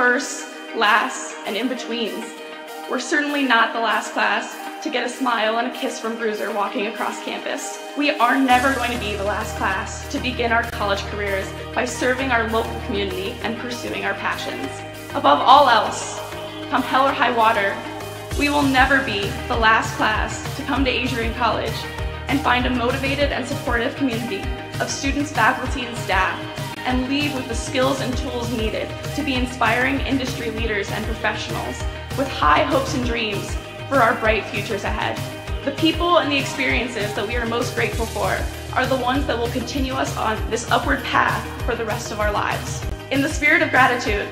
firsts, lasts, and in-betweens. We're certainly not the last class to get a smile and a kiss from Bruiser walking across campus. We are never going to be the last class to begin our college careers by serving our local community and pursuing our passions. Above all else, come hell or high water, we will never be the last class to come to Adrian College and find a motivated and supportive community of students, faculty, and staff, and leave with the skills and tools needed to be inspiring industry leaders and professionals with high hopes and dreams for our bright futures ahead. The people and the experiences that we are most grateful for are the ones that will continue us on this upward path for the rest of our lives. In the spirit of gratitude,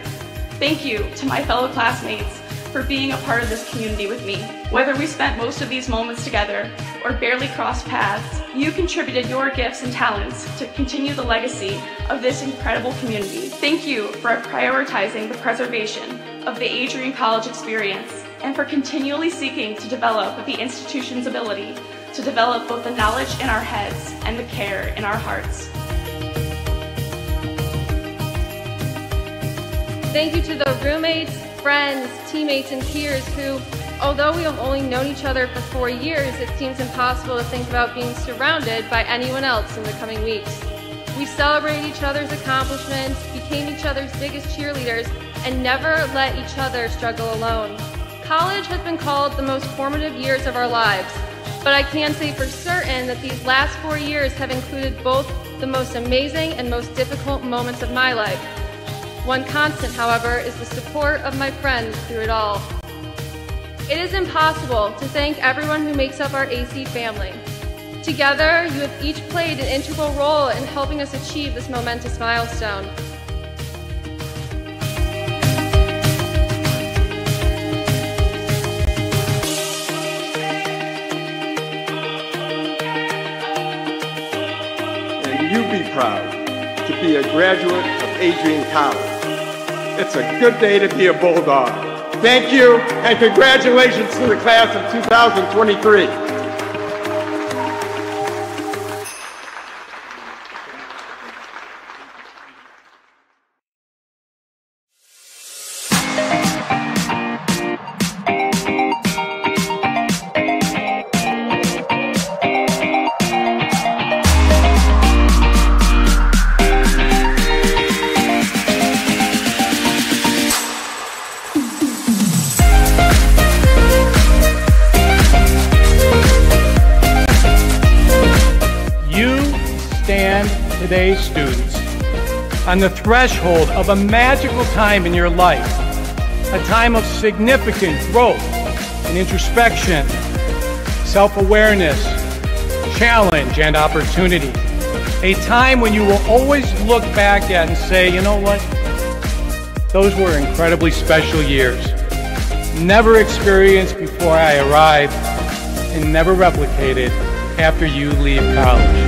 thank you to my fellow classmates for being a part of this community with me. Whether we spent most of these moments together or barely crossed paths, you contributed your gifts and talents to continue the legacy of this incredible community. Thank you for prioritizing the preservation of the Adrian College experience and for continually seeking to develop the institution's ability to develop both the knowledge in our heads and the care in our hearts. Thank you to the roommates, friends, teammates, and peers who, although we have only known each other for 4 years, it seems impossible to think about being surrounded by anyone else in the coming weeks. We celebrated each other's accomplishments, became each other's biggest cheerleaders, and never let each other struggle alone. College has been called the most formative years of our lives, but I can say for certain that these last 4 years have included both the most amazing and most difficult moments of my life. One constant, however, is the support of my friends through it all. It is impossible to thank everyone who makes up our AC family. Together, you have each played an integral role in helping us achieve this momentous milestone. And you be proud to be a graduate of Adrian College. It's a good day to be a Bulldog. Thank you, and congratulations to the class of 2023. Today's students on the threshold of a magical time in your life, a time of significant growth and introspection, self-awareness, challenge, and opportunity. A time when you will always look back at and say, you know what? Those were incredibly special years. Never experienced before I arrived and never replicated after you leave college.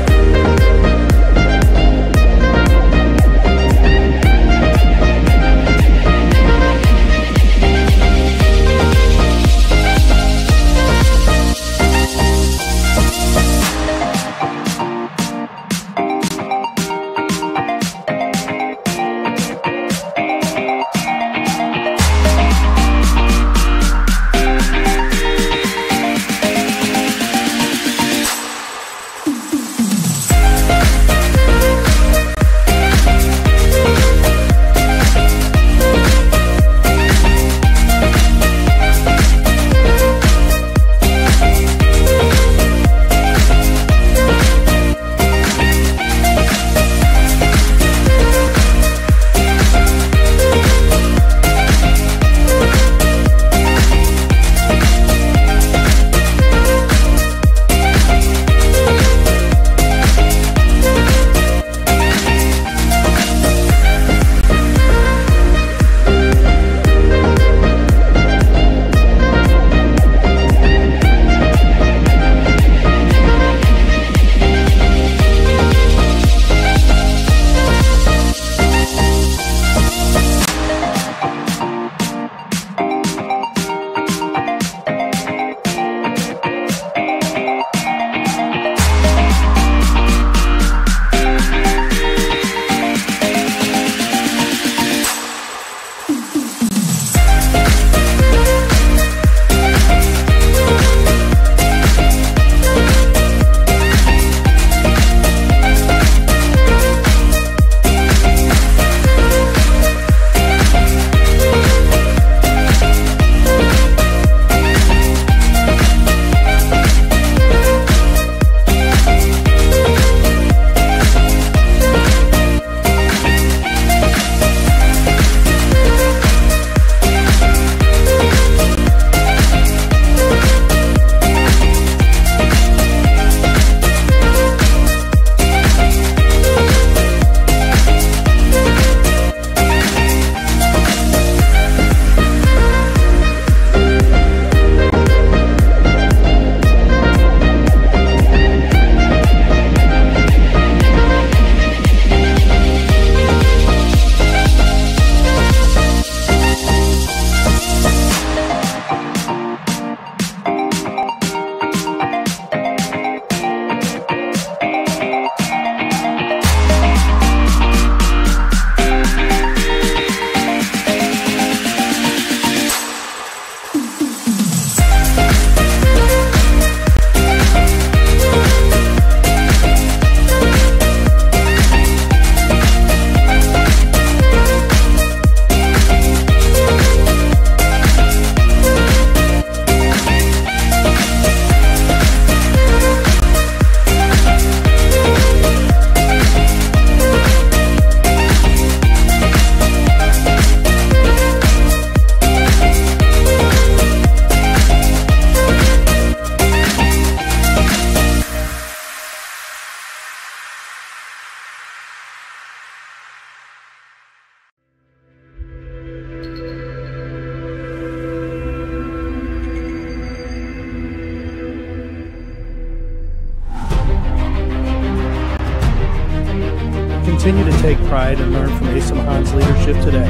continue to take pride and learn from Asa Mahan's leadership today.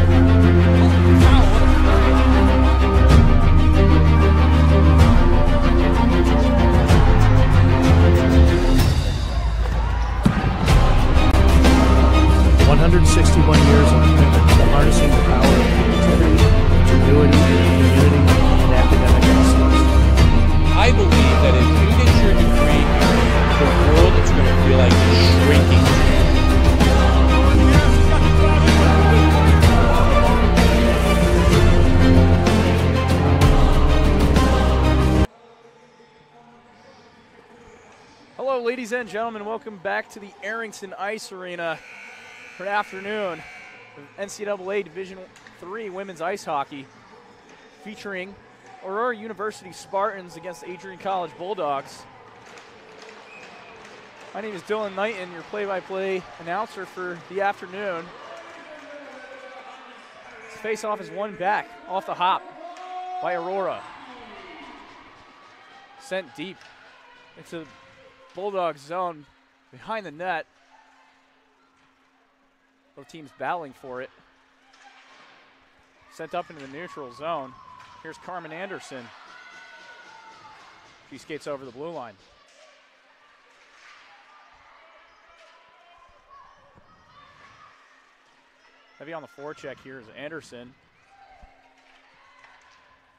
Years of commitment to harnessing the power of creativity, ingenuity, community, and academic excellence. I believe that if you get your degree here, the world is going to feel like it's shrinking. Hello, ladies and gentlemen. Welcome back to the Arrington Ice Arena. Good afternoon. NCAA Division III women's ice hockey featuring Aurora University Spartans against Adrian College Bulldogs. My name is Dylan Knighton, your play-by-play announcer for the afternoon. This face-off is won back off the hop by Aurora. Sent deep into Bulldogs zone behind the net. Both teams battling for it. Sent up into the neutral zone. Here's Carmen Anderson. She skates over the blue line. Heavy on the forecheck here is Anderson.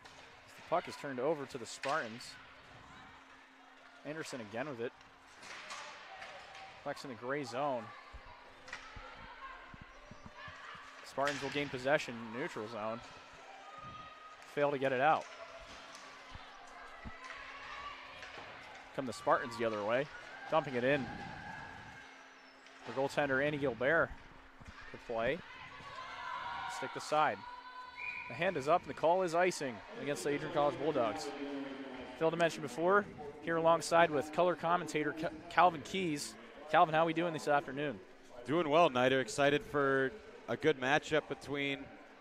The puck is turned over to the Spartans. Anderson again with it. Puck's in the gray zone. Spartans will gain possession in neutral zone. Fail to get it out. Come the Spartans the other way. Dumping it in. For goaltender Annie Gilbert to play. Stick to side. The hand is up and the call is icing against the Adrian College Bulldogs. Failed to mention before, here alongside with color commentator Calvin Keys. Calvin, how are we doing this afternoon? Doing well, Nighter. Excited for a good matchup between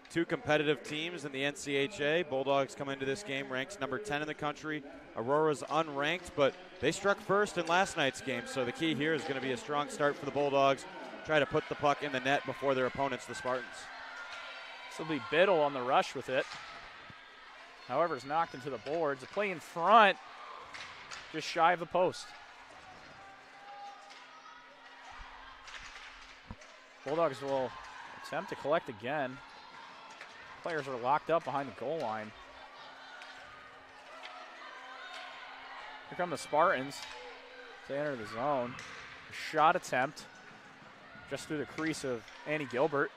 two competitive teams in the NCAA. Bulldogs come into this game ranked number 10 in the country. Aurora's unranked, but they struck first in last night's game, so the key here is going to be a strong start for the Bulldogs. Try to put the puck in the net before their opponents, the Spartans. This will be Biddle on the rush with it. However, it's knocked into the boards. The play in front, just shy of the post. Bulldogs will attempt to collect again. Players are locked up behind the goal line. Here come the Spartans. They enter the zone. A shot attempt just through the crease of Annie Gilbert.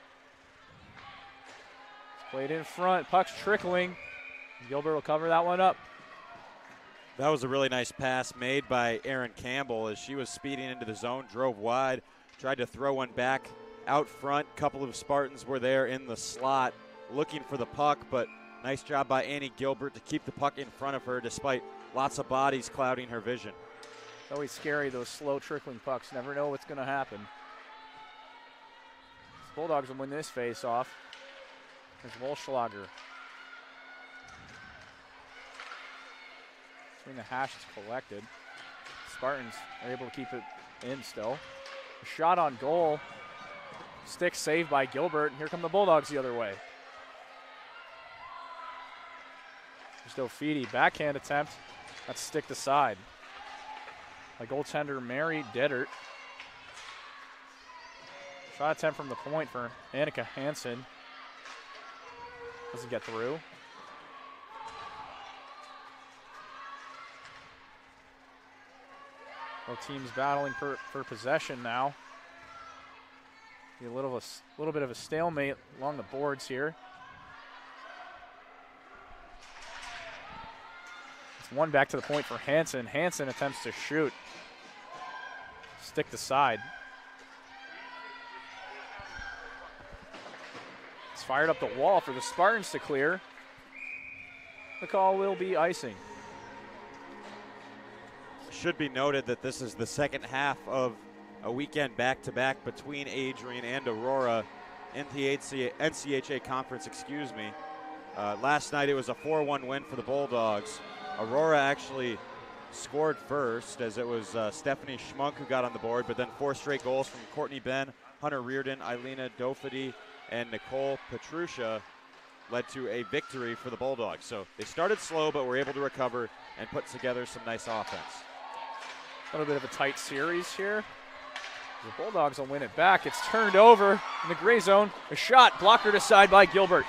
It's played in front. Puck's trickling. Gilbert will cover that one up. That was a really nice pass made by Erin Campbell as she was speeding into the zone, drove wide, tried to throw one back out front. Couple of Spartans were there in the slot looking for the puck, but nice job by Annie Gilbert to keep the puck in front of her despite lots of bodies clouding her vision. It's always scary, those slow trickling pucks. Never know what's going to happen. Bulldogs will win this face-off. There's Wolschlager. Between the hash is collected. Spartans are able to keep it in still. A shot on goal. Stick saved by Gilbert. And here come the Bulldogs the other way. There's Dofidi. Backhand attempt. That's stick to side by goaltender Mary Dittert. Shot attempt from the point for Annika Hansen. Doesn't get through. Both teams battling for possession now. Be a little bit of a stalemate along the boards here. It's one back to the point for Hansen. Hansen attempts to shoot. Stick to side. It's fired up the wall for the Spartans to clear. The call will be icing. Should be noted that this is the second half of a weekend back-to-back between Adrian and Aurora in the NCAA conference, last night it was a 4-1 win for the Bulldogs. Aurora actually scored first as it was Stephanie Schmunk who got on the board, but then 4 straight goals from Courtney Ben, Hunter Reardon, Eilina Doherty, and Nicole Petrucia led to a victory for the Bulldogs. So they started slow, but were able to recover and put together some nice offense. A little bit of a tight series here. The Bulldogs will win it back. It's turned over in the gray zone. A shot blockered aside by Gilbert.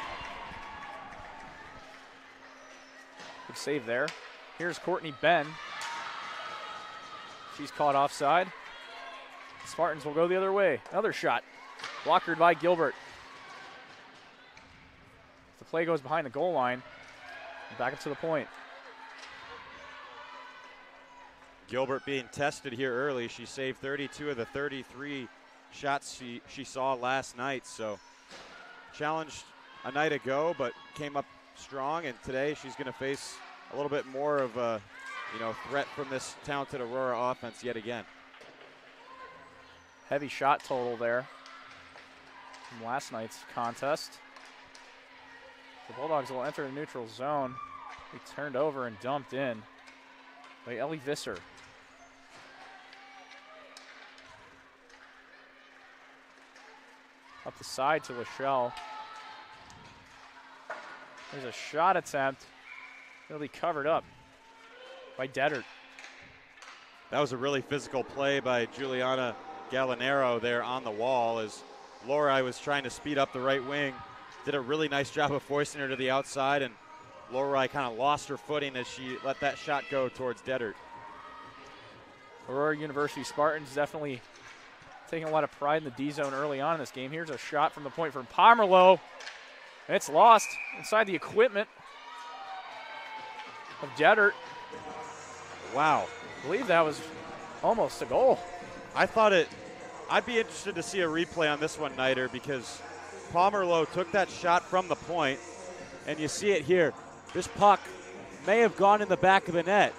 Good save there. Here's Courtney Ben. She's caught offside. Spartans will go the other way. Another shot blockered by Gilbert. The play goes behind the goal line. Back up to the point. Gilbert being tested here early. She saved 32 of the 33 shots she saw last night. So challenged a night ago, but came up strong. And today she's going to face a little bit more of a threat from this talented Aurora offense yet again. Heavy shot total there from last night's contest. The Bulldogs will enter the neutral zone. He turned over and dumped in by Ellie Visser. Up the side to Lachelle. There's a shot attempt. It'll be covered up by Deddert. That was a really physical play by Juliana Gallinero there on the wall as Laura was trying to speed up the right wing. Did a really nice job of forcing her to the outside, and Laura kind of lost her footing as she let that shot go towards Deddert. Aurora University Spartans definitely taking a lot of pride in the D zone early on in this game. Here's a shot from the point from Pomerleau. And it's lost inside the equipment of Deddert. Wow. I believe that was almost a goal. I'd be interested to see a replay on this one, Nider, because Pomerleau took that shot from the point, and you see it here. This puck may have gone in the back of the net.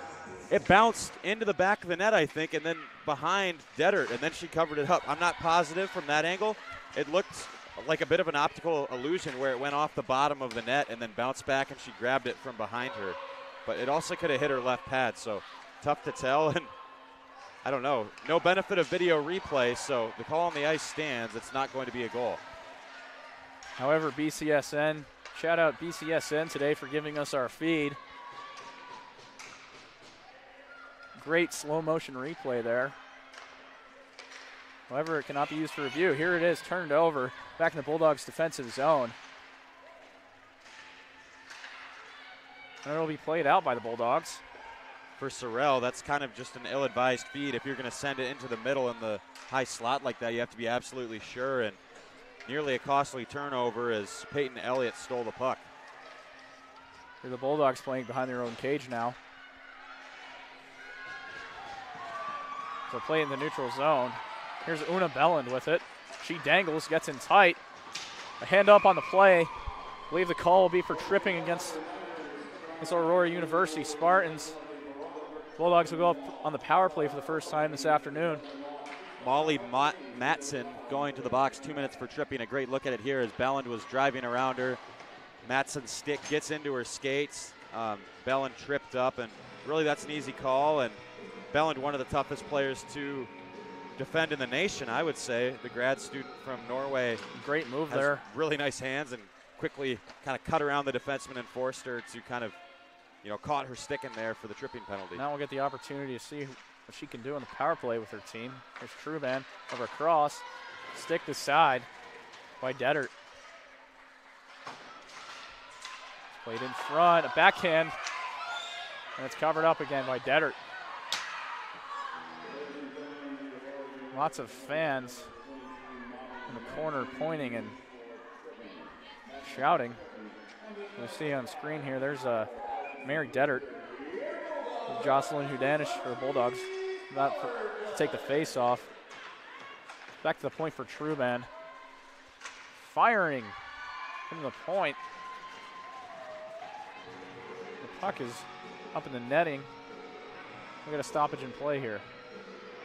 It bounced into the back of the net, I think, and then behind Deddert, and then she covered it up. I'm not positive from that angle. It looked like a bit of an optical illusion where it went off the bottom of the net and then bounced back, and she grabbed it from behind her. But it also could have hit her left pad, so tough to tell. And I don't know. No benefit of video replay, so the call on the ice stands. It's not going to be a goal. However, BCSN, shout out BCSN today for giving us our feed. Great slow motion replay there. However, it cannot be used for review. Here it is, turned over, back in the Bulldogs' defensive zone. And it'll be played out by the Bulldogs. For Sorrell, that's kind of just an ill-advised feed. If you're going to send it into the middle in the high slot like that, you have to be absolutely sure. And nearly a costly turnover as Peyton Elliott stole the puck. Here the Bulldogs playing behind their own cage now. So play in the neutral zone. Here's Una Belland with it. She dangles, gets in tight. A hand up on the play. I believe the call will be for tripping against Aurora University Spartans. Bulldogs will go up on the power play for the first time this afternoon. Molly Matson going to the box, 2 minutes for tripping. A great look at it here as Belland was driving around her. Matson's stick gets into her skates. Belland tripped up, and really that's an easy call. And Belland, one of the toughest players to defend in the nation, I would say. The grad student from Norway. Great move has there. Really nice hands and quickly kind of cut around the defenseman and forced her to kind of, caught her stick in there for the tripping penalty. Now we'll get the opportunity to see what she can do on the power play with her team. There's Truban over cross. Stick to side by Deddert. Played in front, a backhand, and it's covered up again by Deddert. Lots of fans in the corner pointing and shouting. You see on screen here, there's Mary Deddert, Jocelyn Hudanish for the Bulldogs, about to take the face off. Back to the point for Truban. Firing from the point. The puck is up in the netting. We got a stoppage in play here.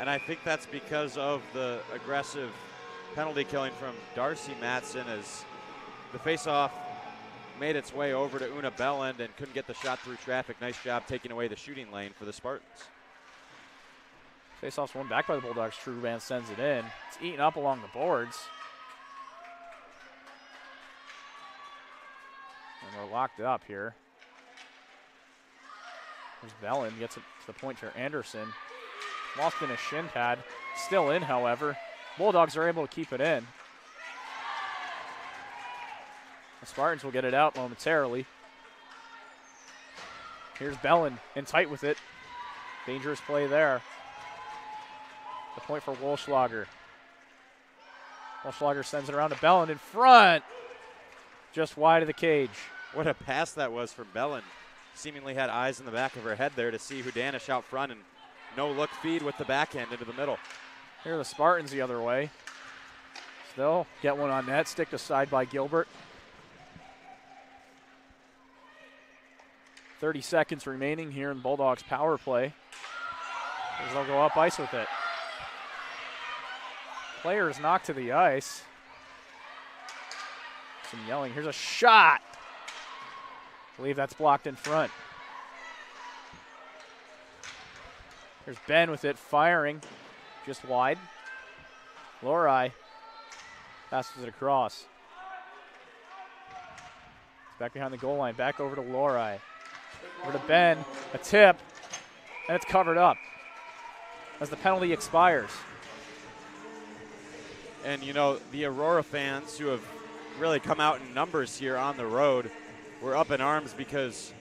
And I think that's because of the aggressive penalty killing from Darcy Matson as the faceoff made its way over to Una Belland and couldn't get the shot through traffic. Nice job taking away the shooting lane for the Spartans. Face-off's won back by the Bulldogs. Truban sends it in. It's eaten up along the boards. And we're locked up here. There's Bellin, gets it to the point for Anderson. Lost in a shin pad. Still in, however. Bulldogs are able to keep it in. The Spartans will get it out momentarily. Here's Bellin in tight with it. Dangerous play there. The point for Wolschlager. Wolschlager sends it around to Bellin in front. Just wide of the cage. What a pass that was from Bellin. Seemingly had eyes in the back of her head there to see Hudanish out front, and no-look feed with the backhand into the middle. Here are the Spartans the other way. Still get one on net. Stick aside by Gilbert. 30 seconds remaining here in Bulldogs power play. As they'll go up ice with it. Player is knocked to the ice. Some yelling. Here's a shot. I believe that's blocked in front. Here's Ben with it, firing. Just wide. Lori passes it across. It's back behind the goal line. Back over to Lori. Over to Ben. A tip. And it's covered up as the penalty expires. And, you know, the Aurora fans who have really come out in numbers here on the road were up in arms because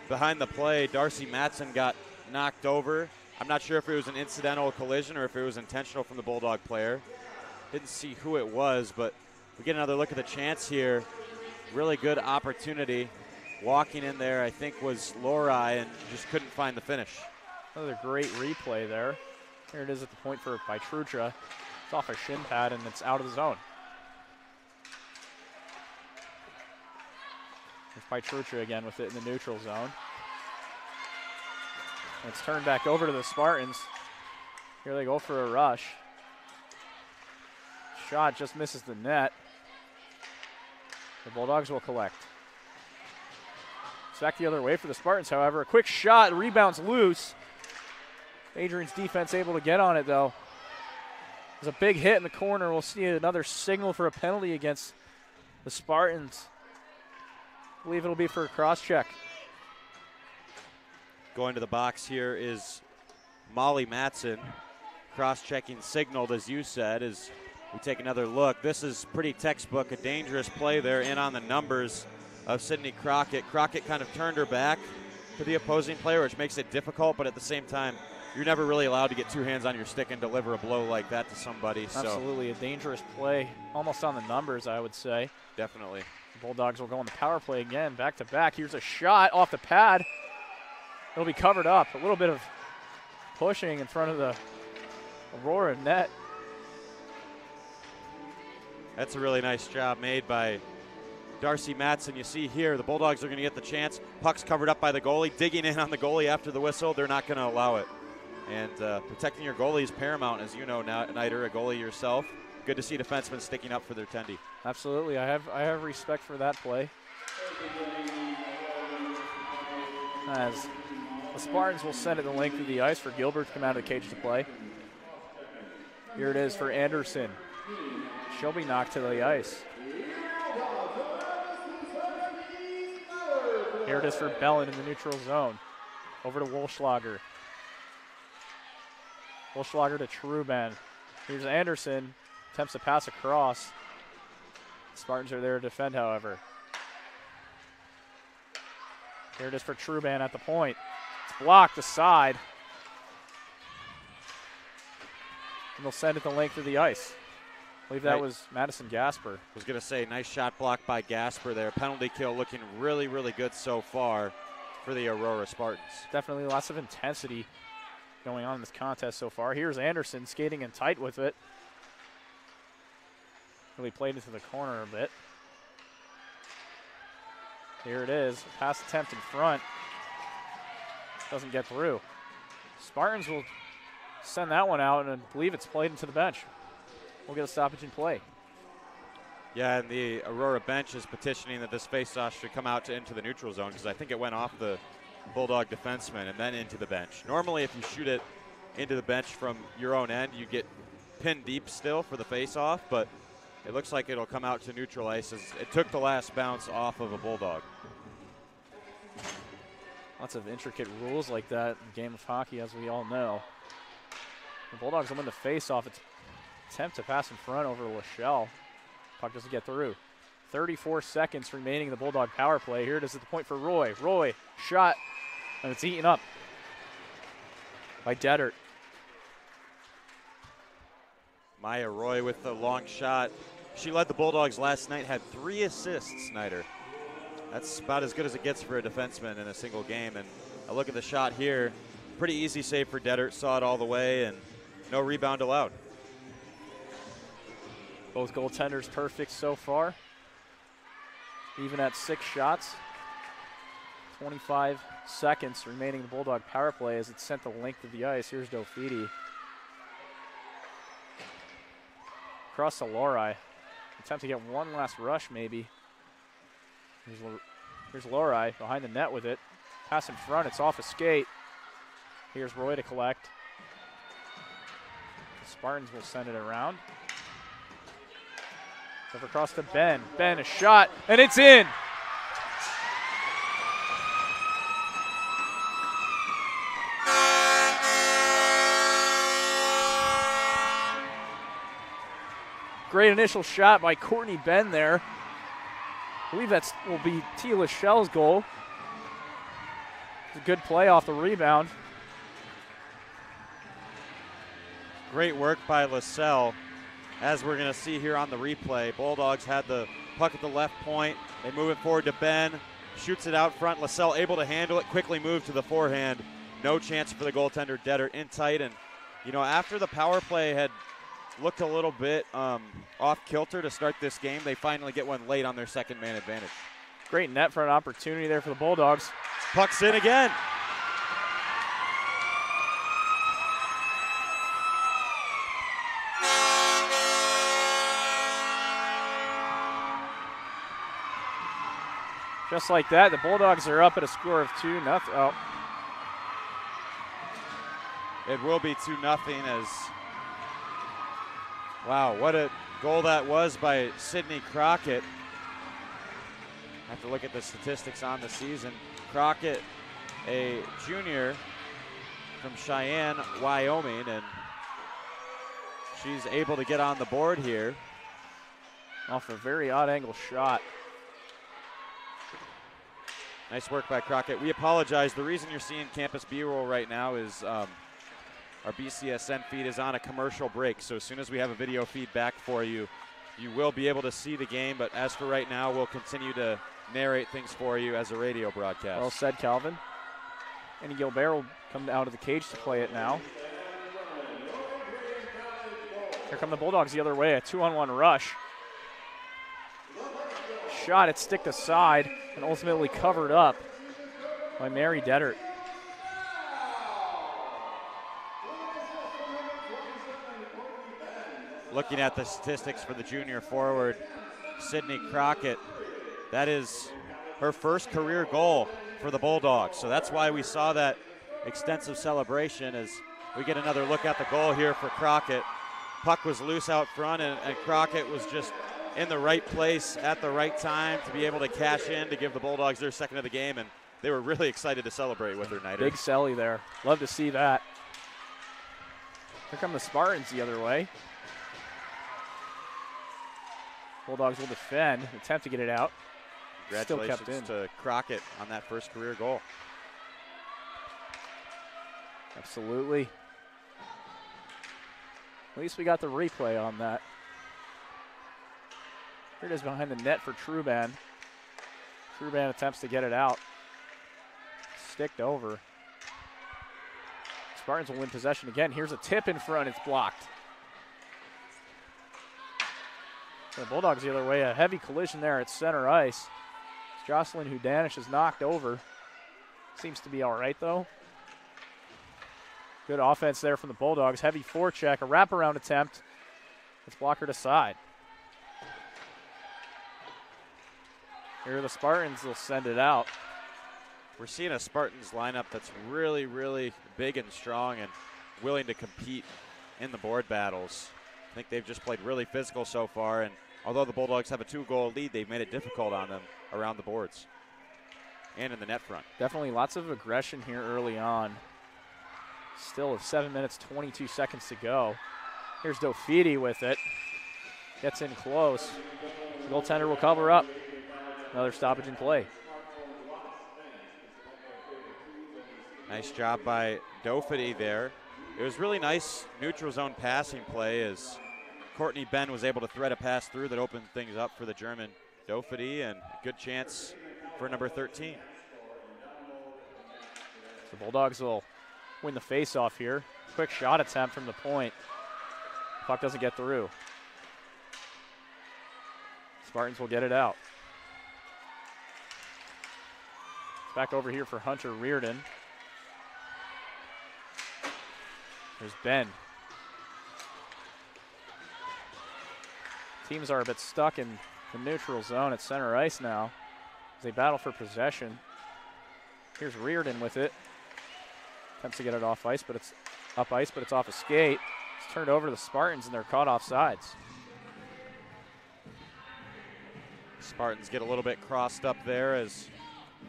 behind the play, Darcy Matson got knocked over. I'm not sure if it was an incidental collision or if it was intentional from the Bulldog player. Didn't see who it was, but we get another look at the chance here. Really good opportunity. Walking in there, I think, was Lori, and just couldn't find the finish. Another great replay there. Here it is at the point for Bytrucha. It's off a shin pad, and it's out of the zone. There's Bytrucha again with it in the neutral zone. And it's turned back over to the Spartans. Here they go for a rush. Shot just misses the net. The Bulldogs will collect. It's back the other way for the Spartans, however. A quick shot, rebounds loose. Adrian's defense able to get on it, though. There's a big hit in the corner. We'll see another signal for a penalty against the Spartans. I believe it'll be for a cross-check. Going to the box here is Molly Matson. Cross-checking signaled, as you said, as we take another look. This is pretty textbook, a dangerous play there in on the numbers of Sydney Crockett. Crockett kind of turned her back to the opposing player, which makes it difficult, but at the same time, you're never really allowed to get two hands on your stick and deliver a blow like that to somebody. Absolutely, a dangerous play, almost on the numbers, I would say. Definitely. The Bulldogs will go on the power play again, back to back. Here's a shot off the pad. It'll be covered up. A little bit of pushing in front of the Aurora net. That's a really nice job made by Darcy Matson. You see here, the Bulldogs are going to get the chance. Puck's covered up by the goalie, digging in on the goalie after the whistle. They're not going to allow it. And protecting your goalie is paramount, as you know, Nider, a goalie yourself. Good to see defensemen sticking up for their tendy. Absolutely. I have respect for that play. As the Spartans will send it the length of the ice for Gilbert to come out of the cage to play. Here it is for Anderson. She'll be knocked to the ice. Here it is for Bellin in the neutral zone. Over to Wolschlager. Wolschlager to Truban. Here's Anderson. Attempts to pass across. Spartans are there to defend, however. Here it is for Truban at the point. It's blocked aside. And they'll send it the length of the ice. I believe that was Madison Gasper. I was going to say, nice shot blocked by Gasper there. Penalty kill looking really, really good so far for the Aurora Spartans. Definitely lots of intensity going on in this contest so far. Here's Anderson skating in tight with it. Really played into the corner a bit. Here it is. Pass attempt in front. Doesn't get through. Spartans will send that one out, and I believe it's played into the bench. We'll get a stoppage in play. Yeah, and the Aurora bench is petitioning that this faceoff should come out into the neutral zone because I think it went off the Bulldog defenseman and then into the bench. Normally, if you shoot it into the bench from your own end, you get pinned deep still for the face-off, but it looks like it'll come out to neutral ice as it took the last bounce off of a Bulldog. Lots of intricate rules like that in the game of hockey, as we all know. The Bulldogs will win the face-off. It's attempt to pass in front over Lachelle. Puck doesn't get through. 34 seconds remaining in the Bulldog power play. Here it is at the point for Roy. Roy, shot, and it's eaten up by Dettert. Maya Roy with the long shot. She led the Bulldogs last night, had 3 assists, Snyder. That's about as good as it gets for a defenseman in a single game. And a look at the shot here. Pretty easy save for Dettert, saw it all the way, and no rebound allowed. Both goaltenders perfect so far. Even at 6 shots. 25 seconds remaining in the Bulldog power play as it's sent the length of the ice. Here's Dofidi. Across to Lori. Attempt to get one last rush maybe. Here's Lori behind the net with it. Pass in front, it's off a skate. Here's Roy to collect. The Spartans will send it around. Over across to Ben. Ben, a shot, and it's in! Great initial shot by Courtney Ben there. I believe that will be Tia Lachelle's goal. It's a good play off the rebound. Great work by LaSalle. As we're going to see here on the replay, Bulldogs had the puck at the left point. They move it forward to Ben. Shoots it out front. LaSalle able to handle it. Quickly move to the forehand. No chance for the goaltender Dettert in tight. And, you know, after the power play had looked a little bit off kilter to start this game, they finally get one late on their second man advantage. Great net front opportunity there for the Bulldogs. Puck's in again. Just like that, the Bulldogs are up at a score of 2-0. Oh. It will be 2-0 as, wow, what a goal that was by Sydney Crockett. I have to look at the statistics on the season. Crockett, a junior from Cheyenne, Wyoming, and she's able to get on the board here. Off a very odd angle shot. Nice work by Crockett. We apologize. The reason you're seeing Campus B-roll right now is our BCSN feed is on a commercial break. So as soon as we have a video feed back for you, you will be able to see the game. But as for right now, we'll continue to narrate things for you as a radio broadcast. Well said, Calvin. And Gilbert will come out of the cage to play it now. Here come the Bulldogs the other way, a 2-on-1 rush. Shot, it sticked aside and ultimately covered up by Mary Dettert. Looking at the statistics for the junior forward, Sydney Crockett, that is her first career goal for the Bulldogs. So that's why we saw that extensive celebration as we get another look at the goal here for Crockett. Puck was loose out front and Crockett was just in the right place at the right time to be able to cash in to give the Bulldogs their second of the game, and they were really excited to celebrate with her night. Big Selly there. Love to see that. Here come the Spartans the other way. Bulldogs will defend, attempt to get it out. Congratulations Still kept in. to Crockett on that first career goal. Absolutely. At least we got the replay on that. Here it is behind the net for Truban. Truban attempts to get it out. Sticked over. Spartans will win possession again. Here's a tip in front. It's blocked. The Bulldogs the other way. A heavy collision there at center ice. Jocelyn Hudanish is knocked over. Seems to be all right, though. Good offense there from the Bulldogs. Heavy forecheck. A wraparound attempt. Let's block her to side. Here are the Spartans. They'll send it out. We're seeing a Spartans lineup that's really, really big and strong, and willing to compete in the board battles. I think they've just played really physical so far, and although the Bulldogs have a 2-goal lead, they've made it difficult on them around the boards and in the net front. Definitely lots of aggression here early on. Still with 7 minutes, 22 seconds to go. Here's Dofiti with it. Gets in close. The goaltender will cover up. Another stoppage in play. Nice job by Dofiti there. It was really nice neutral zone passing play as Courtney Ben was able to thread a pass through that opened things up for the German Dofiti, and a good chance for number 13. The Bulldogs will win the face-off here. Quick shot attempt from the point. Puck doesn't get through. Spartans will get it out. It's back over here for Hunter Reardon. There's Ben. Teams are a bit stuck in the neutral zone at center ice now as they battle for possession. Here's Reardon with it. Attempts to get it off ice, but it's up ice, but it's off a skate. It's turned over to the Spartans, and they're caught off sides. Spartans get a little bit crossed up there as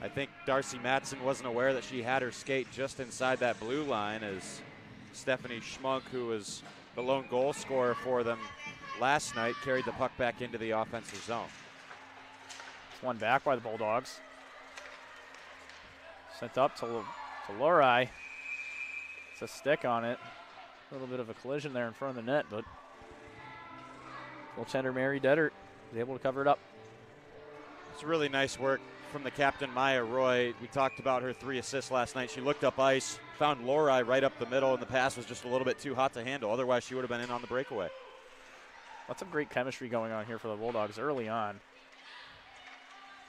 I think Darcy Matson wasn't aware that she had her skate just inside that blue line, as Stephanie Schmunk, who was the lone goal scorer for them last night, carried the puck back into the offensive zone. It's one back by the Bulldogs. Sent up to Lori. It's a stick on it. A little bit of a collision there in front of the net, but goaltender Mary Deddert is able to cover it up. It's really nice work from the captain, Maya Roy. We talked about her 3 assists last night. She looked up ice, found Lori right up the middle, and the pass was just a little bit too hot to handle. Otherwise, she would have been in on the breakaway. Lots of great chemistry going on here for the Bulldogs early on.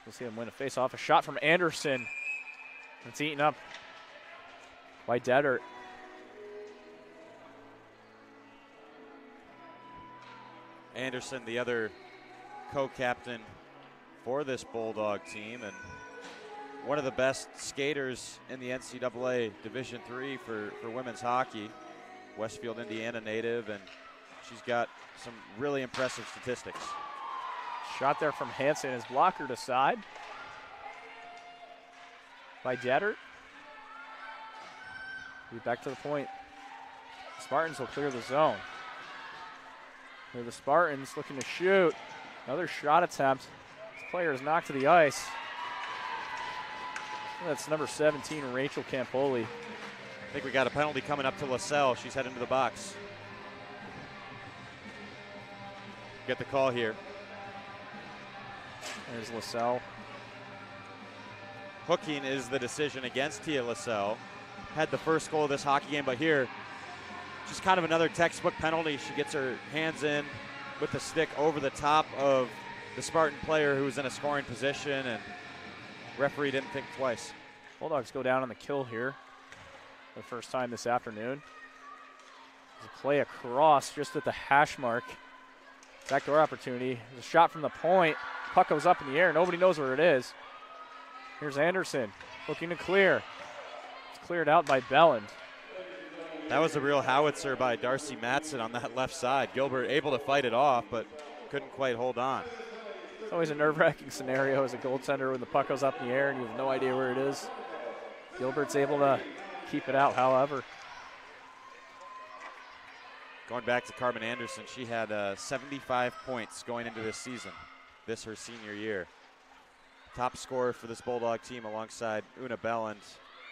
We'll see them win a face-off. A shot from Anderson. It's eaten up by Deddert. Anderson, the other co-captain for this Bulldog team, and one of the best skaters in the NCAA Division III for women's hockey. Westfield, Indiana native, and she's got some really impressive statistics. Shot there from Hansen is blockered aside by Deddert. Back to the point. Spartans will clear the zone. Here the Spartans looking to shoot. Another shot attempt. This player is knocked to the ice. That's number 17, Rachel Campoli. I think we got a penalty coming up to LaSalle. She's heading to the box. Get the call here. There's LaSalle. Hooking is the decision against Tia LaSalle. Had the first goal of this hockey game, but here, just kind of another textbook penalty. She gets her hands in with the stick over the top of the Spartan player who was in a scoring position, and referee didn't think twice. Bulldogs go down on the kill here for the first time this afternoon. There's a play across just at the hash mark. Backdoor opportunity. There's a shot from the point. Puck goes up in the air. Nobody knows where it is. Here's Anderson looking to clear. It's cleared out by Belland. That was a real howitzer by Darcy Matson on that left side. Gilbert able to fight it off, but couldn't quite hold on. It's always a nerve-wracking scenario as a goaltender when the puck goes up in the air and you have no idea where it is. Gilbert's able to keep it out, however. Going back to Carmen Anderson, she had 75 points going into this season, this her senior year. Top scorer for this Bulldog team alongside Una Belland.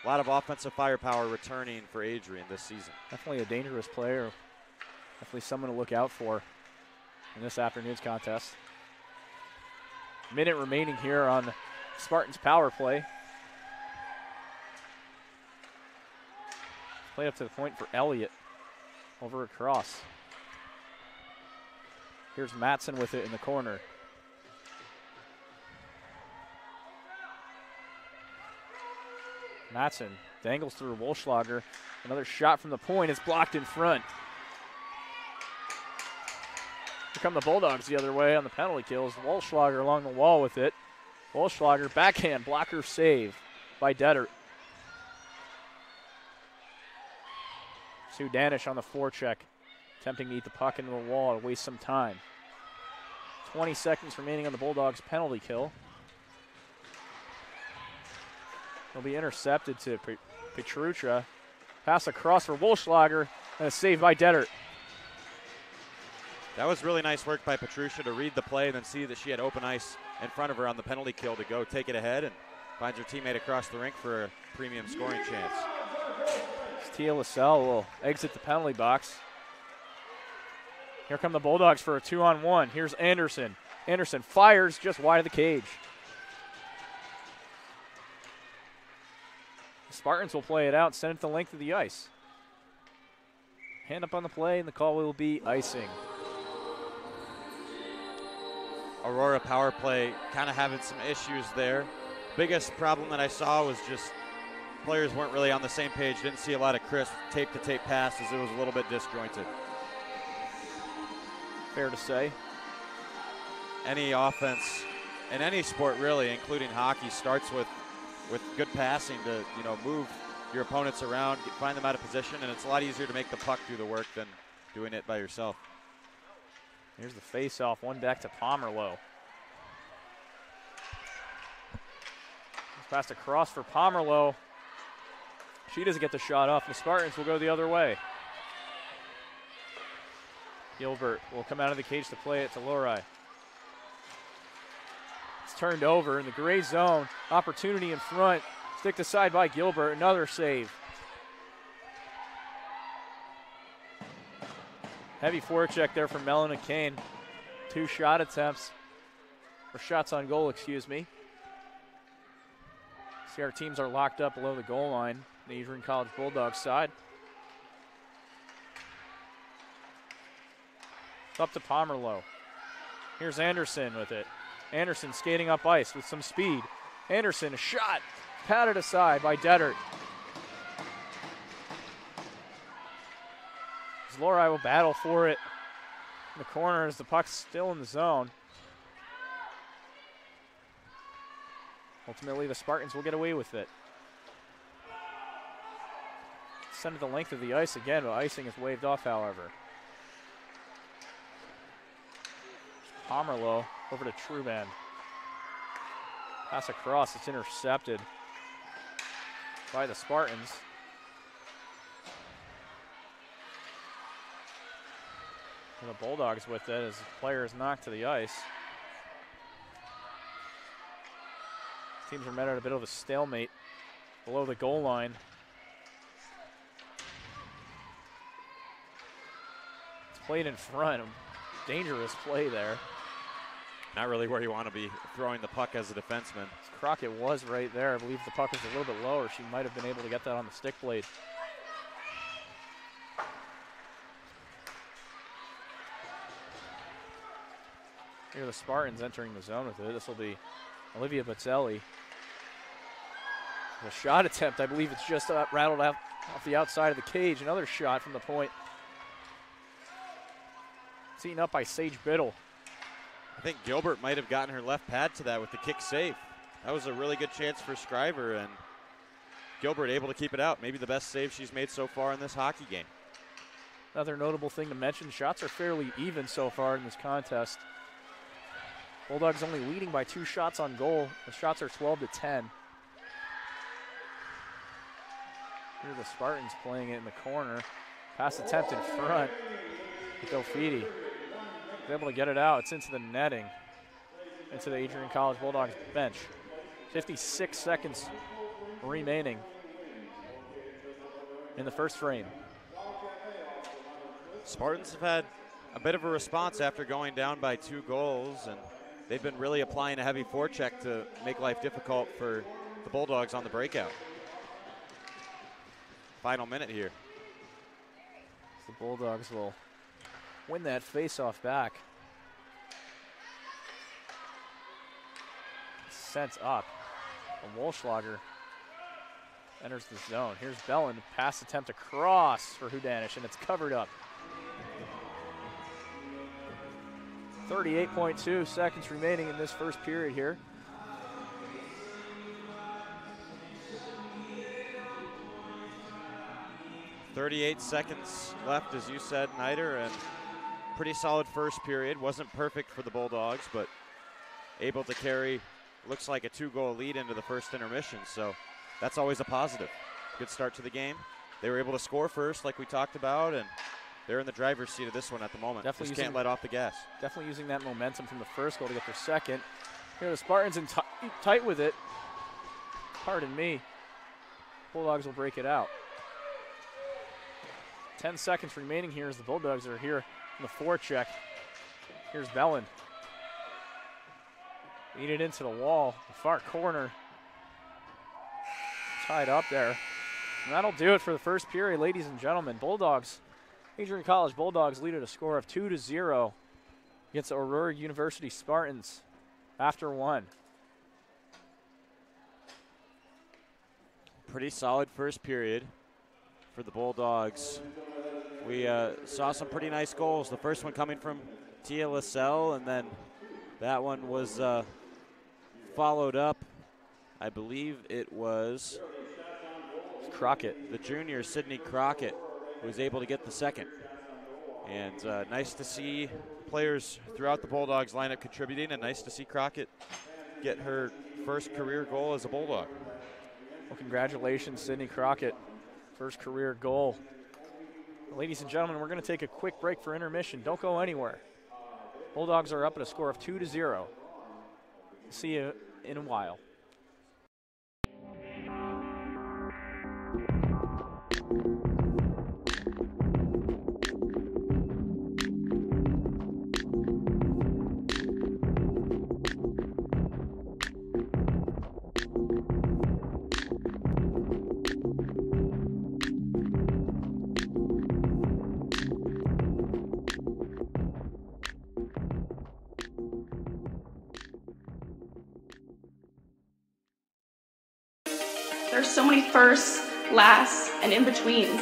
A lot of offensive firepower returning for Adrian this season. Definitely a dangerous player. Definitely someone to look out for in this afternoon's contest. Minute remaining here on Spartans power play. Play up to the point for Elliott. Over across. Here's Matson with it in the corner. Matson dangles through Wolschlager. Another shot from the point. It's blocked in front. Here come the Bulldogs the other way on the penalty kills. Wolschlager along the wall with it. Wolschlager backhand blocker save by Deddert. Sue Danish on the forecheck, attempting to eat the puck into the wall to waste some time. 20 seconds remaining on the Bulldogs' penalty kill. Will be intercepted to Petruccia. Pass across for Wolschlager, and a save by Dettert. That was really nice work by Petruccia to read the play and then see that she had open ice in front of her on the penalty kill to go take it ahead and finds her teammate across the rink for a premium scoring chance. Tia LaSalle will exit the penalty box. Here come the Bulldogs for a 2-on-1. Here's Anderson. Anderson fires just wide of the cage. The Spartans will play it out, send it the length of the ice. Hand up on the play, and the call will be icing. Aurora power play kind of having some issues there. Biggest problem that I saw was just players weren't really on the same page. Didn't see a lot of crisp tape-to-tape passes. It was a little bit disjointed. Fair to say. Any offense in any sport really, including hockey, starts with good passing to move your opponents around, find them out of position, and it's a lot easier to make the puck do the work than doing it by yourself. Here's the face-off, one back to Pomerleau. Pass across for Pomerleau. She doesn't get the shot off. The Spartans will go the other way. Gilbert will come out of the cage to play it to Lori. It's turned over in the gray zone. Opportunity in front. Stick to side by Gilbert. Another save. Heavy forecheck there from Melanie Kane. 2 shot attempts. Or shots on goal, excuse me. See, our teams are locked up below the goal line. The Adrian College Bulldogs side. It's up to Pomerleau. Here's Anderson with it. Anderson skating up ice with some speed. Anderson, a shot. Patted aside by Dettert. Lori will battle for it in the corner as the puck's still in the zone. Ultimately, the Spartans will get away with it. Send it the length of the ice again, but icing is waved off, however. Pomerleau over to Truban. Pass across, it's intercepted by the Spartans. And the Bulldogs with it as the player is knocked to the ice. Teams are met at a bit of a stalemate below the goal line. It's played in front. Dangerous play there. Not really where you want to be throwing the puck as a defenseman. Crockett was right there. I believe the puck was a little bit lower. She might have been able to get that on the stick blade. Here are the Spartans entering the zone with it. This will be Olivia Batelli. A shot attempt, I believe it's just rattled out off the outside of the cage. Another shot from the point. It's eaten up by Sage Biddle. I think Gilbert might have gotten her left pad to that with the kick safe. That was a really good chance for Scriver, and Gilbert able to keep it out. Maybe the best save she's made so far in this hockey game. Another notable thing to mention, shots are fairly even so far in this contest. Bulldogs only leading by 2 shots on goal. The shots are 12-10. Here are the Spartans playing it in the corner. Pass attempt in front with Ofidi. He's able to get it out. It's into the netting, into the Adrian College Bulldogs bench. 56 seconds remaining in the first frame. Spartans have had a bit of a response after going down by 2 goals, and they've been really applying a heavy forecheck to make life difficult for the Bulldogs on the breakout. Final minute here. The Bulldogs will win that face-off back. Sent up. And Wolschlager enters the zone. Here's Bellin. Pass attempt across for Hudanish, and it's covered up. 38.2 seconds remaining in this first period here. 38 seconds left, as you said, Niter, and pretty solid first period. Wasn't perfect for the Bulldogs, but able to carry, looks like a 2-goal lead into the first intermission, so that's always a positive. Good start to the game. They were able to score first, like we talked about, and they're in the driver's seat of this one at the moment. Definitely just can't let off the gas. Definitely using that momentum from the first goal to get their second. Here the Spartans in tight with it. Pardon me. Bulldogs will break it out. 10 seconds remaining here as the Bulldogs are here in the forecheck. Here's Bellin. Lead it into the wall, the far corner. Tied up there. And that'll do it for the first period, ladies and gentlemen. Bulldogs, Adrian College Bulldogs lead at a score of 2-0 against the Aurora University Spartans after one. Pretty solid first period for the Bulldogs. We saw some pretty nice goals. The first one coming from Tia LaSalle, and then that one was followed up. I believe it was Crockett. The junior, Sydney Crockett, was able to get the second. And nice to see players throughout the Bulldogs lineup contributing, and nice to see Crockett get her first career goal as a Bulldog. Well, congratulations, Sydney Crockett. First career goal. Ladies and gentlemen, we're going to take a quick break for intermission. Don't go anywhere. Bulldogs are up at a score of 2-0. See you in a while. There's so many firsts, lasts, and in-betweens.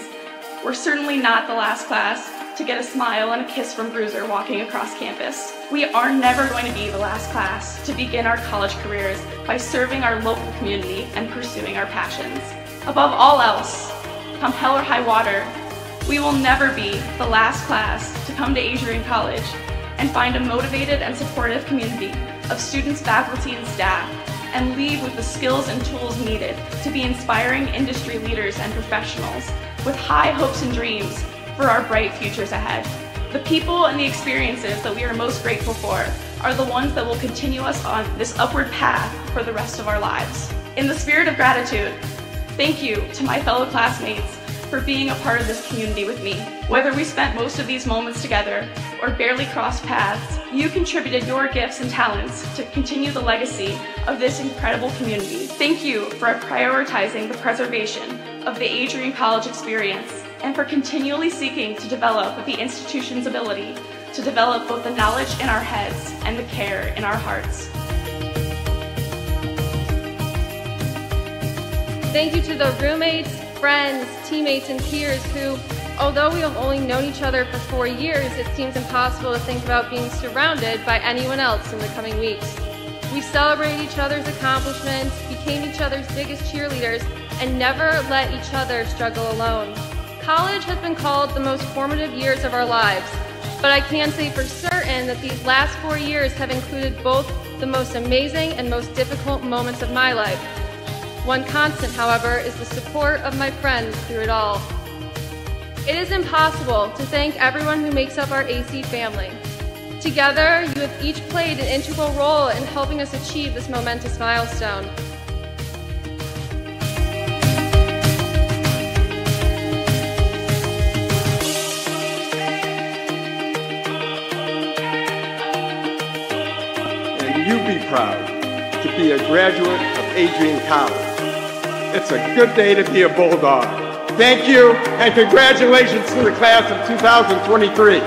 We're certainly not the last class to get a smile and a kiss from Bruiser walking across campus. We are never going to be the last class to begin our college careers by serving our local community and pursuing our passions. Above all else, come hell or high water, we will never be the last class to come to Adrian College and find a motivated and supportive community of students, faculty, and staff, and leave with the skills and tools needed to be inspiring industry leaders and professionals with high hopes and dreams for our bright futures ahead. The people and the experiences that we are most grateful for are the ones that will continue us on this upward path for the rest of our lives. In the spirit of gratitude, thank you to my fellow classmates for being a part of this community with me. Whether we spent most of these moments together or barely crossed paths, you contributed your gifts and talents to continue the legacy of this incredible community. Thank you for prioritizing the preservation of the Adrian College experience and for continually seeking to develop the institution's ability to develop both the knowledge in our heads and the care in our hearts. Thank you to the roommates, friends, teammates, and peers who, although we have only known each other for 4 years, it seems impossible to think about being surrounded by anyone else in the coming weeks. We celebrated each other's accomplishments, became each other's biggest cheerleaders, and never let each other struggle alone. College has been called the most formative years of our lives, but I can say for certain that these last 4 years have included both the most amazing and most difficult moments of my life. One constant, however, is the support of my friends through it all. It is impossible to thank everyone who makes up our AC family. Together, you have each played an integral role in helping us achieve this momentous milestone. And you be proud to be a graduate of Adrian College. It's a good day to be a Bulldog. Thank you, and congratulations to the class of 2023.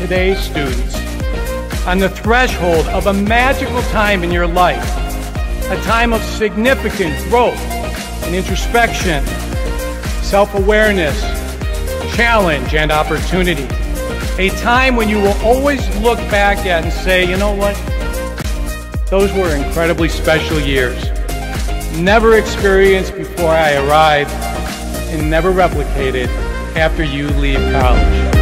today's students on the threshold of a magical time in your life, a time of significant growth and introspection, self-awareness, challenge, and opportunity. A time when you will always look back at and say, you know what? Those were incredibly special years. Never experienced before I arrived and never replicated after you leave college.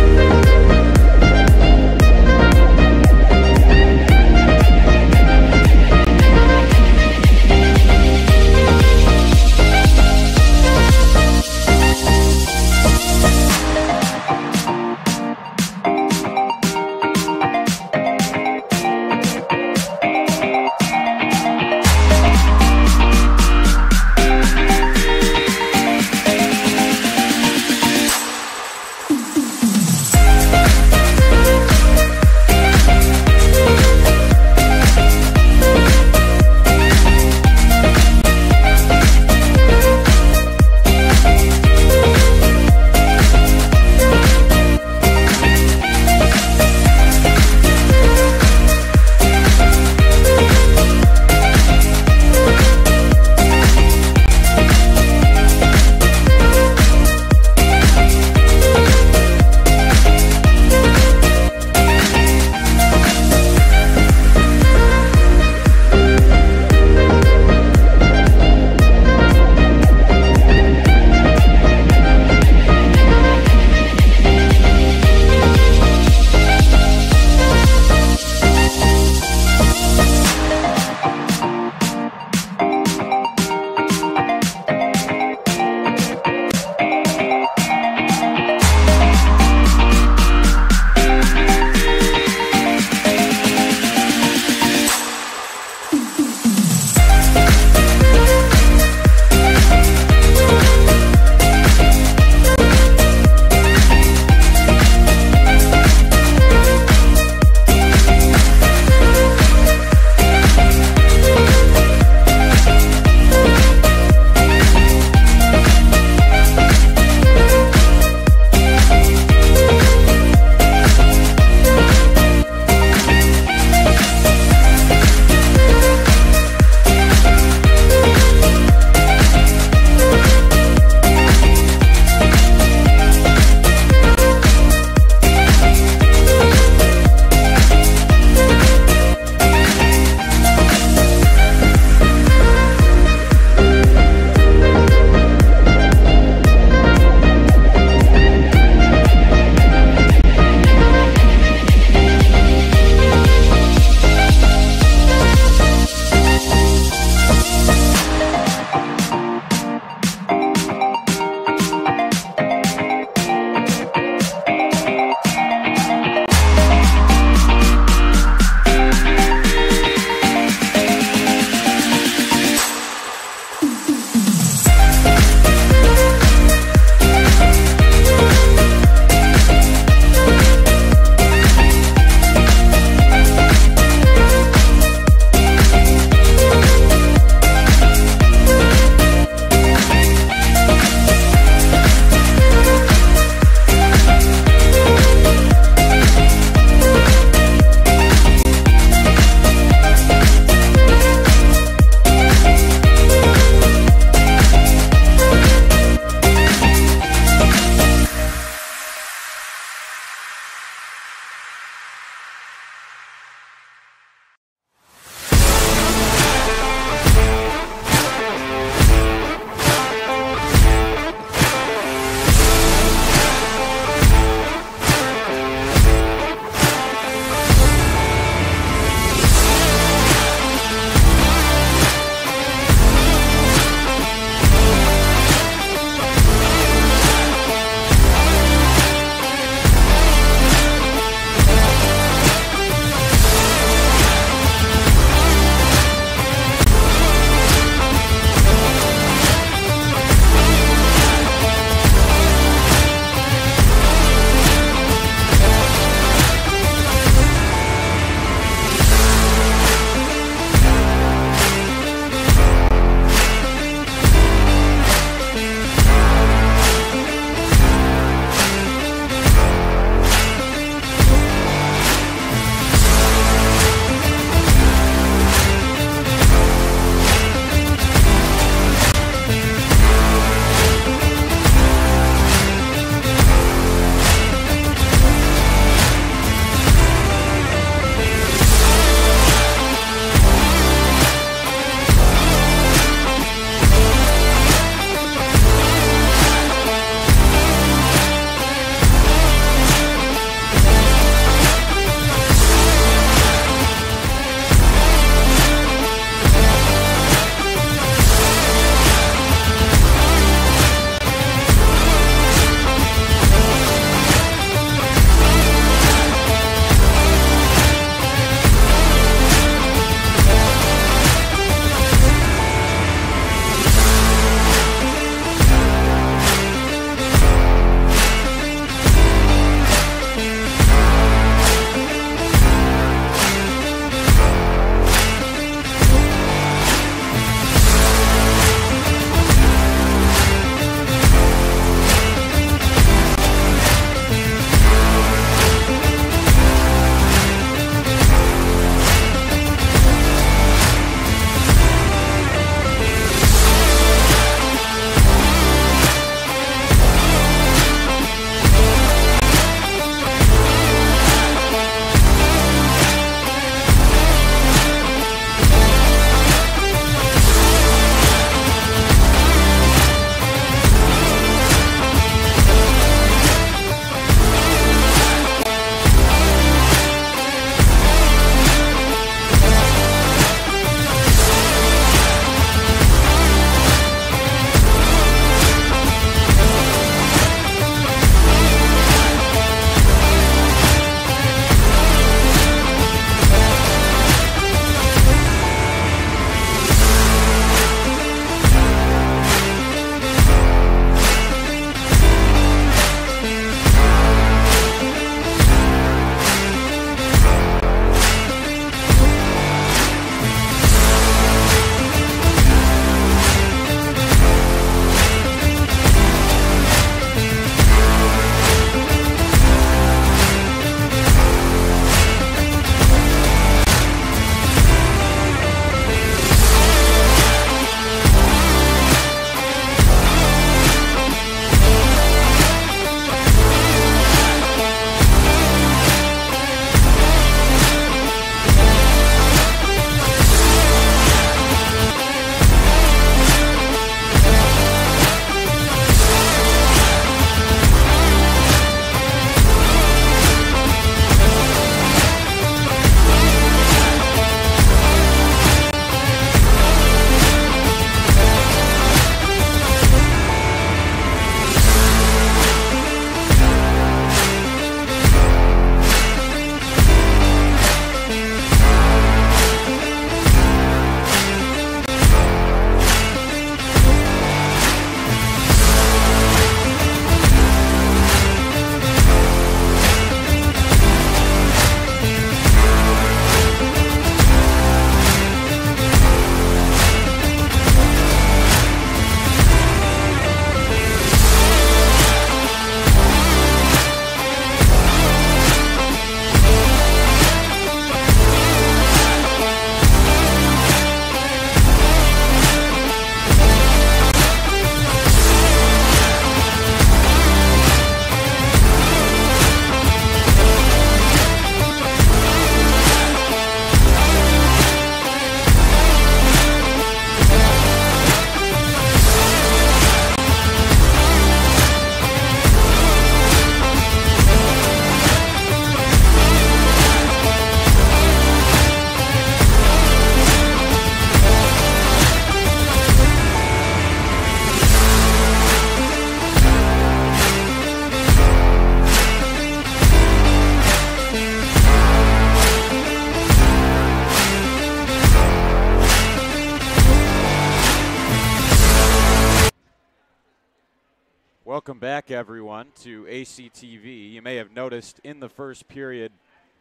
Welcome back, everyone, to ACTV. You may have noticed in the first period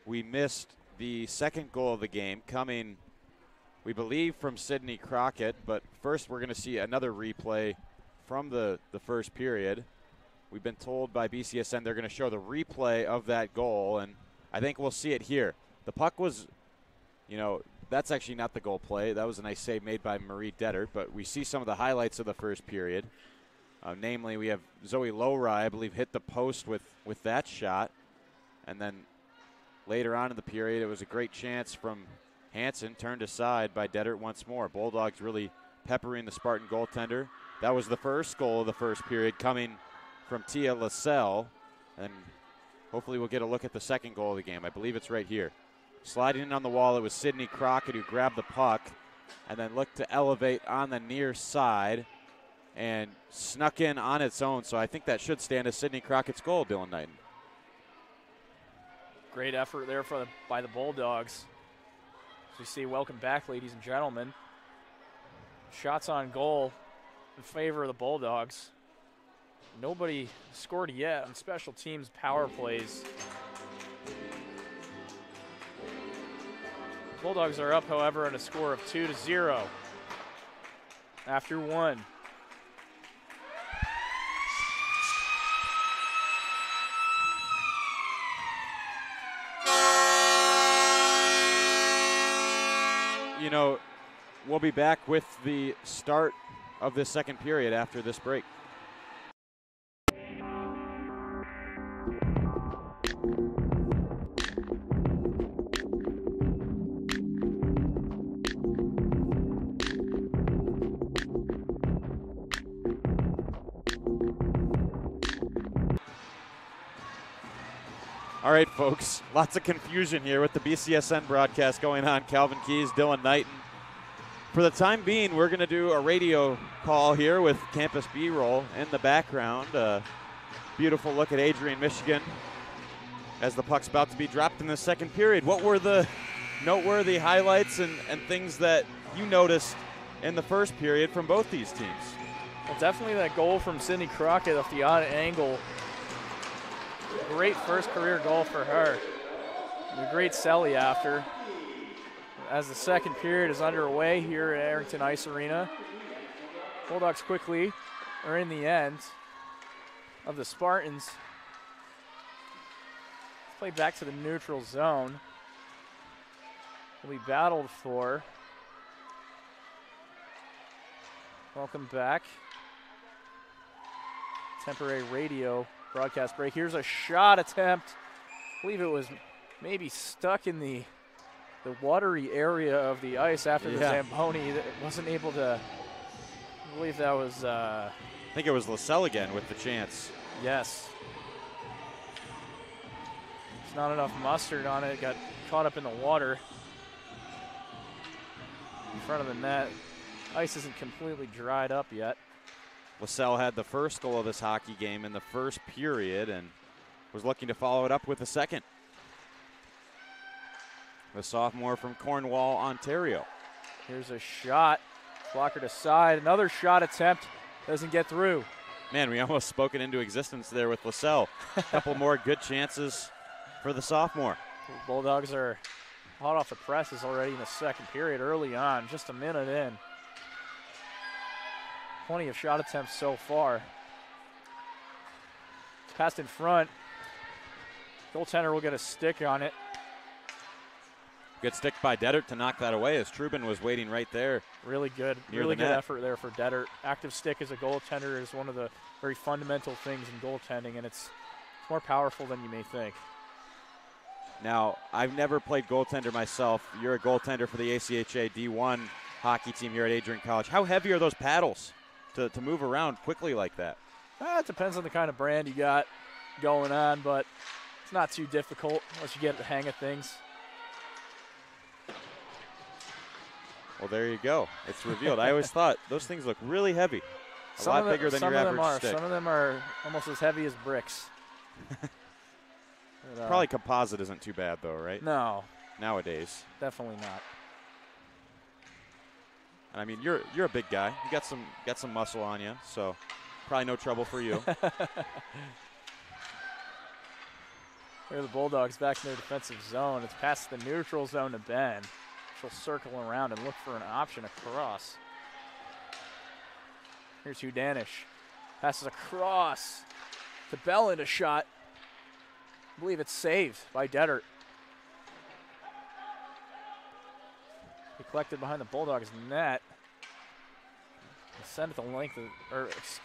we missed the second goal of the game coming, we believe, from Sidney Crockett. But first we're going to see another replay from the first period. We've been told by BCSN they're going to show the replay of that goal, and I think we'll see it here. The puck was, that's actually not the goal play. That was a nice save made by Marie Dettert, but we see some of the highlights of the first period. Namely, we have Zoe Lowry, I believe, hit the post with that shot. And then later on in the period, it was a great chance from Hansen, turned aside by Dettert once more. Bulldogs really peppering the Spartan goaltender. That was the first goal of the first period, coming from Tia LaSalle. And hopefully we'll get a look at the second goal of the game. I believe it's right here. Sliding in on the wall, it was Sidney Crockett who grabbed the puck and then looked to elevate on the near side and snuck in on its own. So I think that should stand as Sidney Crockett's goal, Dylan Knighton. Great effort there by the Bulldogs. As we see, welcome back, ladies and gentlemen. Shots on goal in favor of the Bulldogs. Nobody scored yet on special teams power plays. Bulldogs are up, however, on a score of 2-0 after one. We'll be back with the start of this second period after this break. All right, folks, lots of confusion here with the BCSN broadcast going on. Calvin Keys, Dylan Knighton. For the time being, we're going to do a radio call here with Campus B-roll in the background. Beautiful look at Adrian, Michigan, as the puck's about to be dropped in the second period. What were the noteworthy highlights and things that you noticed in the first period from both these teams? Well, definitely that goal from Sidney Crockett off the odd angle. Great first career goal for her. And a great celly after. As the second period is underway here at Arrington Ice Arena, Bulldogs quickly are in the end of the Spartans. Play back to the neutral zone. Will be battled for. Welcome back. Temporary radio broadcast break. Here's a shot attempt. I believe it was maybe stuck in the watery area of the ice after the Zamboni. That wasn't able to, I believe that was. I think it was LaSalle again with the chance. Yes. There's not enough mustard on it. It got caught up in the water in front of the net. Ice isn't completely dried up yet. LaSalle had the first goal of this hockey game in the first period and was looking to follow it up with a second. The sophomore from Cornwall, Ontario. Here's a shot. Blockered aside. Another shot attempt. Doesn't get through. Man, we almost spoke it into existence there with LaSalle. A couple more good chances for the sophomore. The Bulldogs are hot off the presses already in the second period early on, just a minute in. Plenty of shot attempts so far. Passed in front. Goaltender will get a stick on it. Good stick by Dettert to knock that away as Trubin was waiting right there. Really good. Really good effort there for Dettert. Active stick as a goaltender is one of the very fundamental things in goaltending, and it's more powerful than you may think. Now, I've never played goaltender myself. You're a goaltender for the ACHA D1 hockey team here at Adrian College. How heavy are those paddles to move around quickly like that? It depends on the kind of brand you got going on, but it's not too difficult once you get the hang of things. Well, there you go. It's revealed. I always thought those things look really heavy. A lot bigger than your average stick. Some of them are almost as heavy as bricks. Probably composite isn't too bad, though, right? No. Nowadays. Definitely not. And I mean, you're a big guy. You got some muscle on you, so Probably no trouble for you. Here are the Bulldogs back in their defensive zone. It's past the neutral zone to Ben. She'll circle around and look for an option across. Here's Hugh Danish. Passes across to Belland, a shot. I believe it's saved by Dettert. He collected behind the Bulldogs net. Sent it the length of,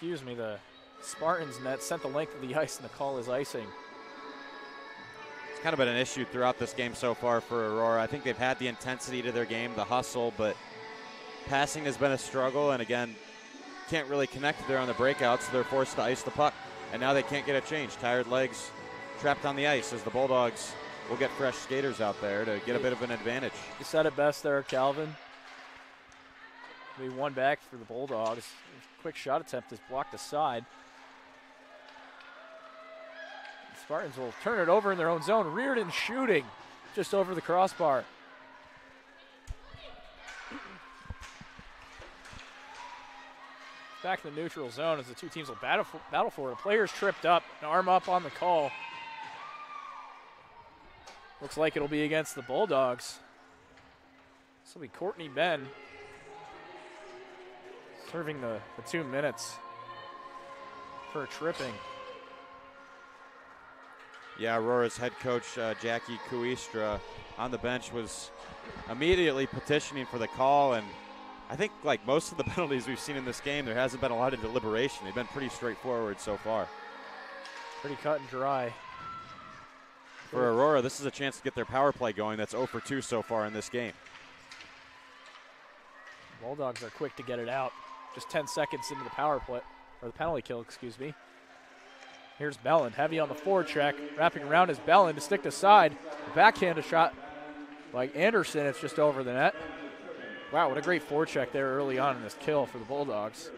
the Spartans net sent the length of the ice, and the call is icing. It's kind of been an issue throughout this game so far for Aurora. I think they've had the intensity to their game, the hustle, but passing has been a struggle, and again, can't really connect there on the breakout, so they're forced to ice the puck, and now they can't get a change. Tired legs trapped on the ice as the Bulldogs will get fresh skaters out there to get a bit of an advantage. You said it best there, Calvin. We won back for the Bulldogs. Quick shot attempt is blocked aside. The Spartans will turn it over in their own zone. Reardon shooting just over the crossbar. Back in the neutral zone as the two teams will battle for it. The player's tripped up, an arm up on the call. Looks like it'll be against the Bulldogs. This will be Courtney Ben serving the 2 minutes for tripping. Yeah, Aurora's head coach, Jackie Kuistra, on the bench was immediately petitioning for the call, and I think like most of the penalties we've seen in this game, there hasn't been a lot of deliberation. They've been pretty straightforward so far. Pretty cut and dry. For Aurora, this is a chance to get their power play going. That's 0 for 2 so far in this game. Bulldogs are quick to get it out. Just 10 seconds into the power play, or the penalty kill, excuse me. Here's Belland, heavy on the forecheck. Wrapping around is Belland to stick to side. Backhand a shot by Anderson. It's just over the net. Wow, what a great forecheck there early on in this kill for the Bulldogs.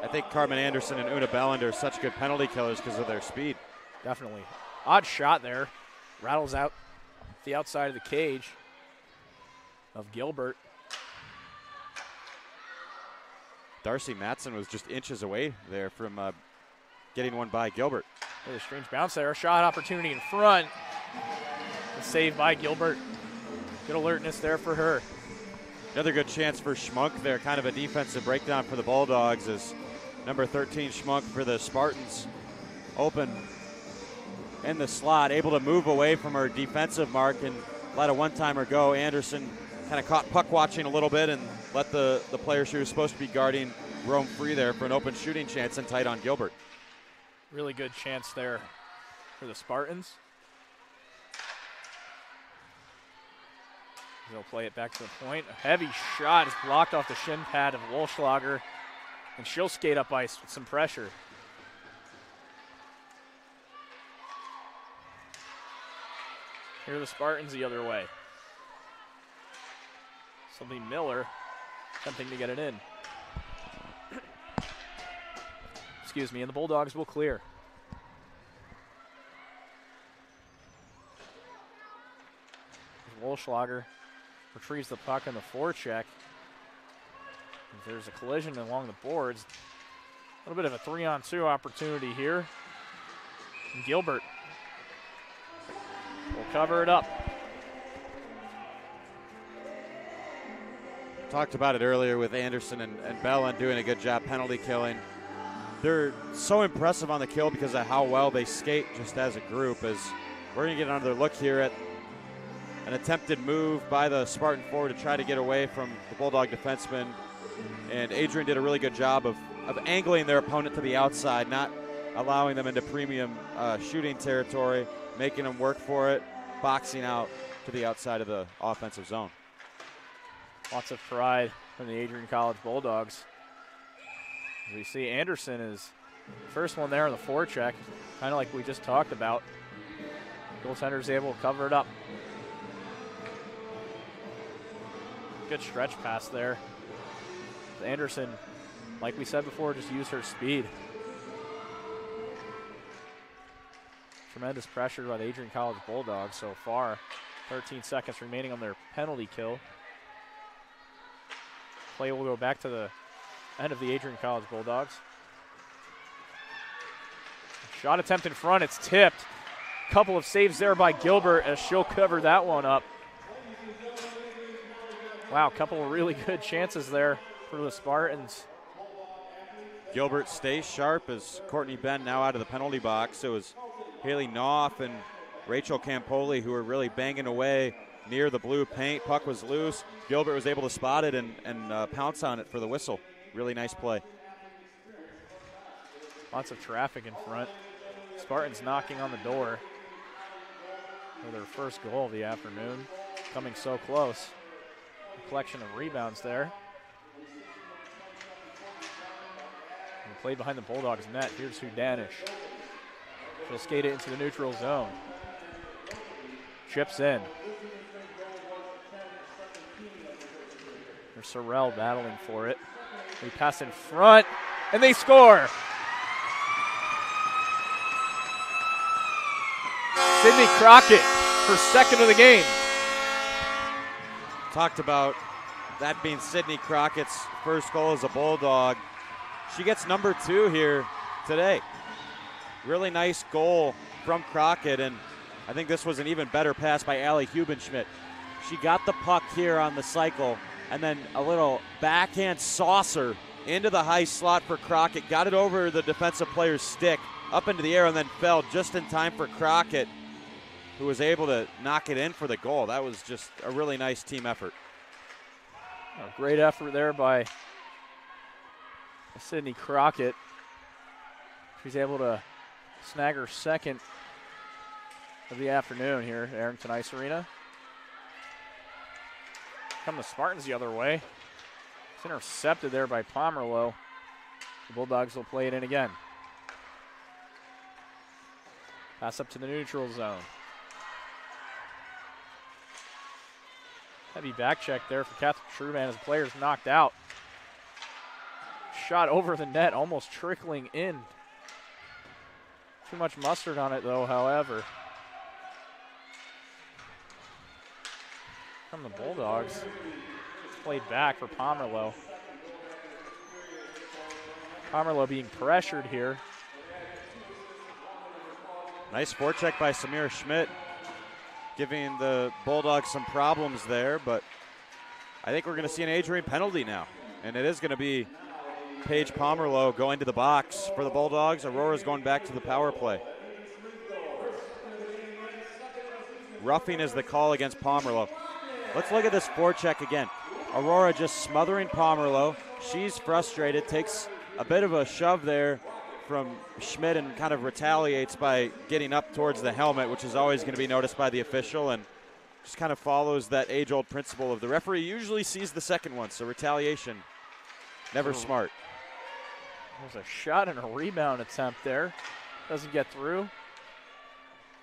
I think Carmen Anderson and Una Belland are such good penalty killers because of their speed. Definitely. Odd shot there. Rattles out the outside of the cage of Gilbert. Darcy Matson was just inches away there from getting one by Gilbert. A strange bounce there. A shot opportunity in front. A save by Gilbert. Good alertness there for her. Another good chance for Schmunk there. Kind of a defensive breakdown for the Bulldogs as number 13 Schmunk for the Spartans open in the slot, able to move away from her defensive mark and let a one-timer go. Anderson kind of caught puck watching a little bit and let the player she was supposed to be guarding roam free there for an open shooting chance and tight on Gilbert. Really good chance there for the Spartans. They'll play it back to the point. A heavy shot is blocked off the shin pad of Wolschlager, and she'll skate up ice with some pressure. Here are the Spartans the other way. This will be Miller attempting to get it in. Excuse me, and the Bulldogs will clear. Wolschlager retrieves the puck on the forecheck. There's a collision along the boards. A little bit of a 3-on-2 opportunity here. And Gilbert will cover it up. Talked about it earlier with Anderson and Belland doing a good job penalty killing. They're so impressive on the kill because of how well they skate just as a group. As we're going to get another look here at an attempted move by the Spartan forward to try to get away from the Bulldog defenseman. And Adrian did a really good job of angling their opponent to the outside, not allowing them into premium shooting territory, making them work for it, boxing out to the outside of the offensive zone. Lots of pride from the Adrian College Bulldogs. As we see Anderson is the first one there on the forecheck, kind of like we just talked about. Goaltender is able to cover it up. Good stretch pass there. Anderson, like we said before, just used her speed. Tremendous pressure by the Adrian College Bulldogs so far. 13 seconds remaining on their penalty kill. Play will go back to the end of the Adrian College Bulldogs. Shot attempt in front, it's tipped. Couple of saves there by Gilbert as she'll cover that one up. Wow, couple of really good chances there for the Spartans. Gilbert stays sharp as Courtney Ben now out of the penalty box. So it was Haley Knopf and Rachel Campoli who were really banging away near the blue paint. Puck was loose. Gilbert was able to spot it and pounce on it for the whistle. Really nice play. Lots of traffic in front. Spartans knocking on the door for their first goal of the afternoon. Coming so close. A collection of rebounds there. And played behind the Bulldogs net. Here's Hudanish. She'll skate it into the neutral zone. Chips in. There's Sorrell battling for it. They pass in front, and they score. Sydney Crockett, her second of the game. Talked about that being Sydney Crockett's first goal as a Bulldog. She gets number 2 here today. Really nice goal from Crockett, and I think this was an even better pass by Allie Hubenschmidt. She got the puck here on the cycle, and then a little backhand saucer into the high slot for Crockett. Got it over the defensive player's stick, up into the air, and then fell just in time for Crockett, who was able to knock it in for the goal. That was just a really nice team effort. A great effort there by Sydney Crockett. She's able to snag her second of the afternoon here at Arrington Ice Arena. Come the Spartans the other way. It's intercepted there by Pomerleau. The Bulldogs will play it in again. Pass up to the neutral zone. Heavy back check there for Catherine Truban as the player's knocked out. Shot over the net, almost trickling in. Too much mustard on it though, however. From the Bulldogs. It's played back for Pomerleau. Pomerleau being pressured here. Nice forecheck by Samira Schmidt, giving the Bulldogs some problems there, but I think we're going to see an Adrian penalty now, and it is going to be Paige Pomerleau going to the box for the Bulldogs. Aurora's going back to the power play. Roughing is the call against Pomerleau. Let's look at this forecheck again. Aurora just smothering Pomerleau. She's frustrated, takes a bit of a shove there from Schmidt and kind of retaliates by getting up towards the helmet, which is always going to be noticed by the official, and just kind of follows that age-old principle of the referee usually sees the second one, so retaliation, never smart. There's a shot and a rebound attempt there. Doesn't get through.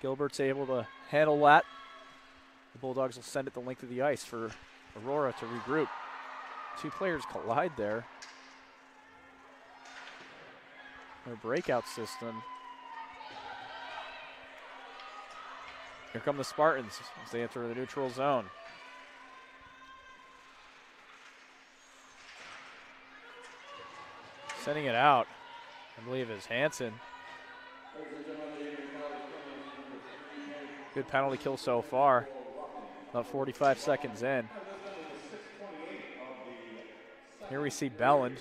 Gilbert's able to handle that. The Bulldogs will send it the length of the ice for Aurora to regroup. Two players collide there. Their breakout system. Here come the Spartans as they enter the neutral zone. Sending it out, I believe, is Hansen. Good penalty kill so far. About 45 seconds in. Here we see Belland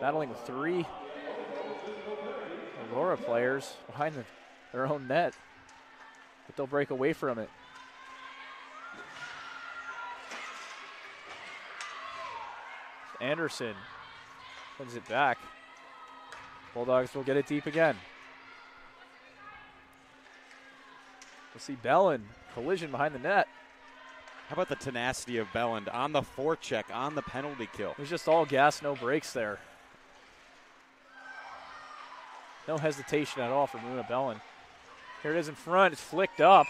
battling with three Aurora players behind their own net, but they'll break away from it. Anderson sends it back. Bulldogs will get it deep again. We'll see Belland collision behind the net. How about the tenacity of Belland on the forecheck, on the penalty kill? It was just all gas, no brakes there. No hesitation at all from Luna Belland. Here it is in front. It's flicked up.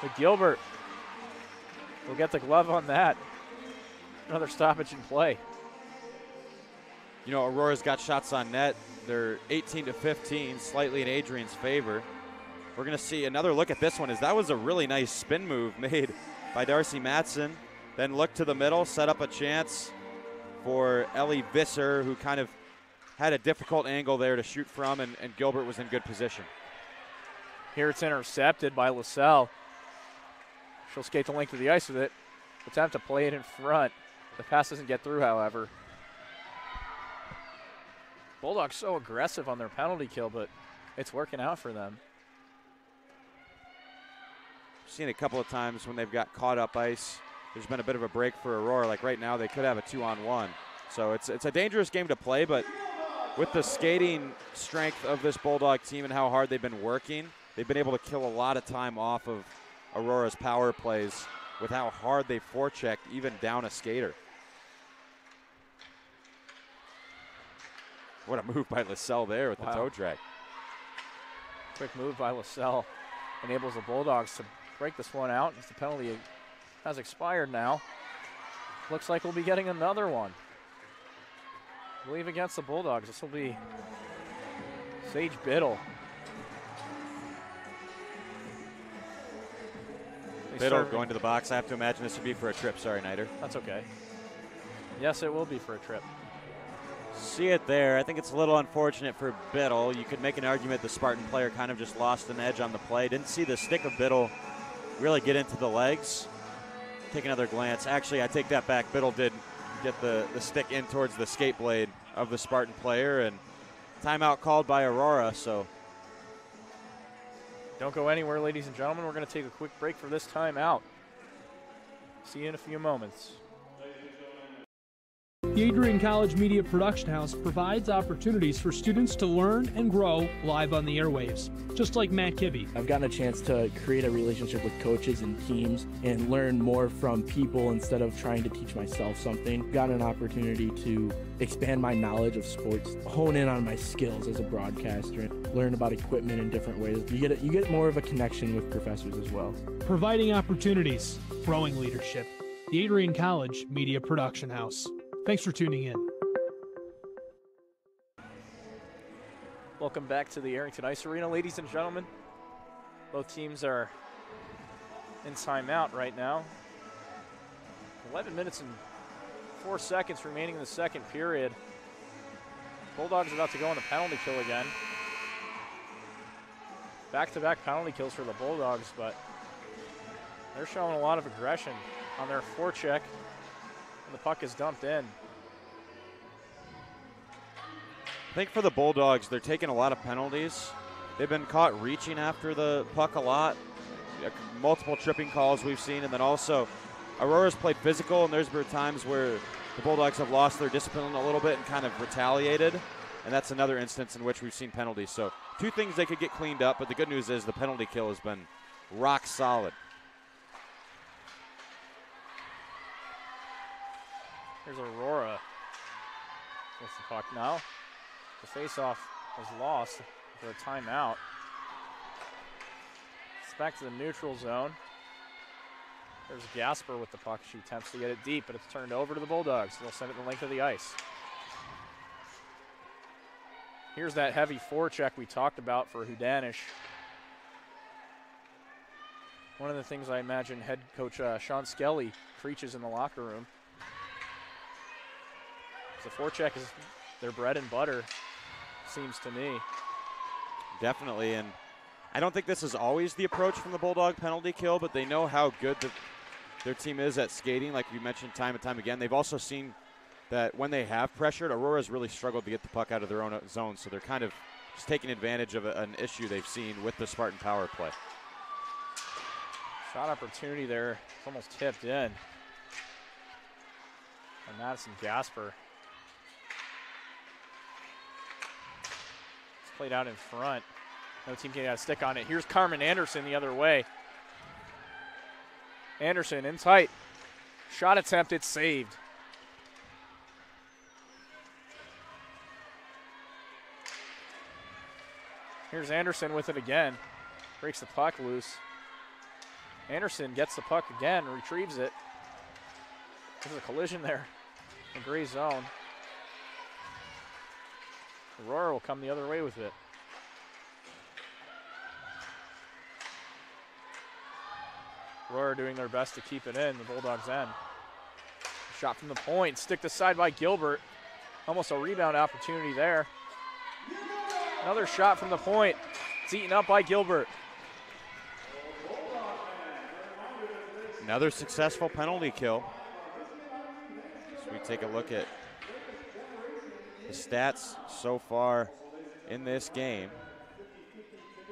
But Gilbert will get the glove on that. Another stoppage in play. You know, Aurora's got shots on net. They're 18-15, slightly in Adrian's favor. We're going to see another look at this one, as that was a really nice spin move made by Darcy Matson. Then look to the middle, set up a chance for Ellie Visser, who kind of had a difficult angle there to shoot from, and Gilbert was in good position. Here it's intercepted by LaSalle. She'll skate the length of the ice with it. Attempt to play it in front. The pass doesn't get through, however. Bulldogs so aggressive on their penalty kill, but it's working out for them. Seen a couple of times when they've got caught up ice, there's been a bit of a break for Aurora. Like right now, they could have a 2-on-1. So it's a dangerous game to play, but with the skating strength of this Bulldog team and how hard they've been working, they've been able to kill a lot of time off of Aurora's power plays with how hard they forechecked even down a skater. What a move by LaSalle there with the toe drag. Quick move by LaSalle enables the Bulldogs to break this one out as the penalty has expired now. Looks like we'll be getting another one. I believe against the Bulldogs, this will be Sage Biddle. Biddle going to the box. I have to imagine this would be for a trip. Sorry, Nider. That's okay. Yes, it will be for a trip. See it there. I think it's a little unfortunate for Biddle. You could make an argument the Spartan player kind of just lost an edge on the play. Didn't see the stick of Biddle really get into the legs. Take another glance. Actually, I take that back. Biddle did get the stick in towards the skate blade of the Spartan player, and timeout called by Aurora. So don't go anywhere, ladies and gentlemen. We're going to take a quick break for this timeout. See you in a few moments. The Adrian College Media Production House provides opportunities for students to learn and grow live on the airwaves, just like Matt Kibbe. I've gotten a chance to create a relationship with coaches and teams and learn more from people instead of trying to teach myself something. Got an opportunity to expand my knowledge of sports, hone in on my skills as a broadcaster, and learn about equipment in different ways. You get more of a connection with professors as well. Providing opportunities, growing leadership. The Adrian College Media Production House. Thanks for tuning in. Welcome back to the Arrington Ice Arena, ladies and gentlemen. Both teams are in timeout right now. 11 minutes and 4 seconds remaining in the second period. Bulldogs about to go on the penalty kill again. Back-to-back penalty kills for the Bulldogs, but they're showing a lot of aggression on their forecheck. And the puck is dumped in. I think for the Bulldogs, they're taking a lot of penalties. They've been caught reaching after the puck a lot. Multiple tripping calls we've seen, and then also Aurora's played physical, and there's been times where the Bulldogs have lost their discipline a little bit and kind of retaliated, and that's another instance in which we've seen penalties. So 2 things they could get cleaned up, but the good news is the penalty kill has been rock solid. Here's Aurora with the puck now. The faceoff was lost for a timeout. It's back to the neutral zone. There's Gasper with the puck. She attempts to get it deep, but it's turned over to the Bulldogs. They'll send it the length of the ice. Here's that heavy forecheck we talked about for Hudanish. One of the things I imagine head coach Sean Skelly preaches in the locker room. The forecheck is their bread and butter, seems to me. Definitely, and I don't think this is always the approach from the Bulldog penalty kill, but they know how good their team is at skating, like we mentioned time and time again. They've also seen that when they have pressured, Aurora's really struggled to get the puck out of their own zone, so they're kind of just taking advantage of an issue they've seen with the Spartan power play. Shot opportunity there. It's almost tipped in. And Madison Gasper. It's played out in front. No team can get a stick on it. Here's Carmen Anderson the other way. Anderson in tight. Shot attempt, it's saved. Here's Anderson with it again. Breaks the puck loose. Anderson gets the puck again, retrieves it. There's a collision there in gray zone. Aurora will come the other way with it. Aurora doing their best to keep it in, the Bulldogs end. Shot from the point, sticked aside by Gilbert. Almost a rebound opportunity there. Another shot from the point. It's eaten up by Gilbert. Another successful penalty kill. So we take a look at the stats so far in this game.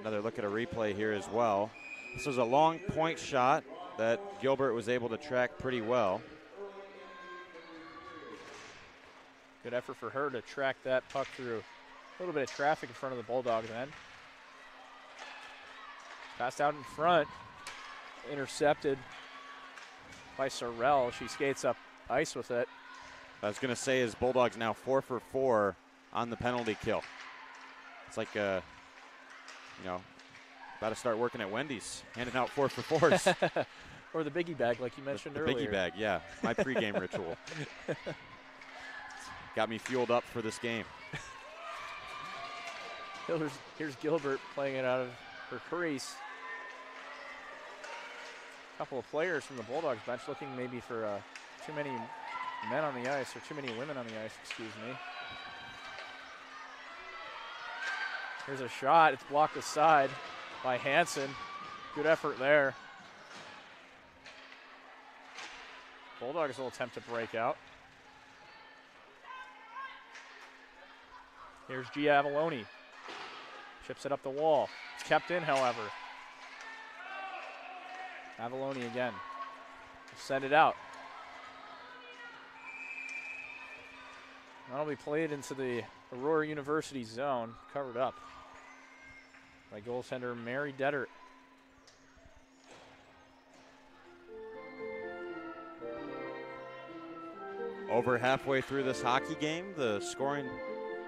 Another look at a replay here as well. This was a long point shot that Gilbert was able to track pretty well. Good effort for her to track that puck through a little bit of traffic in front of the Bulldogs then. Passed out in front, intercepted by Sorrell. She skates up ice with it. I was going to say, is Bulldogs now 4 for 4 on the penalty kill. It's like, about to start working at Wendy's, handing out 4 for 4s. Or the biggie bag, like you mentioned the earlier. Biggie bag, yeah. My pregame ritual. Got me fueled up for this game. Here's Gilbert playing it out of her crease. A couple of players from the Bulldogs bench looking maybe for too many men on the ice, or too many women on the ice, excuse me. Here's a shot. It's blocked aside by Hansen. Good effort there. Bulldogs will attempt to break out. Here's G. Avalone. Chips it up the wall. It's kept in, however. Avalone again. Send it out. That'll be played into the Aurora University zone, covered up by goaltender Mary Dettert. Over halfway through this hockey game, the scoring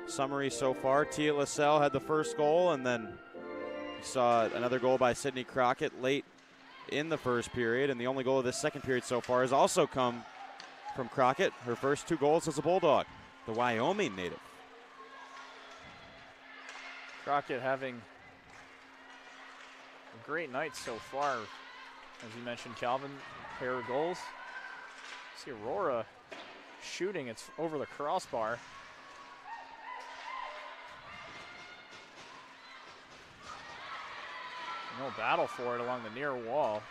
summary so far: Tia LaSalle had the first goal, and then you saw another goal by Sydney Crockett late in the first period, and the only goal of this second period so far has also come from Crockett. Her first 2 goals as a Bulldog, the Wyoming native. Crockett having a great night so far. As you mentioned, Calvin, pair of goals. See Aurora shooting, it's over the crossbar. No battle for it along the near wall.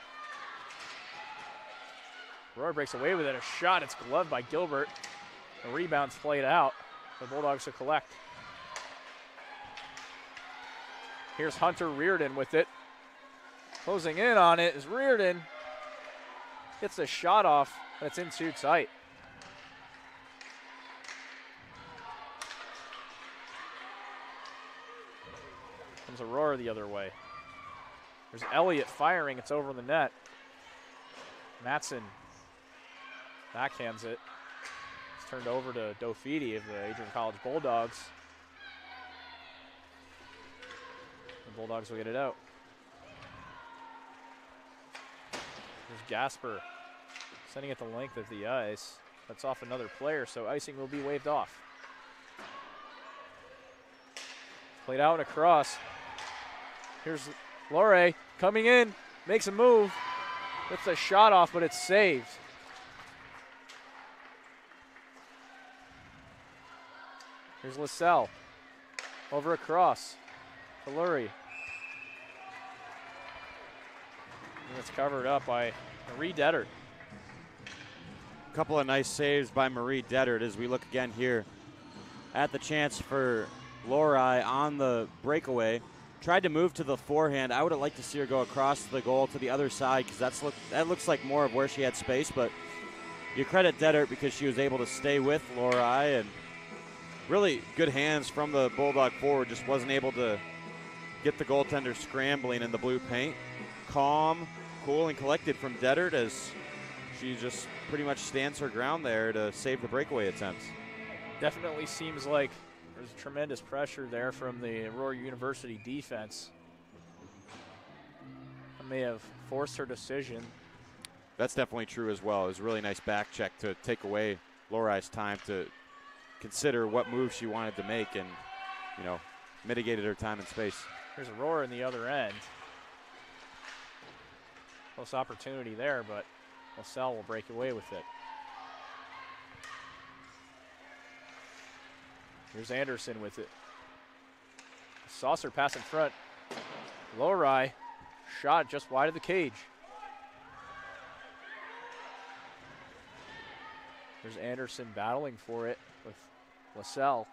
Aurora breaks away with it, a shot, it's gloved by Gilbert. The rebound's played out. The Bulldogs will collect. Here's Hunter Reardon with it. Closing in on it is Reardon. Gets the shot off, but it's in too tight. Comes Aurora the other way. There's Elliott firing, it's over the net. Matson backhands it. It's turned over to Dofidi of the Adrian College Bulldogs. The Bulldogs will get it out. There's Gasper sending it the length of the ice. That's off another player, so icing will be waved off. Played out and across. Here's Lore coming in, makes a move. Gets a shot off, but it's saved. Here's LaSalle. Over across to Lurie. And it's covered up by Marie Dettert. A couple of nice saves by Marie Dettert as we look again here at the chance for Lori on the breakaway. Tried to move to the forehand. I would have liked to see her go across the goal to the other side because that looks like more of where she had space, but you credit Dettert because she was able to stay with Lori, and really good hands from the Bulldog forward. Just wasn't able to get the goaltender scrambling in the blue paint. Calm, cool, and collected from Dettert as she just pretty much stands her ground there to save the breakaway attempts. Definitely seems like there's tremendous pressure there from the Aurora University defense. That may have forced her decision. That's definitely true as well. It was a really nice back check to take away Lori's time to consider what move she wanted to make, and, you know, mitigated her time and space. Here's Aurora in the other end. Close opportunity there, but LaSalle will break away with it. Here's Anderson with it. Saucer pass in front. Lowry shot just wide of the cage. There's Anderson battling for it with LaSalle.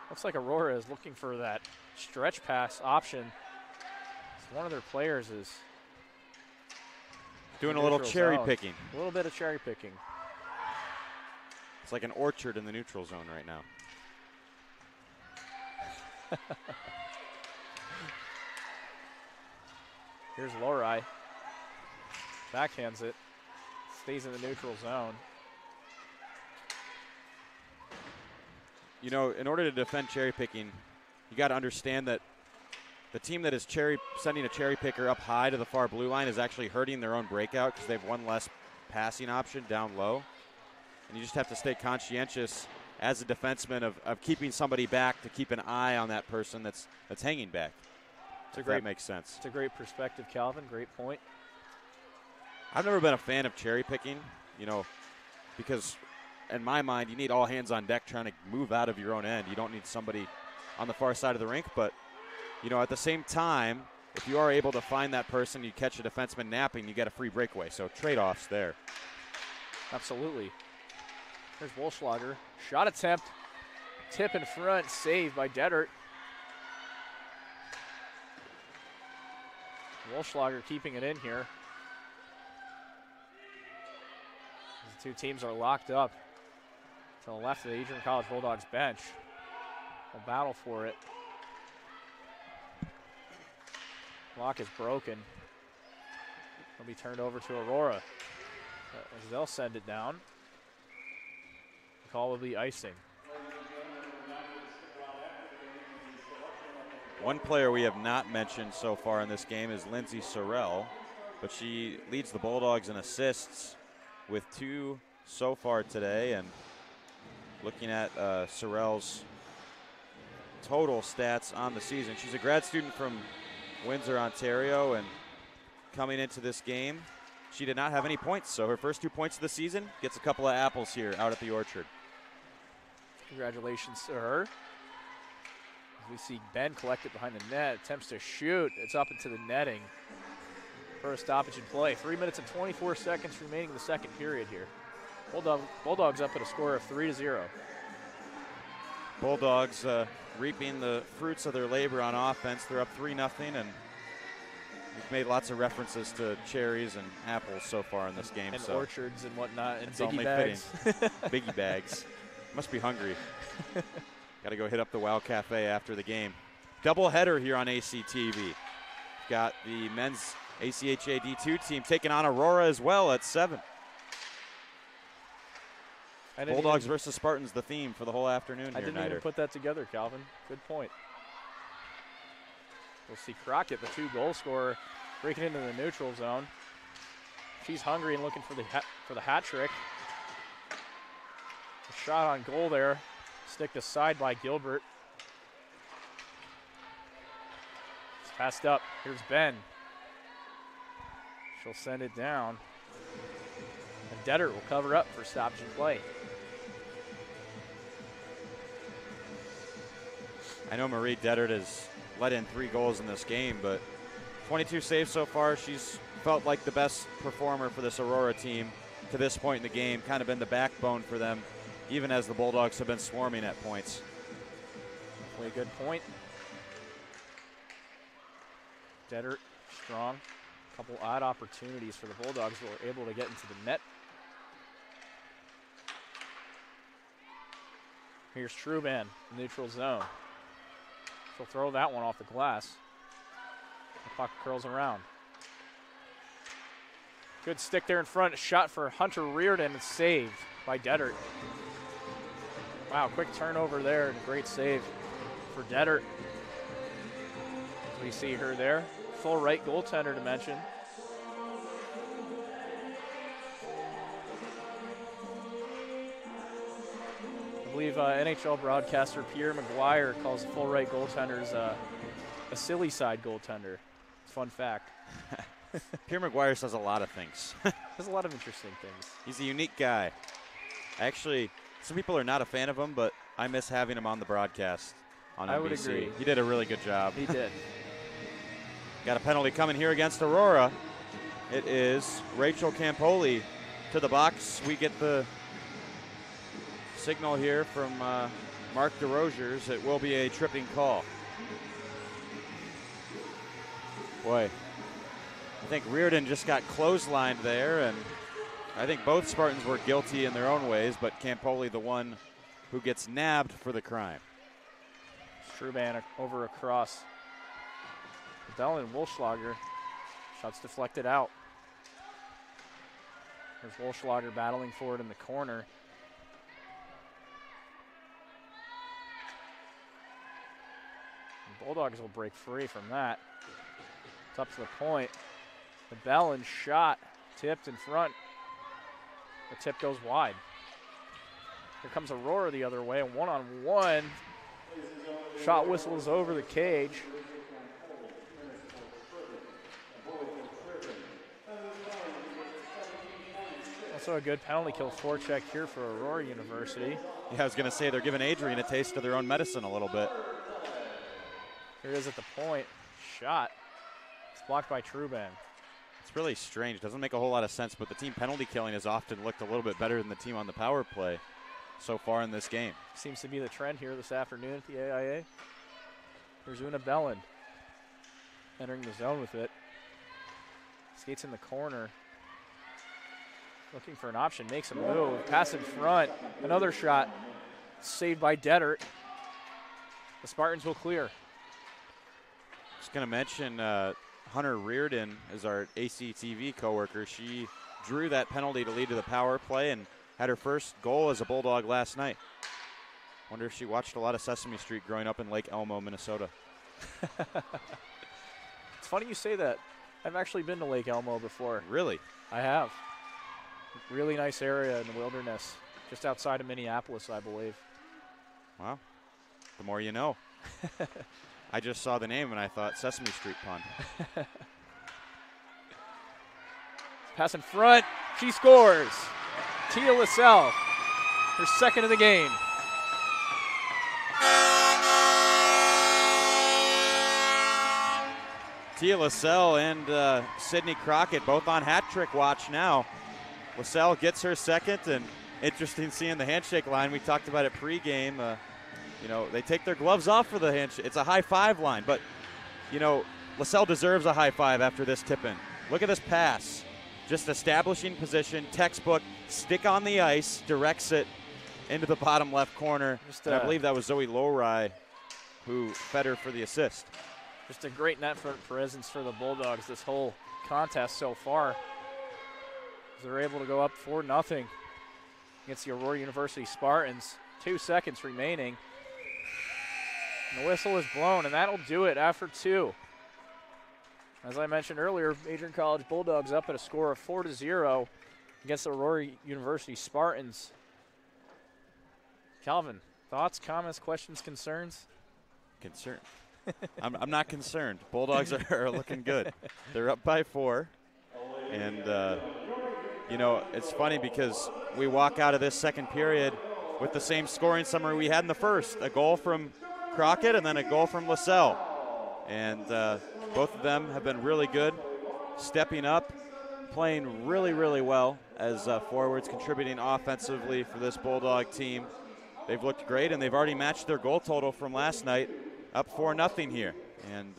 Looks like Aurora is looking for that stretch pass option. So one of their players is doing a little cherry picking. A little bit of cherry picking. It's like an orchard in the neutral zone right now. Here's Lowry. Backhands it. Stays in the neutral zone. You know, in order to defend cherry picking, you got to understand that the team that is sending a cherry picker up high to the far blue line is actually hurting their own breakout because they have one less passing option down low. And you just have to stay conscientious as a defenseman of keeping somebody back to keep an eye on that person that's hanging back. That makes sense. It's a great perspective, Calvin. Great point. I've never been a fan of cherry picking, because in my mind, you need all hands on deck trying to move out of your own end. You don't need somebody on the far side of the rink. But, at the same time, if you are able to find that person, you catch a defenseman napping, you get a free breakaway. So trade-offs there. Absolutely. There's Wolfschlager. Shot attempt. Tip in front. Saved by Dettert. Wolfschlager keeping it in here. The two teams are locked up to the left of the Adrian College Bulldogs bench. They'll battle for it. Lock is broken. It'll be turned over to Aurora as they'll send it down. The call will be icing. One player we have not mentioned so far in this game is Lindsay Sorrell, but she leads the Bulldogs in assists with 2 so far today. And looking at Sorrell's total stats on the season, she's a grad student from Windsor, Ontario, and coming into this game, she did not have any points. So her first 2 points of the season, gets a couple of apples here out at the Orchard. Congratulations to her. As we see Ben collect it behind the net, attempts to shoot. It's up into the netting for a stoppage in play. 3 minutes and 24 seconds remaining in the second period here. Bulldogs up at a score of 3-0. Bulldogs reaping the fruits of their labor on offense. They're up 3-0, and we've made lots of references to cherries and apples so far in this game. And so orchards and whatnot, and it's biggie only bags. Fitting. Biggie bags. Must be hungry. Got to go hit up the Wow Cafe after the game. Double header here on ACTV. Got the men's ACHA D2 team taking on Aurora as well at 7. Bulldogs versus Spartans, the theme for the whole afternoon here, I didn't even put that together, Calvin. Good point. We'll see Crockett, the 2-goal scorer, breaking into the neutral zone. She's hungry and looking for the hat trick. A shot on goal there. Sticked aside by Gilbert. It's passed up. Here's Ben. She'll send it down. And Dettert will cover up for stoppage and play. I know Marie Dettert has let in 3 goals in this game, but 22 saves so far. She's felt like the best performer for this Aurora team to this point in the game, kind of been the backbone for them, even as the Bulldogs have been swarming at points. Definitely a good point. Dettert, strong. A couple odd opportunities for the Bulldogs who were able to get into the net. Here's Truban, neutral zone. She'll throw that one off the glass. The puck curls around. Good stick there in front. Shot for Hunter Reardon. It's saved by Dettert. Wow, quick turnover there and a great save for Dettert. As we see her there. Full right goaltender to mention. I believe NHL broadcaster Pierre McGuire calls the full right goaltenders a silly side goaltender. Fun fact. Pierre McGuire says a lot of things. There's a lot of interesting things. He's a unique guy. Actually, some people are not a fan of him, but I miss having him on the broadcast on NBC. I would agree. He did a really good job. He did. Got a penalty coming here against Aurora. It is Rachel Campoli to the box. We get the signal here from Mark DeRosiers. It will be a tripping call. Boy, I think Reardon just got clotheslined there, and I think both Spartans were guilty in their own ways, but Campoli the one who gets nabbed for the crime. Struban over across. Bell and Wolfschlager. Shots deflected out. There's Wolfschlager battling for it in the corner. The Bulldogs will break free from that. It's up to the point. The Bell shot tipped in front. The tip goes wide. Here comes Aurora the other way, one-on-one. Shot whistles over the cage. Also a good penalty kill forecheck here for Aurora University. Yeah, I was going to say they're giving Adrian a taste of their own medicine a little bit. Here it is at the point. Shot. It's blocked by Truban. It's really strange. Doesn't make a whole lot of sense, but the team penalty killing has often looked a little bit better than the team on the power play so far in this game. Seems to be the trend here this afternoon at the AIA. Here's Una Bellin entering the zone with it. Skates in the corner. Looking for an option, makes a move. Pass in front. Another shot. Saved by Dettert. The Spartans will clear. Just going to mention Hunter Reardon is our ACTV coworker. She drew that penalty to lead to the power play and had her first goal as a Bulldog last night. Wonder if she watched a lot of Sesame Street growing up in Lake Elmo, Minnesota. It's funny you say that. I've actually been to Lake Elmo before. Really? I have. Really nice area in the wilderness, just outside of Minneapolis, I believe. Wow. The more you know. I just saw the name and I thought Sesame Street pun. Pass in front. She scores. Tia LaSalle, her second of the game. Tia LaSalle and Sydney Crockett both on hat trick watch now. LaSalle gets her second, and interesting seeing the handshake line. We talked about it pregame. You know, they take their gloves off for the handshake. It's a high five line, but, you know, LaSalle deserves a high five after this tip-in. Look at this pass. Just establishing position, textbook, stick on the ice, directs it into the bottom left corner. And I believe that was Zoe Lowry who fed her for the assist. Just a great net front presence for the Bulldogs this whole contest so far. They're able to go up 4-0 against the Aurora University Spartans. 2 seconds remaining. And the whistle is blown, and that'll do it after 2. As I mentioned earlier, Adrian College Bulldogs up at a score of 4-0 against the Aurora University Spartans. Calvin, thoughts, comments, questions, concerns? Concerned. I'm not concerned. Bulldogs are looking good. They're up by 4. And, you know, it's funny because we walk out of this second period with the same scoring summary we had in the first. A goal from Crockett and then a goal from LaSalle. And both of them have been really good, stepping up, playing really, really well as forwards, contributing offensively for this Bulldog team. They've looked great, and they've already matched their goal total from last night, up 4-0 here. And,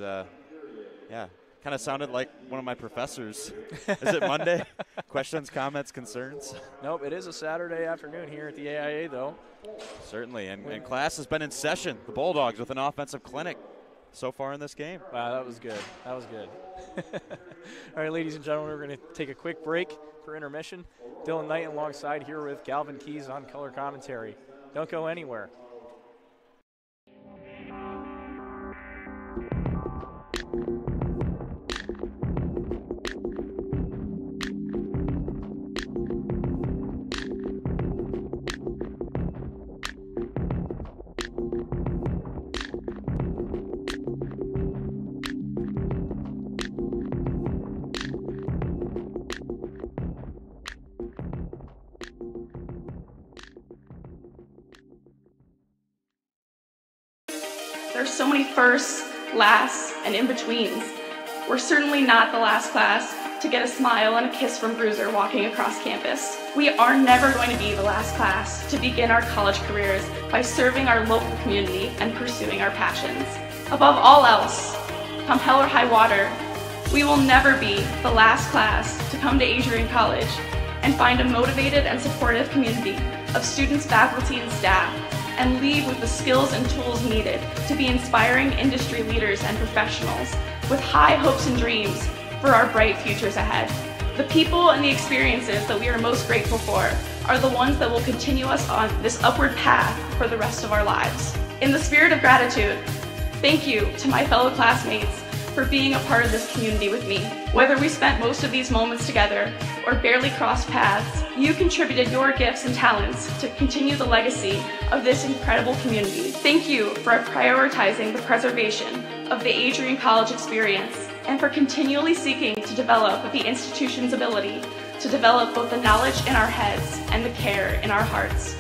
yeah, kind of sounded like one of my professors. Is it Monday? Questions, comments, concerns? Nope, it is a Saturday afternoon here at the AIA, though. Certainly, and class has been in session. The Bulldogs with an offensive clinic so far in this game. Wow, that was good. That was good. All right, ladies and gentlemen, we're going to take a quick break for intermission. Dylan Knight alongside here with Calvin Keys on color commentary. Don't go anywhere. There's so many firsts, lasts, and in-betweens. We're certainly not the last class to get a smile and a kiss from Bruiser walking across campus. We are never going to be the last class to begin our college careers by serving our local community and pursuing our passions. Above all else, come hell or high water, we will never be the last class to come to Adrian College and find a motivated and supportive community of students, faculty, and staff, and leave with the skills and tools needed to be inspiring industry leaders and professionals with high hopes and dreams for our bright futures ahead. The people and the experiences that we are most grateful for are the ones that will continue us on this upward path for the rest of our lives. In the spirit of gratitude, thank you to my fellow classmates for being a part of this community with me. Whether we spent most of these moments together or barely crossed paths, you contributed your gifts and talents to continue the legacy of this incredible community. Thank you for prioritizing the preservation of the Adrian College experience and for continually seeking to develop the institution's ability to develop both the knowledge in our heads and the care in our hearts.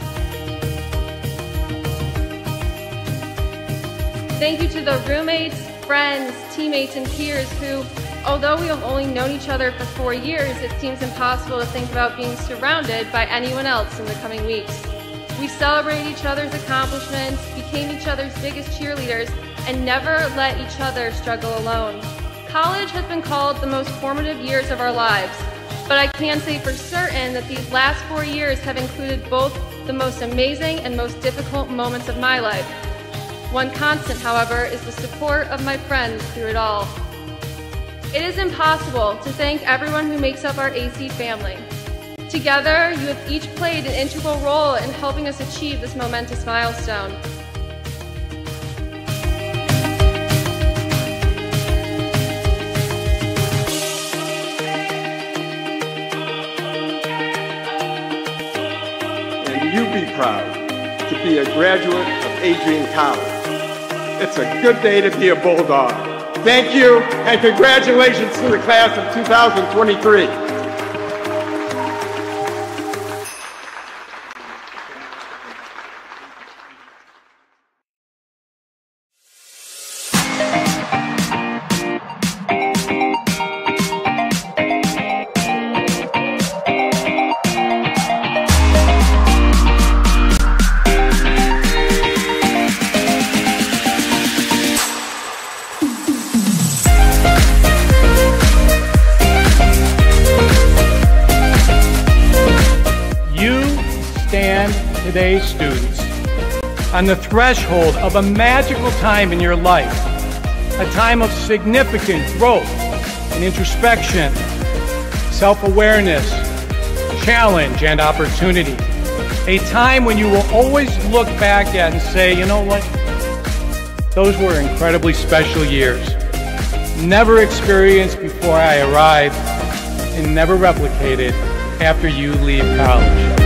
Thank you to the roommates, friends, teammates, and peers who, although we have only known each other for 4 years, it seems impossible to think about being surrounded by anyone else in the coming weeks. We celebrate each other's accomplishments, became each other's biggest cheerleaders, and never let each other struggle alone. College has been called the most formative years of our lives, but I can say for certain that these last 4 years have included both the most amazing and most difficult moments of my life. One constant, however, is the support of my friends through it all. It is impossible to thank everyone who makes up our AC family. Together, you have each played an integral role in helping us achieve this momentous milestone. And you be proud to be a graduate of Adrian College. It's a good day to be a Bulldog. Thank you, and congratulations to the class of 2023. Today's students on the threshold of a magical time in your life, a time of significant growth and introspection, self-awareness, challenge, and opportunity. A time when you will always look back at and say, you know what? Those were incredibly special years. Never experienced before I arrived and never replicated after you leave college.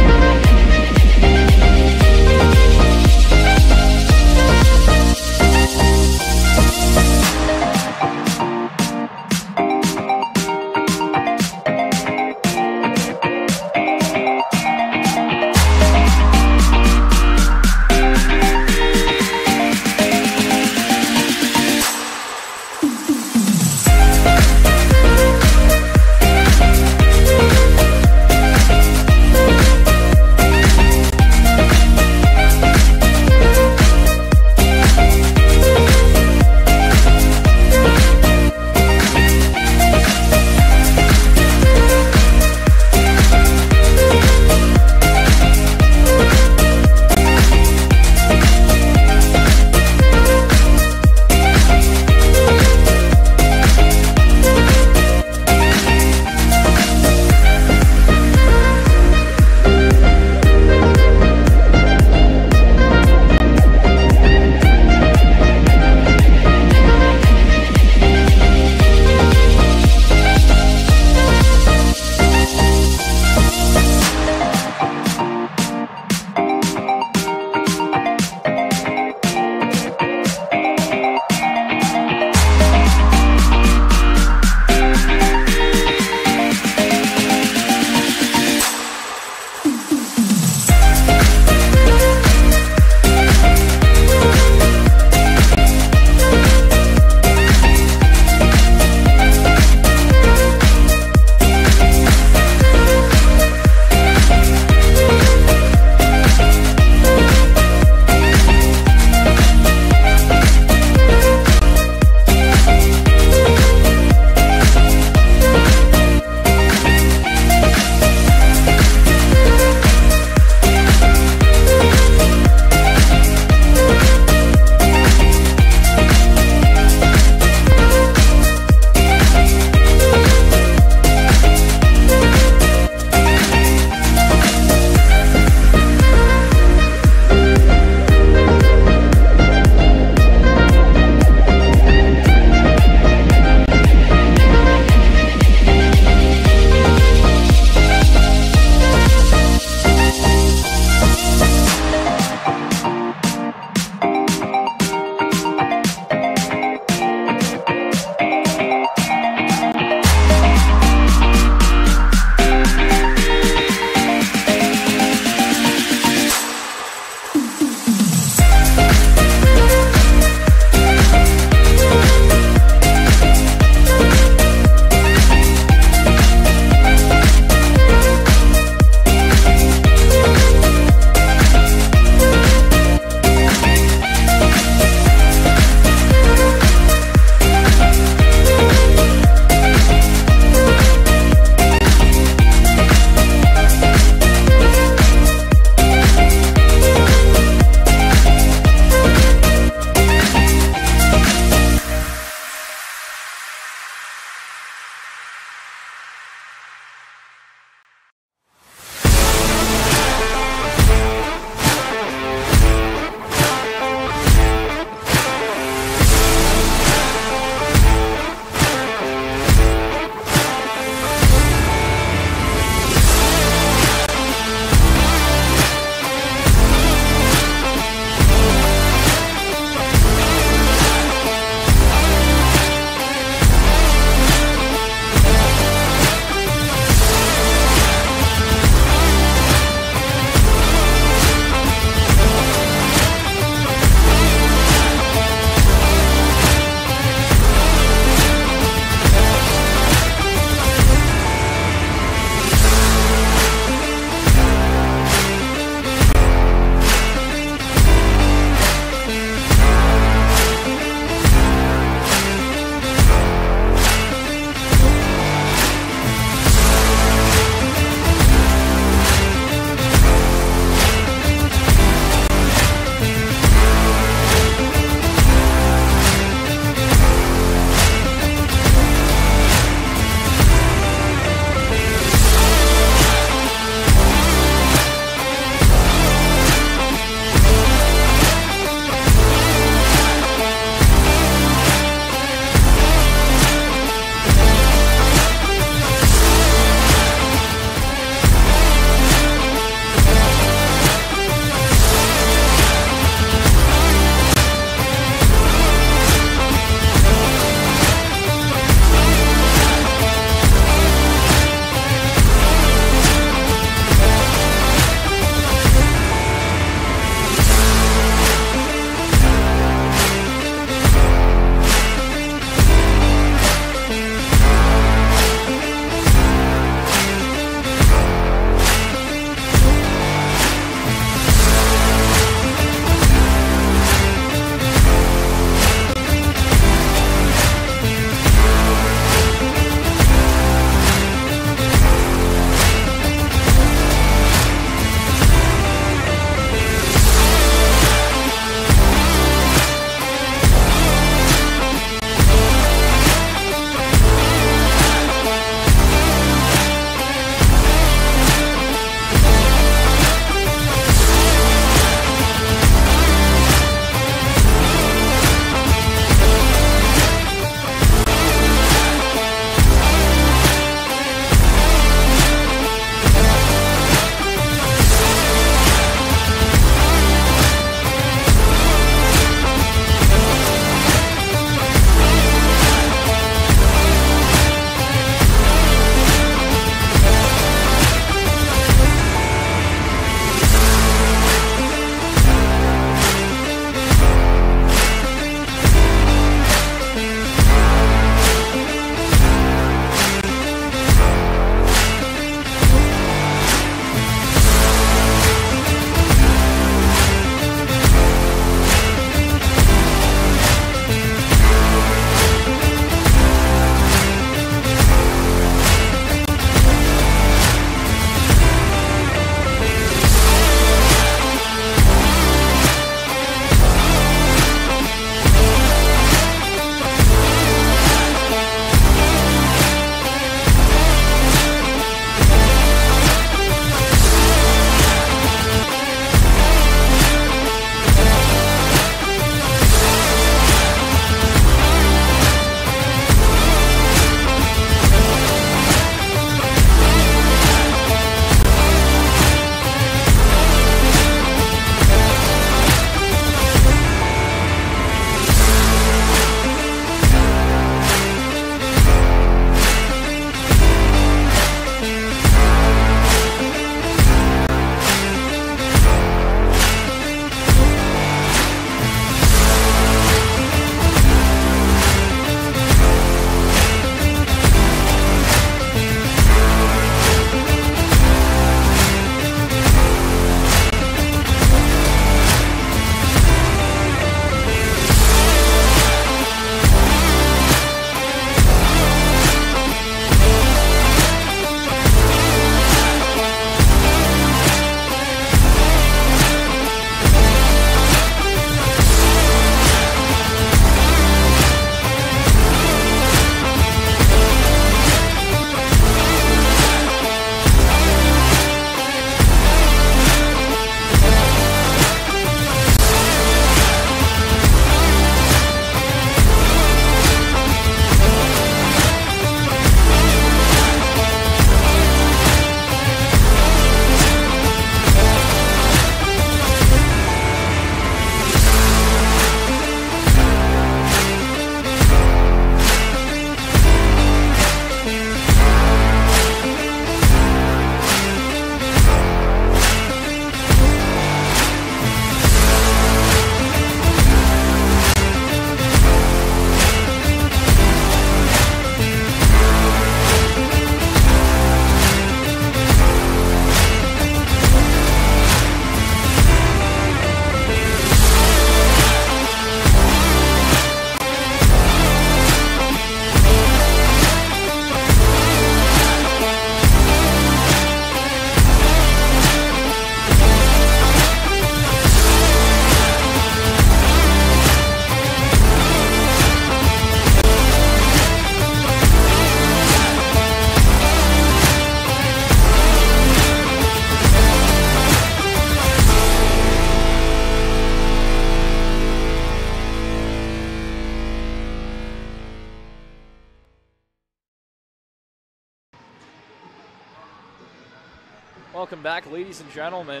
Welcome back, ladies and gentlemen.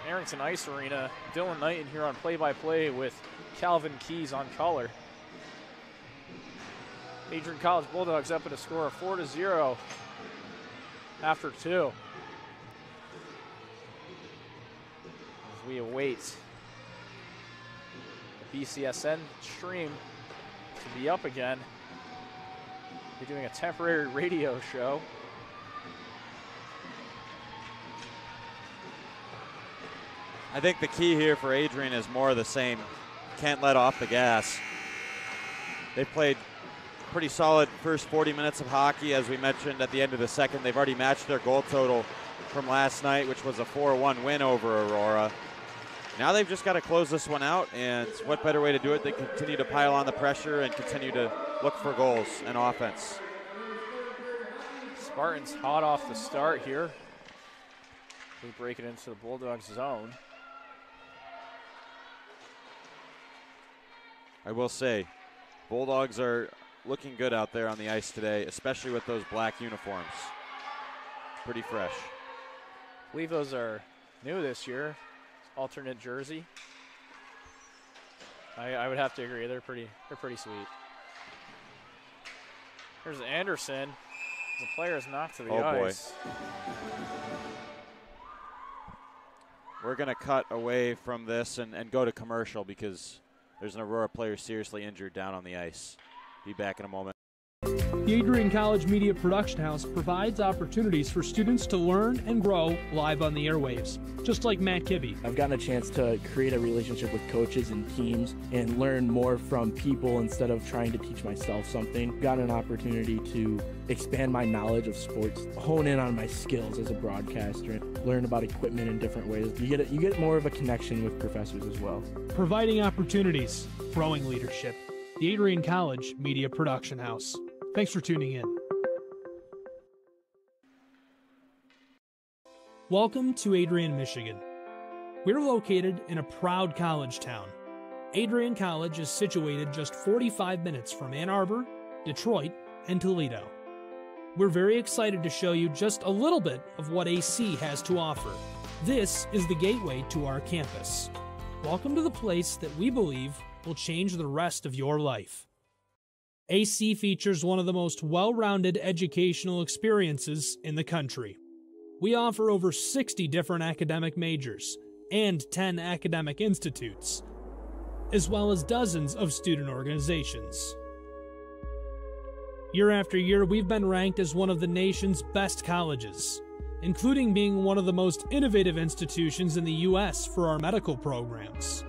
Arrington Ice Arena. Dylan Knighton here on play-by-play with Calvin Keys on color. Adrian College Bulldogs up at a score of 4-0 after 2. As we await the BCSN stream to be up again. We're doing a temporary radio show. I think the key here for Adrian is more of the same. Can't let off the gas. They played pretty solid first 40 minutes of hockey. As we mentioned at the end of the second, they've already matched their goal total from last night, which was a 4-1 win over Aurora. Now they've just got to close this one out, and what better way to do it than continue to pile on the pressure and continue to look for goals and offense. Spartans hot off the start here. We break it into the Bulldogs zone. I will say, Bulldogs are looking good out there on the ice today, especially with those black uniforms. Pretty fresh. I believe those are new this year. Alternate jersey. I would have to agree. They're pretty sweet. Here's Anderson. The player is knocked to the ice. Boy. We're going to cut away from this and go to commercial because there's an Aurora player seriously injured down on the ice. Be back in a moment. The Adrian College Media Production House provides opportunities for students to learn and grow live on the airwaves, just like Matt Kibbe. I've gotten a chance to create a relationship with coaches and teams and learn more from people instead of trying to teach myself something. Gotten an opportunity to expand my knowledge of sports, hone in on my skills as a broadcaster, and learn about equipment in different ways. You get more of a connection with professors as well. Providing opportunities, growing leadership. The Adrian College Media Production House. Thanks for tuning in. Welcome to Adrian, Michigan. We're located in a proud college town. Adrian College is situated just 45 minutes from Ann Arbor, Detroit, and Toledo. We're very excited to show you just a little bit of what AC has to offer. This is the gateway to our campus. Welcome to the place that we believe will change the rest of your life. AC features one of the most well-rounded educational experiences in the country. We offer over 60 different academic majors and 10 academic institutes, as well as dozens of student organizations. Year after year, we've been ranked as one of the nation's best colleges, including being one of the most innovative institutions in the U.S. for our medical programs.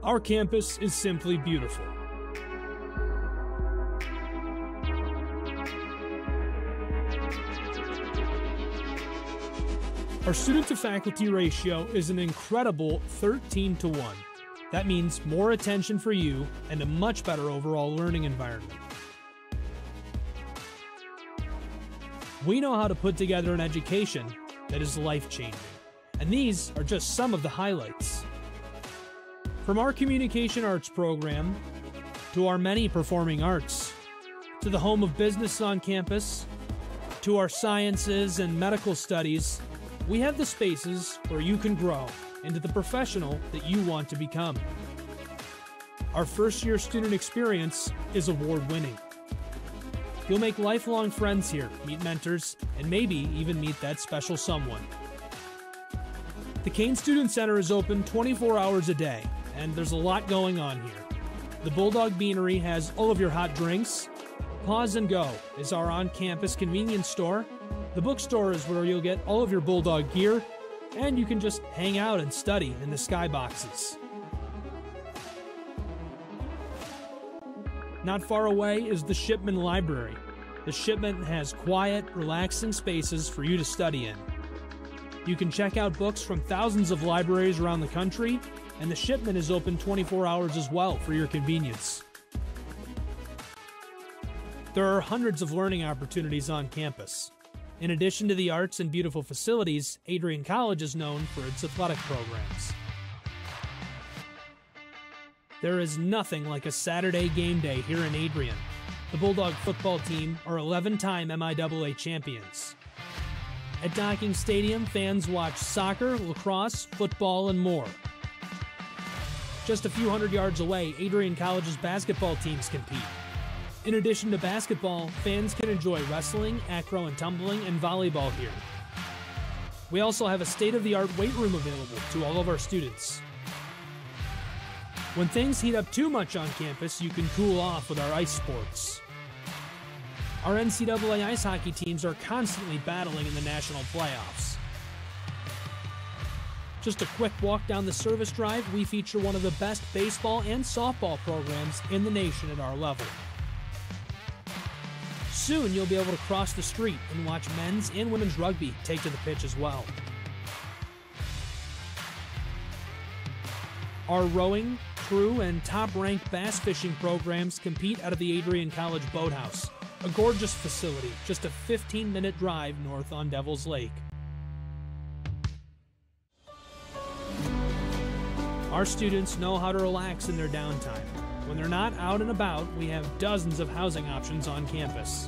Our campus is simply beautiful. Our student-to-faculty ratio is an incredible 13-to-1. That means more attention for you and a much better overall learning environment. We know how to put together an education that is life-changing, and these are just some of the highlights. From our communication arts program, to our many performing arts, to the home of business on campus, to our sciences and medical studies, we have the spaces where you can grow into the professional that you want to become. Our first-year student experience is award-winning. You'll make lifelong friends here, meet mentors, and maybe even meet that special someone. The Kane Student Center is open 24 hours a day, and there's a lot going on here. The Bulldog Beanery has all of your hot drinks. Pause and Go is our on-campus convenience store. The bookstore is where you'll get all of your Bulldog gear, and you can just hang out and study in the skyboxes. Not far away is the Shipman Library. The Shipman has quiet, relaxing spaces for you to study in. You can check out books from thousands of libraries around the country, and the Shipman is open 24 hours as well for your convenience. There are hundreds of learning opportunities on campus. In addition to the arts and beautiful facilities, Adrian College is known for its athletic programs. There is nothing like a Saturday game day here in Adrian. The Bulldog football team are 11-time MIAA champions. At Docking Stadium, fans watch soccer, lacrosse, football, and more. Just a few hundred yards away, Adrian College's basketball teams compete. In addition to basketball, fans can enjoy wrestling, acro and tumbling, and volleyball here. We also have a state-of-the-art weight room available to all of our students. When things heat up too much on campus, you can cool off with our ice sports. Our NCAA ice hockey teams are constantly battling in the national playoffs. Just a quick walk down the service drive, we feature one of the best baseball and softball programs in the nation at our level. Soon you'll be able to cross the street and watch men's and women's rugby take to the pitch as well. Our rowing, crew, and top-ranked bass fishing programs compete out of the Adrian College Boathouse, a gorgeous facility just a 15-minute drive north on Devil's Lake. Our students know how to relax in their downtime. When they're not out and about, we have dozens of housing options on campus.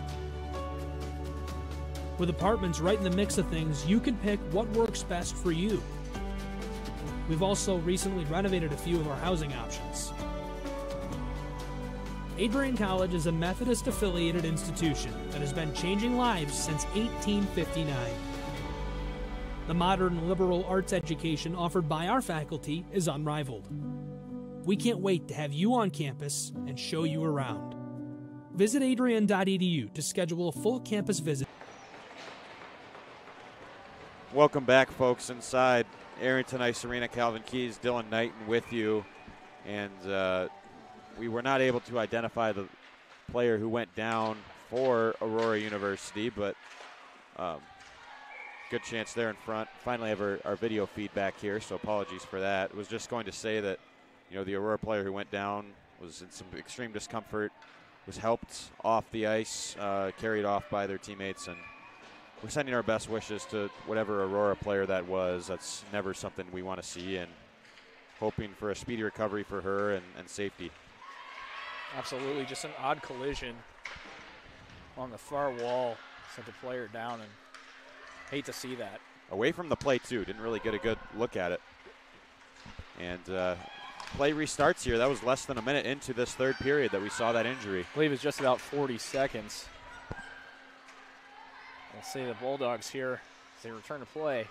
With apartments right in the mix of things, you can pick what works best for you. We've also recently renovated a few of our housing options. Adrian College is a Methodist-affiliated institution that has been changing lives since 1859. The modern liberal arts education offered by our faculty is unrivaled. We can't wait to have you on campus and show you around. Visit adrian.edu to schedule a full campus visit. Welcome back, folks, inside Arrington Ice Arena. Calvin Keys, Dylan Knighton with you. And we were not able to identify the player who went down for Aurora University, but good chance there in front. Finally have our video feedback here, so apologies for that. I was just going to say that, you know, the Aurora player who went down was in some extreme discomfort, was helped off the ice, carried off by their teammates, and we're sending our best wishes to whatever Aurora player that was. That's never something we want to see, and hoping for a speedy recovery for her and safety. Absolutely, just an odd collision on the far wall, sent the player down, and hate to see that. Away from the play, too. Didn't really get a good look at it. And play restarts here. That was less than a minute into this third period that we saw that injury. I believe it's just about 40 seconds. We'll see the Bulldogs here as they return to play.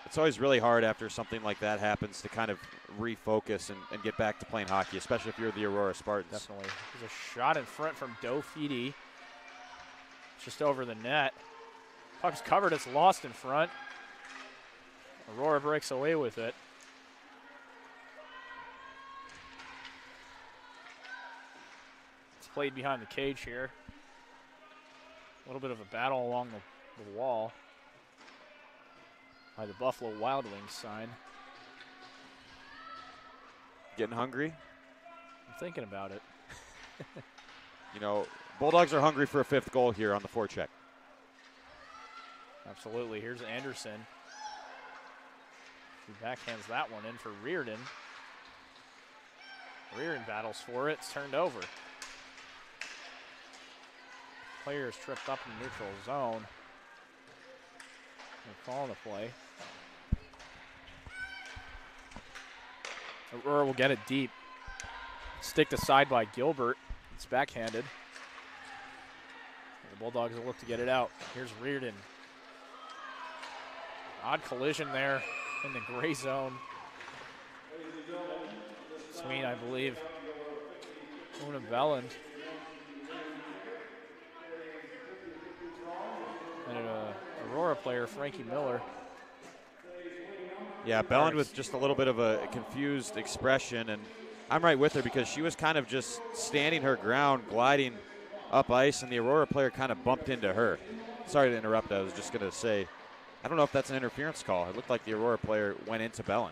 It's always really hard after something like that happens to kind of refocus and get back to playing hockey, especially if you're the Aurora Spartans. Definitely. There's a shot in front from Dofidi. Just over the net. Puck's covered, it's lost in front. Aurora breaks away with it. It's played behind the cage here. A little bit of a battle along the wall by the Buffalo Wild Wings sign. Getting hungry? I'm thinking about it. You know, Bulldogs are hungry for a fifth goal here on the forecheck. Absolutely. Here's Anderson. He backhands that one in for Reardon. Reardon battles for it. It's turned over. Player is tripped up in the neutral zone. They're calling the play. Aurora will get it deep. Sticked aside by Gilbert. It's backhanded. The Bulldogs will look to get it out. Here's Reardon. Odd collision there in the gray zone. Between, I believe, Una Belland and an Aurora player, Frankie Miller. Yeah, Belland with just a little bit of a confused expression, and I'm right with her because she was kind of just standing her ground, gliding up ice, and the Aurora player kind of bumped into her. Sorry to interrupt. I was just going to say, I don't know if that's an interference call. It looked like the Aurora player went into Belland,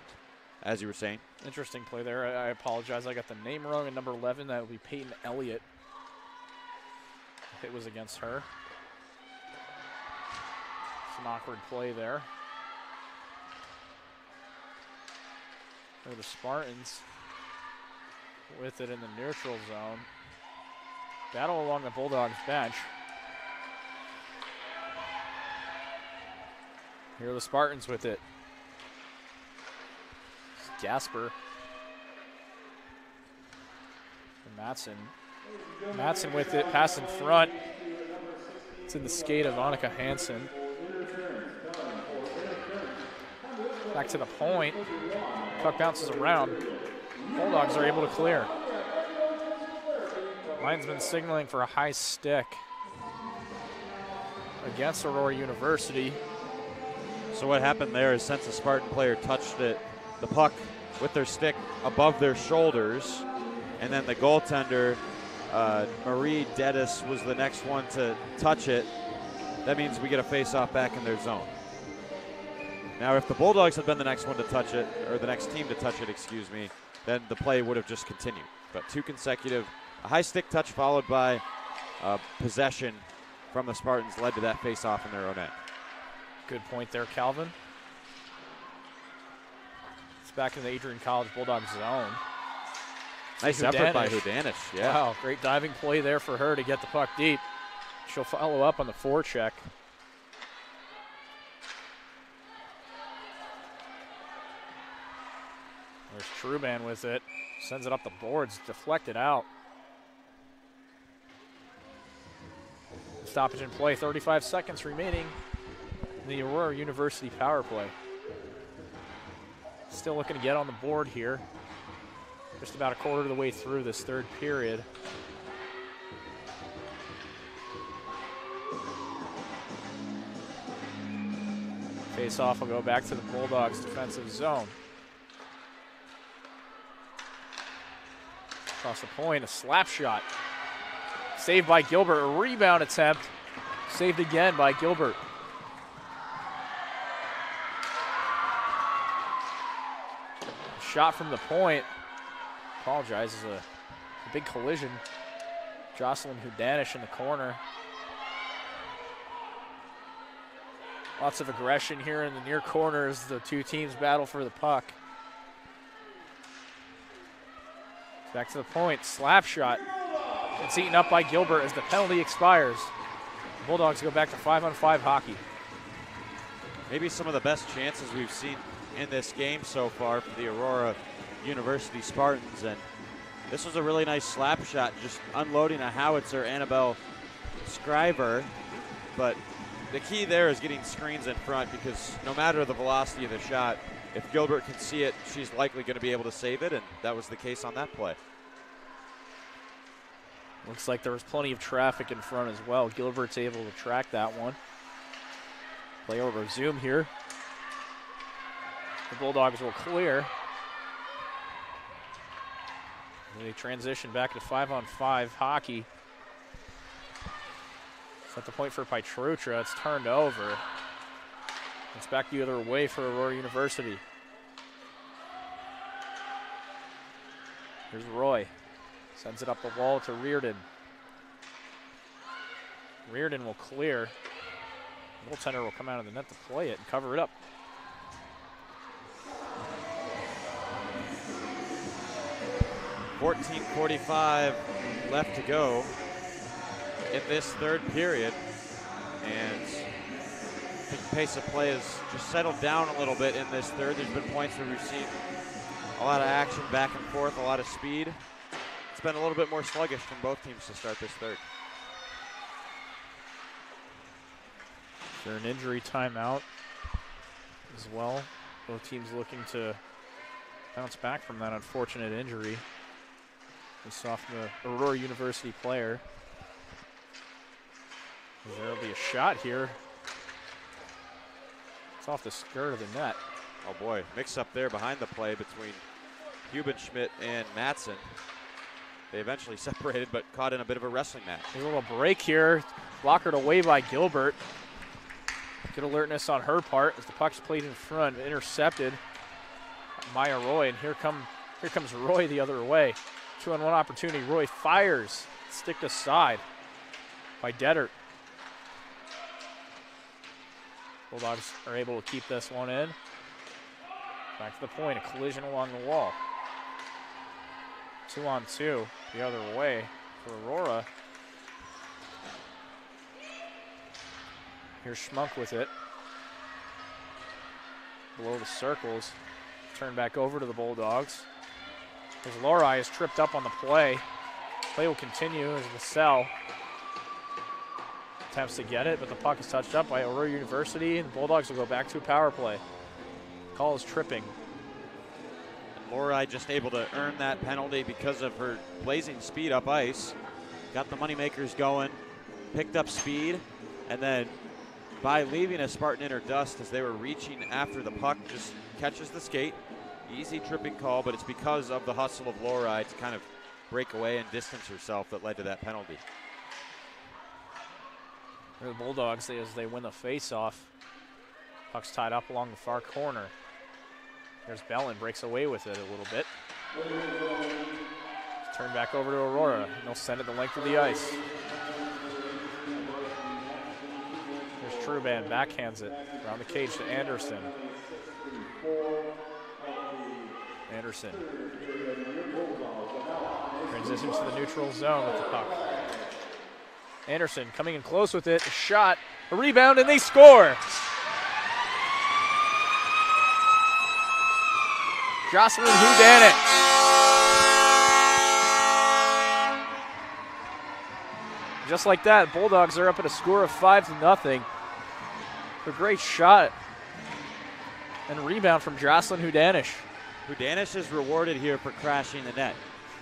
as you were saying. Interesting play there. I apologize. I got the name wrong at number 11. That would be Peyton Elliott. It was against her. It's an awkward play there. For the Spartans with it in the neutral zone. Battle along the Bulldogs bench. Here are the Spartans with it. Gasper. And Matson with it, pass in front. It's in the skate of Annika Hansen. Back to the point. Puck bounces around. Bulldogs are able to clear. Linesman signaling for a high stick against Aurora University. So what happened there is since the Spartan player touched it, the puck with their stick above their shoulders, and then the goaltender, Marie Dedis, was the next one to touch it. That means we get a face-off back in their zone. Now, if the Bulldogs had been the next one to touch it, or the next team to touch it, excuse me, then the play would have just continued. But two consecutive, a high stick touch followed by possession from the Spartans led to that face-off in their own end. Good point there, Calvin. It's back in the Adrian College Bulldogs zone. Nice effort by Hudanish, yeah. Wow, great diving play there for her to get the puck deep. She'll follow up on the forecheck. There's Truban with it. Sends it up the boards, deflected out. Stoppage in play, 35 seconds remaining in the Aurora University power play. Still looking to get on the board here. Just about a quarter of the way through this third period. Face-off will go back to the Bulldogs' defensive zone. Across the point, a slap shot. Saved by Gilbert, a rebound attempt. Saved again by Gilbert. Shot from the point. Apologizes, a big collision. Jocelyn Hudanish in the corner. Lots of aggression here in the near corner as the two teams battle for the puck. Back to the point, slap shot. It's eaten up by Gilbert as the penalty expires. The Bulldogs go back to 5-on-5 hockey. Maybe some of the best chances we've seen in this game so far for the Aurora University Spartans, and this was a really nice slap shot, just unloading a howitzer, Annabelle Scriver, but the key there is getting screens in front, because no matter the velocity of the shot, if Gilbert can see it, she's likely going to be able to save it, and that was the case on that play. Looks like there was plenty of traffic in front as well. Gilbert's able to track that one. Play over Zoom here. The Bulldogs will clear. And they transition back to 5-on-5 hockey. Set the point for Pietrutra. It's turned over. It's back the other way for Aurora University. Here's Roy. Sends it up the wall to Reardon. Reardon will clear. The goaltender will come out of the net to play it and cover it up. .45 left to go in this third period, and I think the pace of play has just settled down a little bit in this third. There's been points where we've seen a lot of action back and forth, a lot of speed. It's been a little bit more sluggish from both teams to start this third. Is there an injury timeout as well? Both teams looking to bounce back from that unfortunate injury. This off the Aurora University player. There'll be a shot here. It's off the skirt of the net. Oh boy, mix up there behind the play between Hubenschmidt and Matson. They eventually separated, but caught in a bit of a wrestling match. A little break here, blockered away by Gilbert. Good alertness on her part as the puck's played in front, intercepted. Maya Roy, and here comes Roy the other way. 2-on-1 opportunity. Roy fires, sticked aside by Dettert. Bulldogs are able to keep this one in. Back to the point, a collision along the wall. 2-on-2 the other way for Aurora. Here's Schmunk with it. below the circles. Turn back over to the Bulldogs. As Lori is tripped up on the play. Play will continue as Vassell attempts to get it, but the puck is touched up by Aurora University, and the Bulldogs will go back to a power play. Call is tripping. And Lori just able to earn that penalty because of her blazing speed up ice. Got the moneymakers going, picked up speed, and then by leaving a Spartan in her dust as they were reaching after the puck, just catches the skate. Easy tripping call, but it's because of the hustle of Lori to kind of break away and distance herself that led to that penalty. The Bulldogs, as they win the face-off, puck's tied up along the far corner. There's Bellin, breaks away with it a little bit. Turn back over to Aurora, and they'll send it the length of the ice. Here's Truban, backhands it around the cage to Anderson. Anderson transitions to the neutral zone with the puck. Anderson coming in close with it, a shot, a rebound, and they score! Jocelyn Houdanek. Just like that, Bulldogs are up at a score of 5-0. A great shot and rebound from Jocelyn Houdanek. Houdanek is rewarded here for crashing the net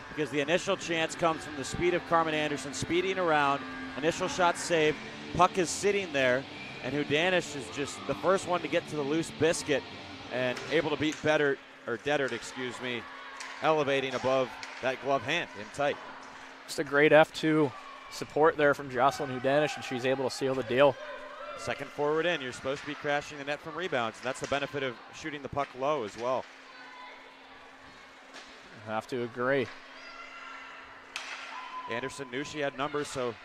because the initial chance comes from the speed of Carmen Anderson speeding around. Initial shot saved, puck is sitting there, and Houdanek is just the first one to get to the loose biscuit and able to beat Deddard, elevating above that glove hand in tight. Just a great F2 support there from Jocelyn Houdanek, and she's able to seal the deal. Second forward in, you're supposed to be crashing the net from rebounds, and that's the benefit of shooting the puck low as well. I have to agree. Anderson knew she had numbers, so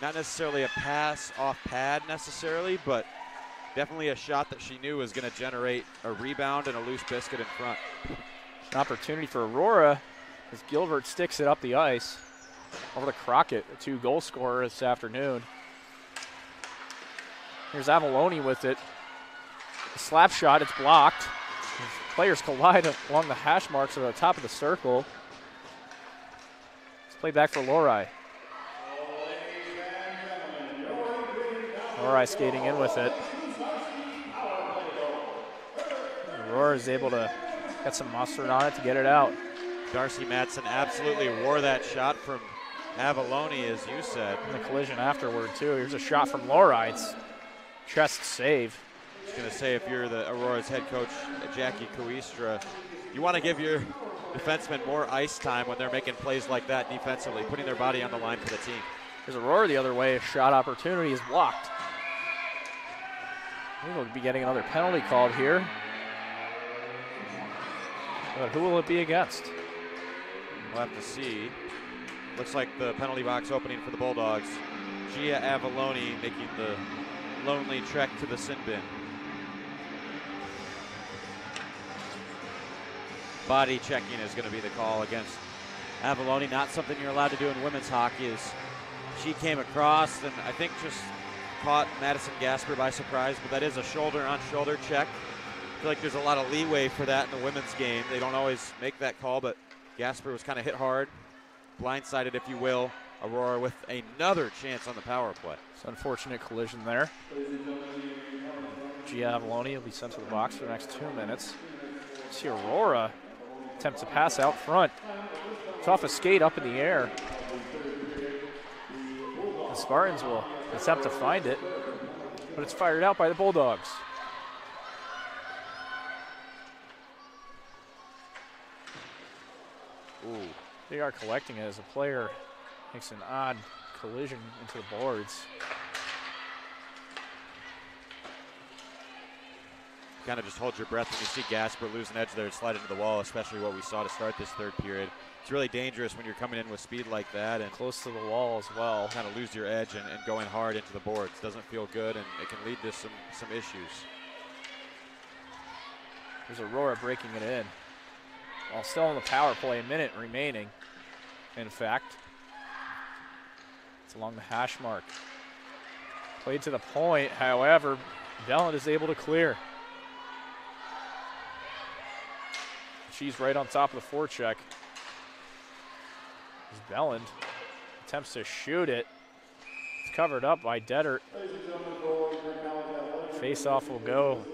not necessarily a pass off pad necessarily, but definitely a shot that she knew was going to generate a rebound and a loose biscuit in front. An opportunity for Aurora as Gilbert sticks it up the ice over to Crockett, a 2-goal scorer this afternoon. Here's Avalone with it. A slap shot, it's blocked. Players collide along the hash marks at the top of the circle. Let's play back for Lori. Lori skating in with it. Aurora is able to get some mustard on it to get it out. Darcy Madsen absolutely wore that shot from Avalone, as you said. And the collision afterward, too. Here's a shot from Lori. It's chest save. I was going to say, if you're the Aurora's head coach, Jackie Kuistra, you want to give your defensemen more ice time when they're making plays like that defensively, putting their body on the line for the team. Here's Aurora the other way. A shot opportunity is blocked. We'll be getting another penalty called here. But who will it be against? We'll have to see. Looks like the penalty box opening for the Bulldogs. Gia Avalone making the lonely trek to the sin bin. Body checking is going to be the call against Avalone. Not something you're allowed to do in women's hockey. As she came across and I think just caught Madison Gasper by surprise, but that is a shoulder-on-shoulder check. I feel like there's a lot of leeway for that in the women's game. They don't always make that call, but Gasper was kind of hit hard, blindsided, if you will. Aurora with another chance on the power play. It's an unfortunate collision there. Gia Avalone will be sent to the box for the next 2 minutes. See Aurora attempts to pass out front. It's off a skate up in the air. The Spartans will attempt to find it, but it's fired out by the Bulldogs. Ooh. They are collecting it as a player makes an odd collision into the boards. Kind of just hold your breath when you see Gasper lose an edge there and slide into the wall, especially what we saw to start this third period. It's really dangerous when you're coming in with speed like that and close to the wall as well. Kind of lose your edge and going hard into the boards. Doesn't feel good, and it can lead to some issues. There's Aurora breaking it in. While still in the power play, a minute remaining, in fact. It's along the hash mark. Played to the point, however, Bellin is able to clear. She's right on top of the forecheck. Belland attempts to shoot it. It's covered up by Dettert. Face-off will go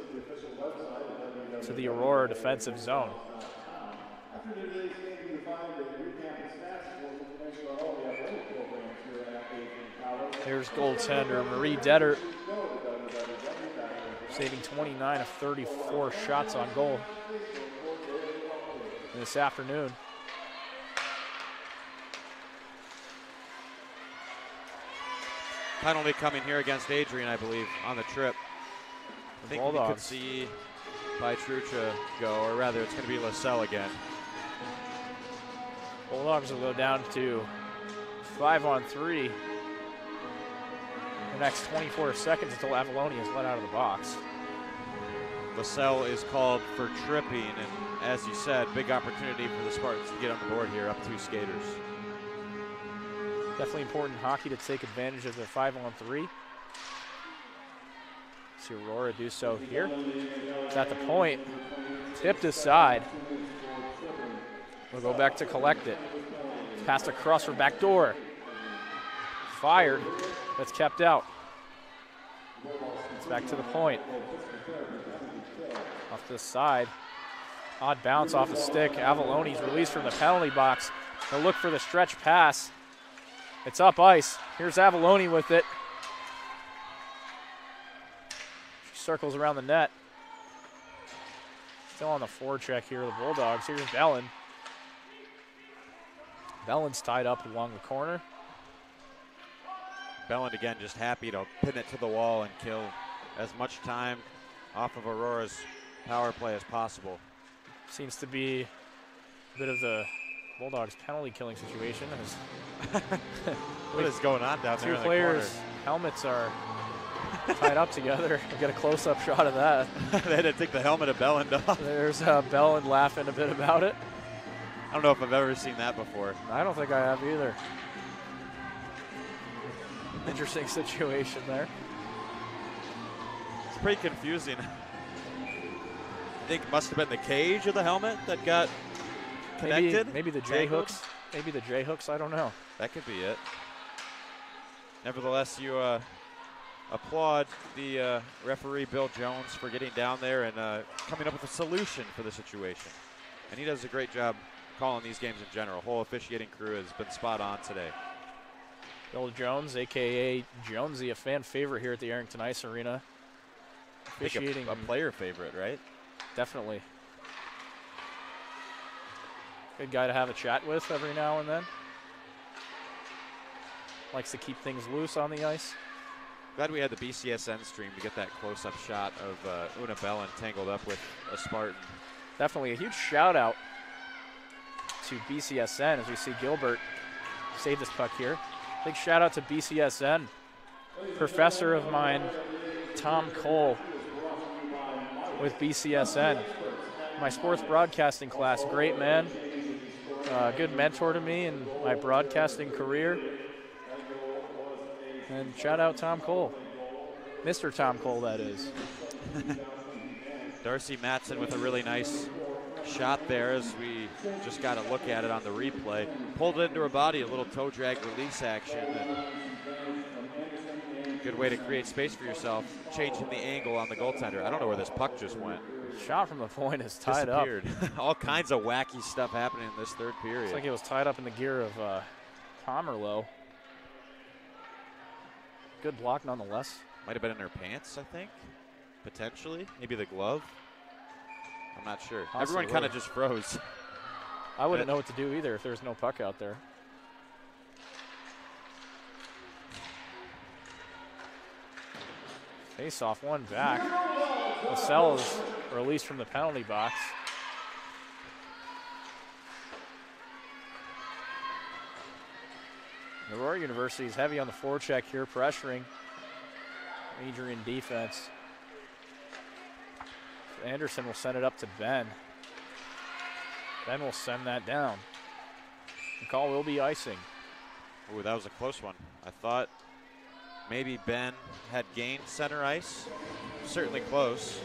to the Aurora defensive zone. Here's goaltender Marie Dettert, saving 29 of 34 shots on goal this afternoon. Penalty coming here against Adrian, I believe, on the trip. I think we could see Pietrucha go, or rather it's going to be LaSalle again. Bulldogs will go down to 5-on-3. The next 24 seconds until Avalone is let out of the box. LaSalle is called for tripping, and as you said, big opportunity for the Spartans to get on the board here, up 2 skaters. Definitely important in hockey to take advantage of their 5-on-3. See Aurora do so here. It's at the point, tipped aside. We'll go back to collect it. Passed across her back door. Fired, that's kept out. It's back to the point. Off to the side. Odd bounce off the stick. Avallone's released from the penalty box. They'll look for the stretch pass. It's up ice. Here's Avalone with it. She circles around the net. Still on the forecheck here, the Bulldogs. Here's Belland. Belland's tied up along the corner. Belland again just happy to pin it to the wall and kill as much time off of Aurora's power play as possible. Seems to be a bit of the Bulldogs penalty killing situation. What is going on down there in the corner? 2 players' helmets are tied up together. We'll get a close-up shot of that. They had to take the helmet of Belland off. There's Belland laughing a bit about it. I don't know if I've ever seen that before. I don't think I have either. Interesting situation there. It's pretty confusing. I think it must have been the cage of the helmet that got connected. Maybe the J-hooks. Maybe the J-hooks, I don't know. That could be it. Nevertheless, you applaud the referee, Bill Jones, for getting down there and coming up with a solution for the situation. And he does a great job calling these games in general. Whole officiating crew has been spot on today. Bill Jones, a.k.a. Jonesy, a fan favorite here at the Arrington Ice Arena. Officiating. A player favorite, right? Definitely. Good guy to have a chat with every now and then. Likes to keep things loose on the ice. Glad we had the BCSN stream to get that close-up shot of Una Belland tangled up with a Spartan. Definitely a huge shout-out to BCSN as we see Gilbert save this puck here. Big shout-out to BCSN. Professor of mine, Tom Cole, with BCSN. My sports broadcasting class, great man. Good mentor to me in my broadcasting career. And shout out Tom Cole. Mr. Tom Cole, that is. Darcy Matson with a really nice shot there as we just got a look at it on the replay. Pulled it into her body, a little toe drag release action. Good way to create space for yourself, changing the angle on the goaltender. I don't know where this puck just went. Shot from the point is tied up. All kinds of wacky stuff happening in this third period. Looks like it was tied up in the gear of Pomerleau. Good block nonetheless. Might have been in her pants, I think. Potentially. Maybe the glove. I'm not sure. Possibly. Everyone kind of just froze. I wouldn't know what to do either if there's no puck out there. Face off, one back. LaSalle is released from the penalty box. Aurora University is heavy on the forecheck here, pressuring Adrian defense. Anderson will send it up to Ben. Ben will send that down. The call will be icing. Ooh, that was a close one. I thought maybe Ben had gained center ice. Certainly close.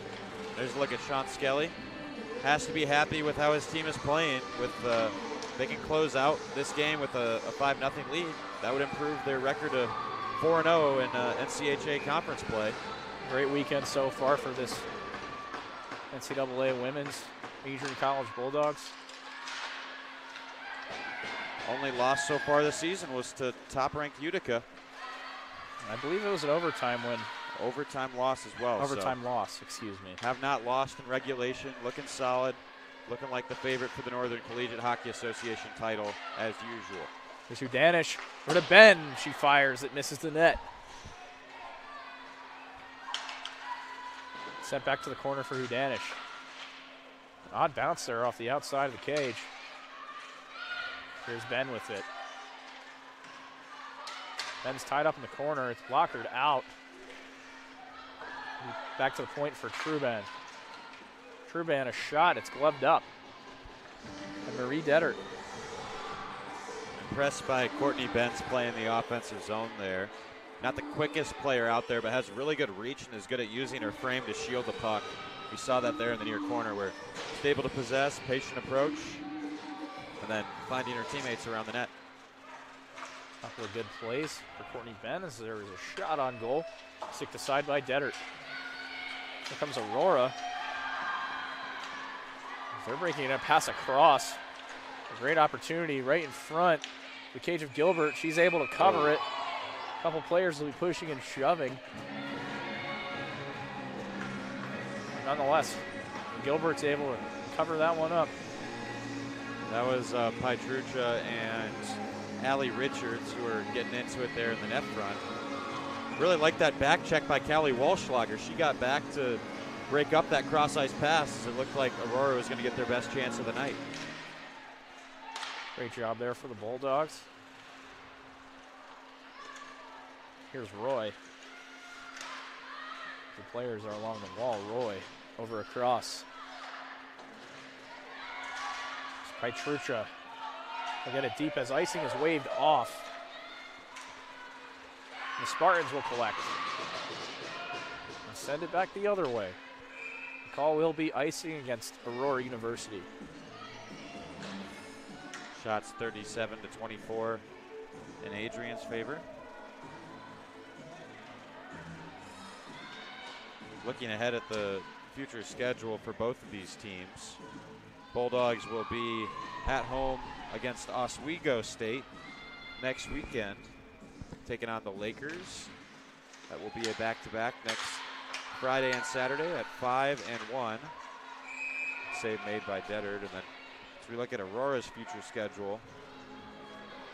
There's a look at Sean Skelly. has to be happy with how his team is playing. With they can close out this game with a 5-0 lead. That would improve their record to 4-0 in NCAA conference play. Great weekend so far for this NCAA women's Adrian College Bulldogs. Only loss so far this season was to top-ranked Utica. I believe it was an overtime win. Overtime loss as well. Overtime loss, excuse me. Have not lost in regulation, looking solid, looking like the favorite for the Northern Collegiate Hockey Association title as usual. Here's Hudanish, for to Ben, she fires, it misses the net. Sent back to the corner for Hudanish. Odd bounce there off the outside of the cage. Here's Ben with it. Ben's tied up in the corner, it's blockered out. Back to the point for Truban. Truban, a shot, it's gloved up. And Marie Dettert. Impressed by Courtney Benz playing the offensive zone there. Not the quickest player out there, but has really good reach and is good at using her frame to shield the puck. We saw that there in the near corner where she's able to possess, patient approach, and then finding her teammates around the net. Couple of good plays for Courtney Ben as there was a shot on goal. Sticked aside by Dettert. Here comes Aurora. They're breaking it up, pass across. A great opportunity right in front. The cage of Gilbert, she's able to cover it. A couple players will be pushing and shoving. Nonetheless, Gilbert's able to cover that one up. That was Pietrucha and Allie Richards who were getting into it there in the net front. Really like that back check by Callie Walschlager. She got back to break up that cross-ice pass as it looked like Aurora was going to get their best chance of the night. Great job there for the Bulldogs. Here's Roy. The players are along the wall. Roy over across. Pietrucha will get it deep as icing is waved off. The Spartans will collect and send it back the other way. The call will be icing against Aurora University. Shots 37-24 in Adrian's favor. Looking ahead at the future schedule for both of these teams, Bulldogs will be at home against Oswego State next weekend, taking on the Lakers. That will be a back-to-back next Friday and Saturday at 5 and 1. Save made by Dettert. And then as we look at Aurora's future schedule,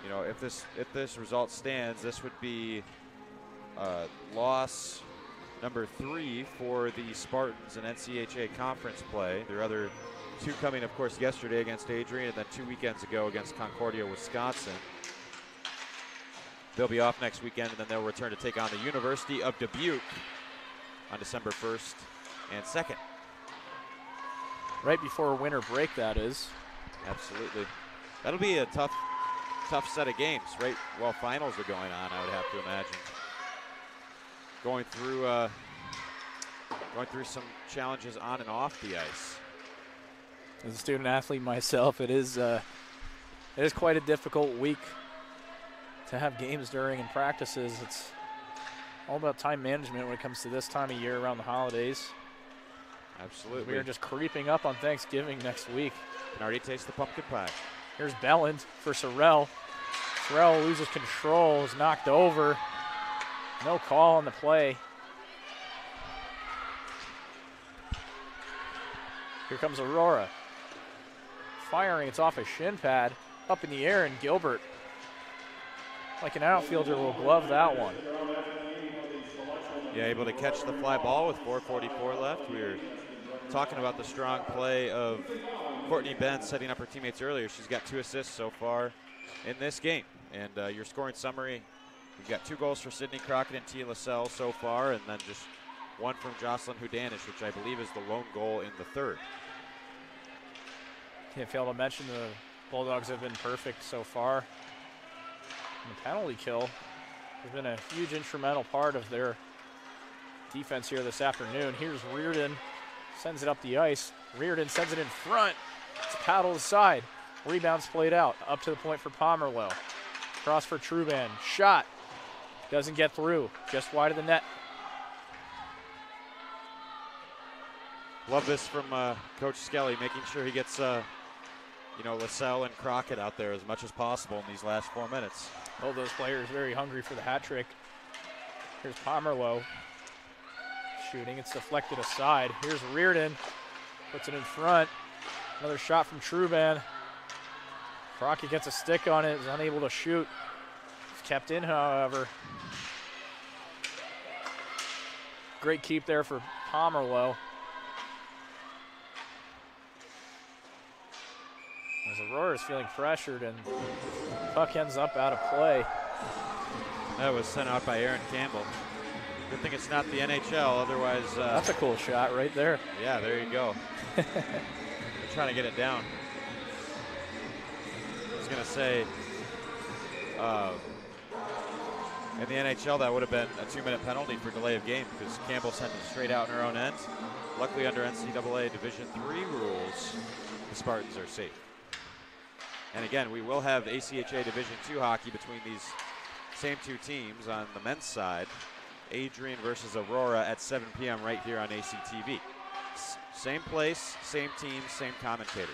you know, if this result stands, this would be loss number 3 for the Spartans in NCAA conference play. Their other two coming, of course, yesterday against Adrian and then 2 weekends ago against Concordia, Wisconsin. They'll be off next weekend, and then they'll return to take on the University of Dubuque on December 1st and 2nd. Right before winter break, that is. Absolutely. That'll be a tough set of games, right while finals are going on, I would have to imagine. Going through some challenges on and off the ice. As a student athlete myself, it is quite a difficult week to have games during and practices. It's all about time management when it comes to this time of year around the holidays. Absolutely. We are just creeping up on Thanksgiving next week. Can already taste the pumpkin pie. Here's Belland for Sorrell. Sorrell loses control, is knocked over. No call on the play. Here comes Aurora. Firing, it's off a shin pad. Up in the air, and Gilbert, like an outfielder, will glove that one. Yeah, able to catch the fly ball with 4:44 left. We were talking about the strong play of Courtney Benz setting up her teammates earlier. She's got 2 assists so far in this game. And your scoring summary, we've got 2 goals for Sydney Crockett and Tia LaSalle so far, and then just 1 from Jocelyn Hudanish, which I believe is the lone goal in the 3rd. Can't fail to mention the Bulldogs have been perfect so far. And the penalty kill has been a huge instrumental part of their defense here this afternoon. Here's Reardon, Sends it up the ice. Reardon sends it in front. It's paddled aside. Rebounds played out. Up to the point for Pomerleau. Cross for Truban. Shot. Doesn't get through. Just wide of the net. Love this from Coach Skelly, making sure he gets, LaSalle and Crockett out there as much as possible in these last 4 minutes. Both those players very hungry for the hat trick. Here's Pomerleau shooting. It's deflected aside. Here's Reardon. Puts it in front. Another shot from Truban. Crockett gets a stick on it. Is unable to shoot. It's kept in, however. Great keep there for Pomerleau. As Aurora is feeling pressured and puck ends up out of play. That was sent out by Aaron Campbell. Good thing it's not the NHL, otherwise... That's a cool shot right there. Yeah, there you go. They're trying to get it down. I was going to say, in the NHL, that would have been a 2-minute penalty for delay of game because Campbell sent it straight out in her own end. Luckily, under NCAA Division III rules, the Spartans are safe. And again, we will have ACHA Division II hockey between these same two teams on the men's side. Adrian versus Aurora at 7 p.m. right here on ACTV. Same place, same team, same commentators.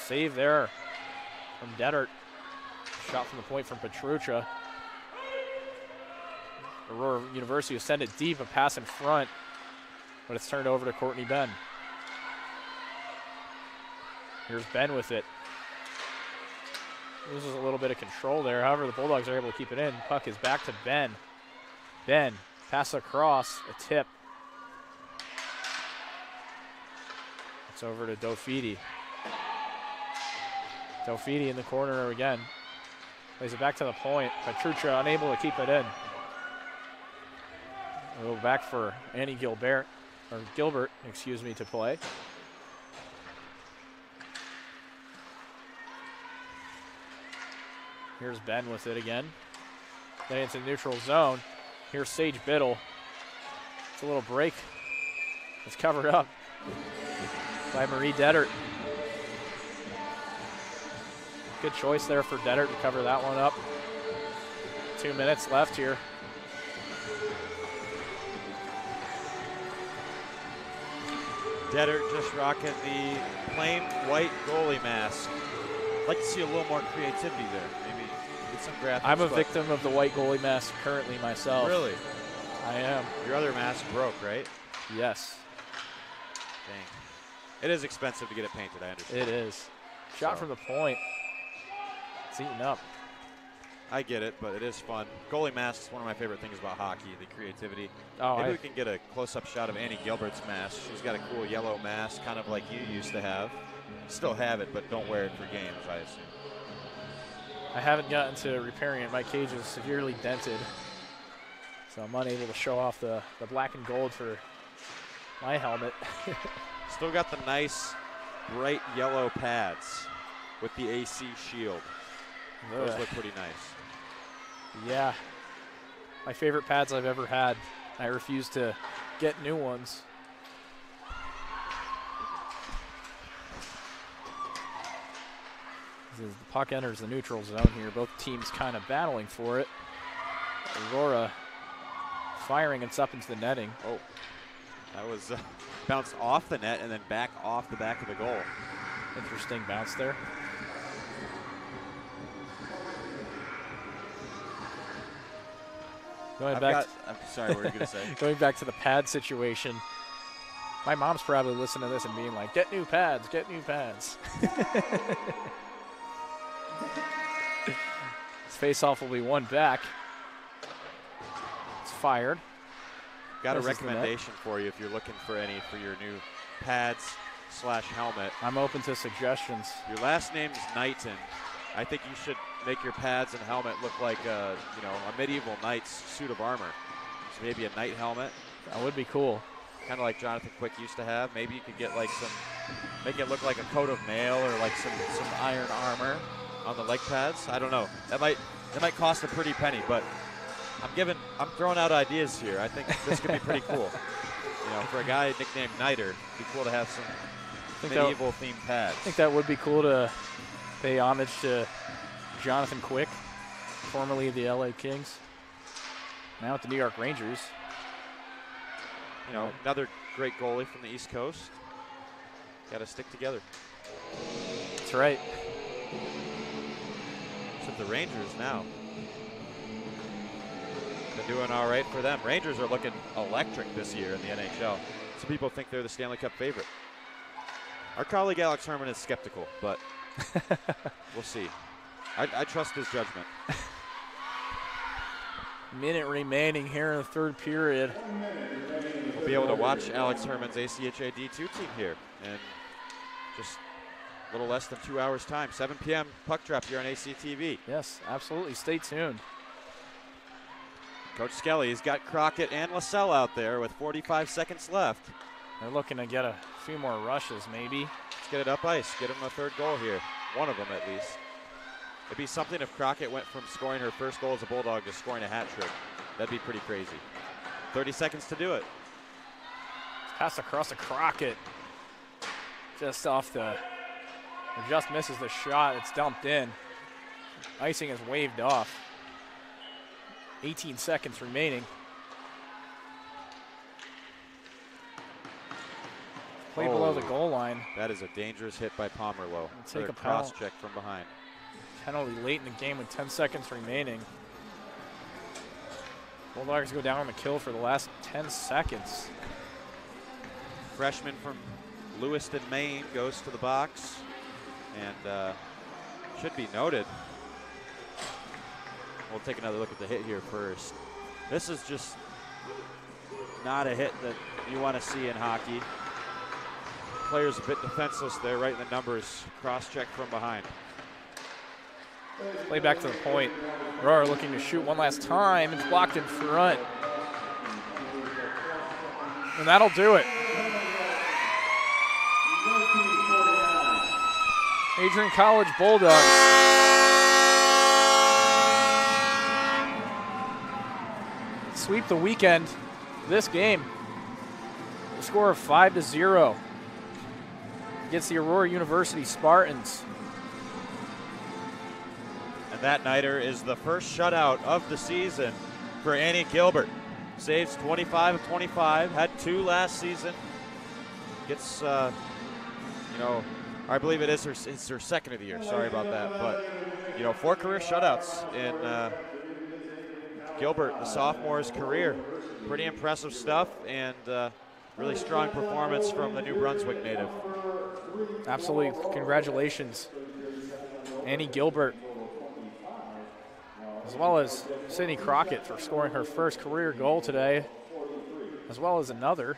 Save there from Dettert. Shot from the point from Petruccia. Aurora University will send it deep, a pass in front, but it's turned over to Courtney Ben. Here's Ben with it. Loses a little bit of control there. However, the Bulldogs are able to keep it in. Puck is back to Ben. Ben, pass across, a tip. It's over to Dofidi. Dofidi in the corner again. Plays it back to the point. Petruccia unable to keep it in. We'll go back for Annie Gilbert, to play. Here's Ben with it again. Then it's in neutral zone. Here's Sage Biddle. It's a little break. It's covered up by Marie Dettert. Good choice there for Dettert to cover that one up. 2 minutes left here. Dettert just rocking the plain white goalie mask. I'd like to see a little more creativity there. Maybe get some graphics. I'm a victim of the white goalie mask currently myself. Really? I am. Your other mask broke, right? Yes. Dang. It is expensive to get it painted, I understand. It is. Shot from the point. It's eaten up. I get it, but it is fun. Goalie mask is one of my favorite things about hockey, the creativity. Oh, Maybe we can get a close-up shot of Annie Gilbert's mask. She's got a cool yellow mask, kind of like you used to have. Still have it, but don't wear it for games, I assume. I haven't gotten to repairing it. My cage is severely dented, so I'm unable to show off the black and gold for my helmet. Still got the nice bright yellow pads with the AC shield. Those look pretty nice. Yeah. My favorite pads I've ever had. I refuse to get new ones. As the puck enters the neutral zone here, both teams kind of battling for it. Aurora firing, it's up into the netting. Oh, that was bounced off the net and then back off the back of the goal. Interesting bounce there. I'm sorry, what were you going to say? Going back to the pad situation, my mom's probably listening to this and being like, get new pads, get new pads. This face-off will be one back. It's fired. Got a recommendation for you if you're looking for any for your new pads/helmet. I'm open to suggestions. Your last name's Knighton. I think you should make your pads and helmet look like a medieval knight's suit of armor. So maybe a knight helmet. That would be cool. Kind of like Jonathan Quick used to have. Maybe you could get like make it look like a coat of mail or like some iron armor on the leg pads. I don't know. That might cost a pretty penny, but I'm throwing out ideas here. I think this could be pretty cool. You know, for a guy nicknamed Niter, it'd be cool to have some medieval-themed pads. I think that would be cool to pay homage to Jonathan Quick, formerly of the LA Kings, now at the New York Rangers. You know, another great goalie from the East Coast. Got to stick together. That's right. Except the Rangers now. Been doing all right for them. Rangers are looking electric this year in the NHL. Some people think they're the Stanley Cup favorite. Our colleague Alex Herman is skeptical, but we'll see. I trust his judgment. Minute remaining here in the third period. We'll be able to watch Alex Herman's ACHA D2 team here in just a little less than 2 hours' time. 7 p.m. puck drop here on ACTV. Yes, absolutely. Stay tuned. Coach Skelly's got Crockett and LaSalle out there with 45 seconds left. They're looking to get a few more rushes, maybe. Let's get it up ice. Get him a third goal here. One of them, at least. It'd be something if Crockett went from scoring her first goal as a Bulldog to scoring a hat trick. That'd be pretty crazy. 30 seconds to do it. Pass across to Crockett. Just off the, just misses the shot. It's dumped in. Icing is waved off. 18 seconds remaining. Play below the goal line. That is a dangerous hit by Pomerlow. Take a cross check from behind. Penalty late in the game with 10 seconds remaining. Bulldogs go down on the kill for the last 10 seconds. Freshman from Lewiston, Maine goes to the box. And should be noted. We'll take another look at the hit here first. This is just not a hit that you want to see in hockey. Player's a bit defenseless there, right in the numbers. Cross-check from behind. Play back to the point. Aurora looking to shoot one last time. It's blocked in front. And that'll do it. Adrian College Bulldogs sweep the weekend this game. The score of 5-0 against the Aurora University Spartans. And that nighter is the first shutout of the season for Annie Gilbert. Saves 25 of 25, had 2 last season. Gets, I believe it's her second of the year. Sorry about that. But, 4 career shutouts in Gilbert, the sophomore's career. Pretty impressive stuff, and really strong performance from the New Brunswick native. Absolutely. Congratulations, Annie Gilbert, as well as Sydney Crockett for scoring her first career goal today, as well as another.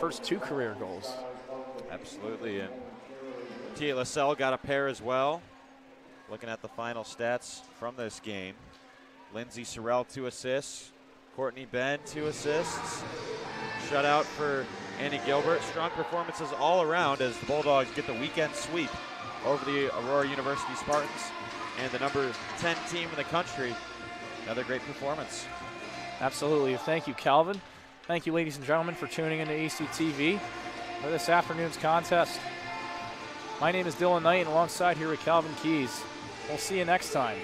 First 2 career goals. Absolutely, and Tia LaSalle got a pair as well. Looking at the final stats from this game. Lindsay Sorrell, 2 assists. Courtney Ben, 2 assists. Shutout for Annie Gilbert. Strong performances all around as the Bulldogs get the weekend sweep over the Aurora University Spartans and the number 10 team in the country. Another great performance. Absolutely. Thank you, Calvin. Thank you, ladies and gentlemen, for tuning into ACTV for this afternoon's contest. My name is Dylan Knight, and alongside here with Calvin Keys. We'll see you next time.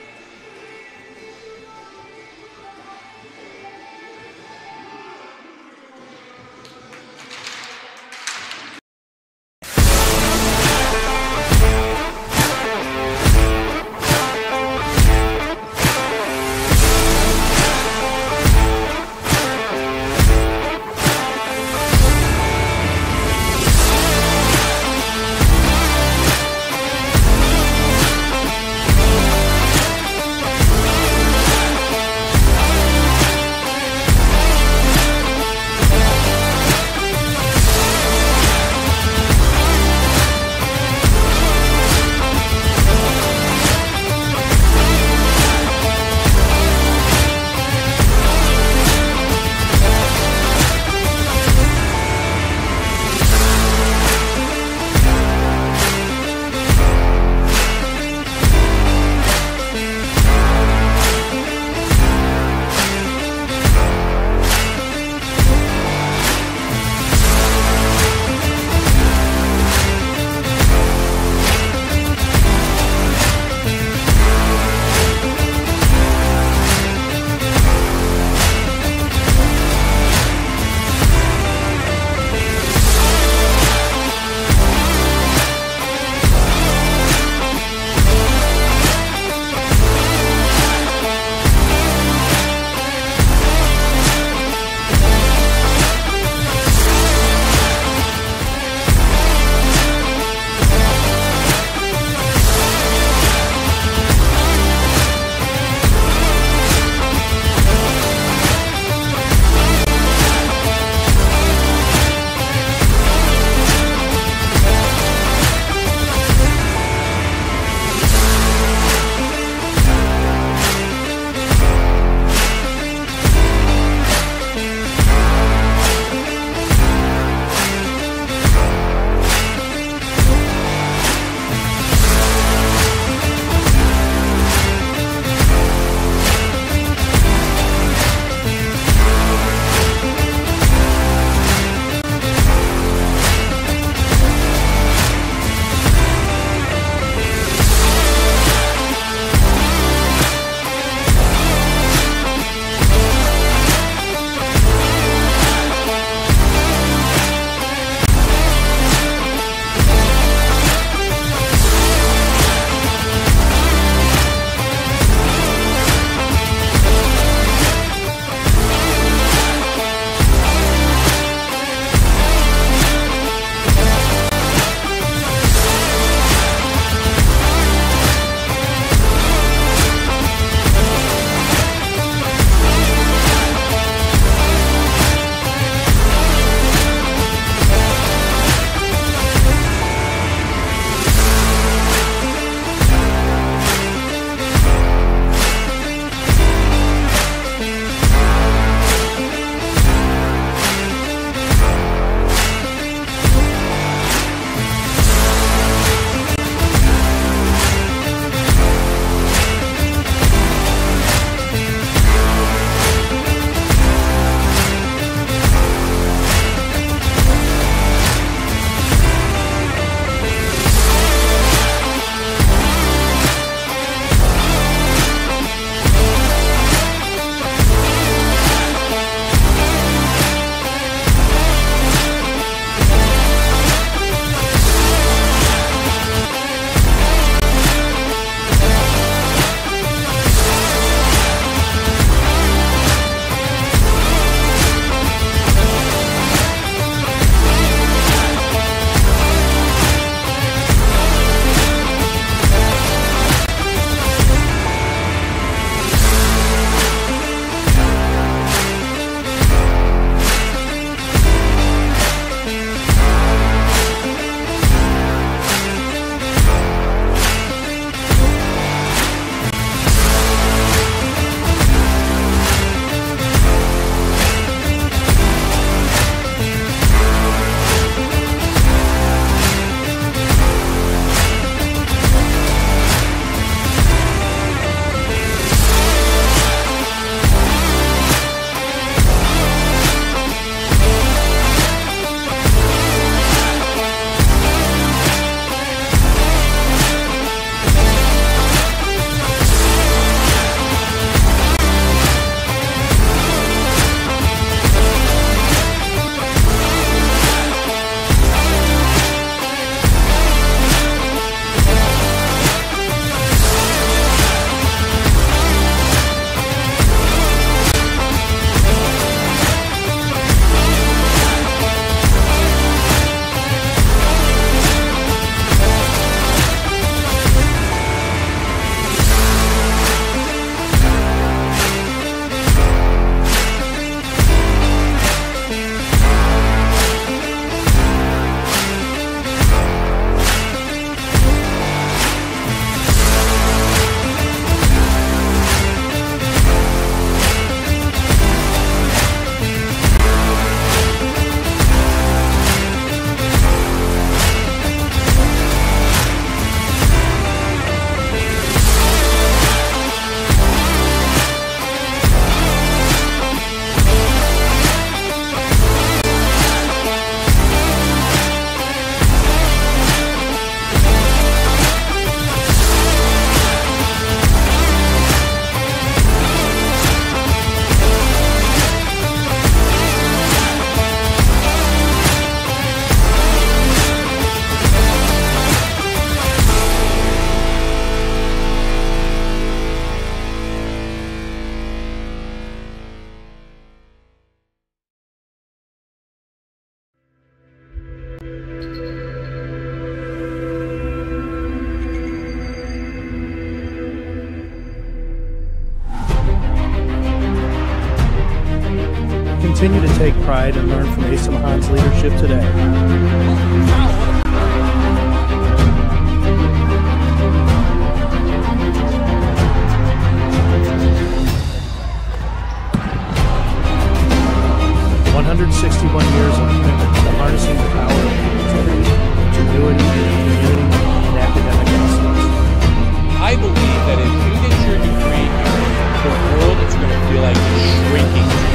continue to take pride and learn from Asa Mahan's leadership today. Years of commitment to harnessing the power of creativity, ingenuity, community, and academic excellence. I believe that if you get your degree, the world is going to feel like it's shrinking.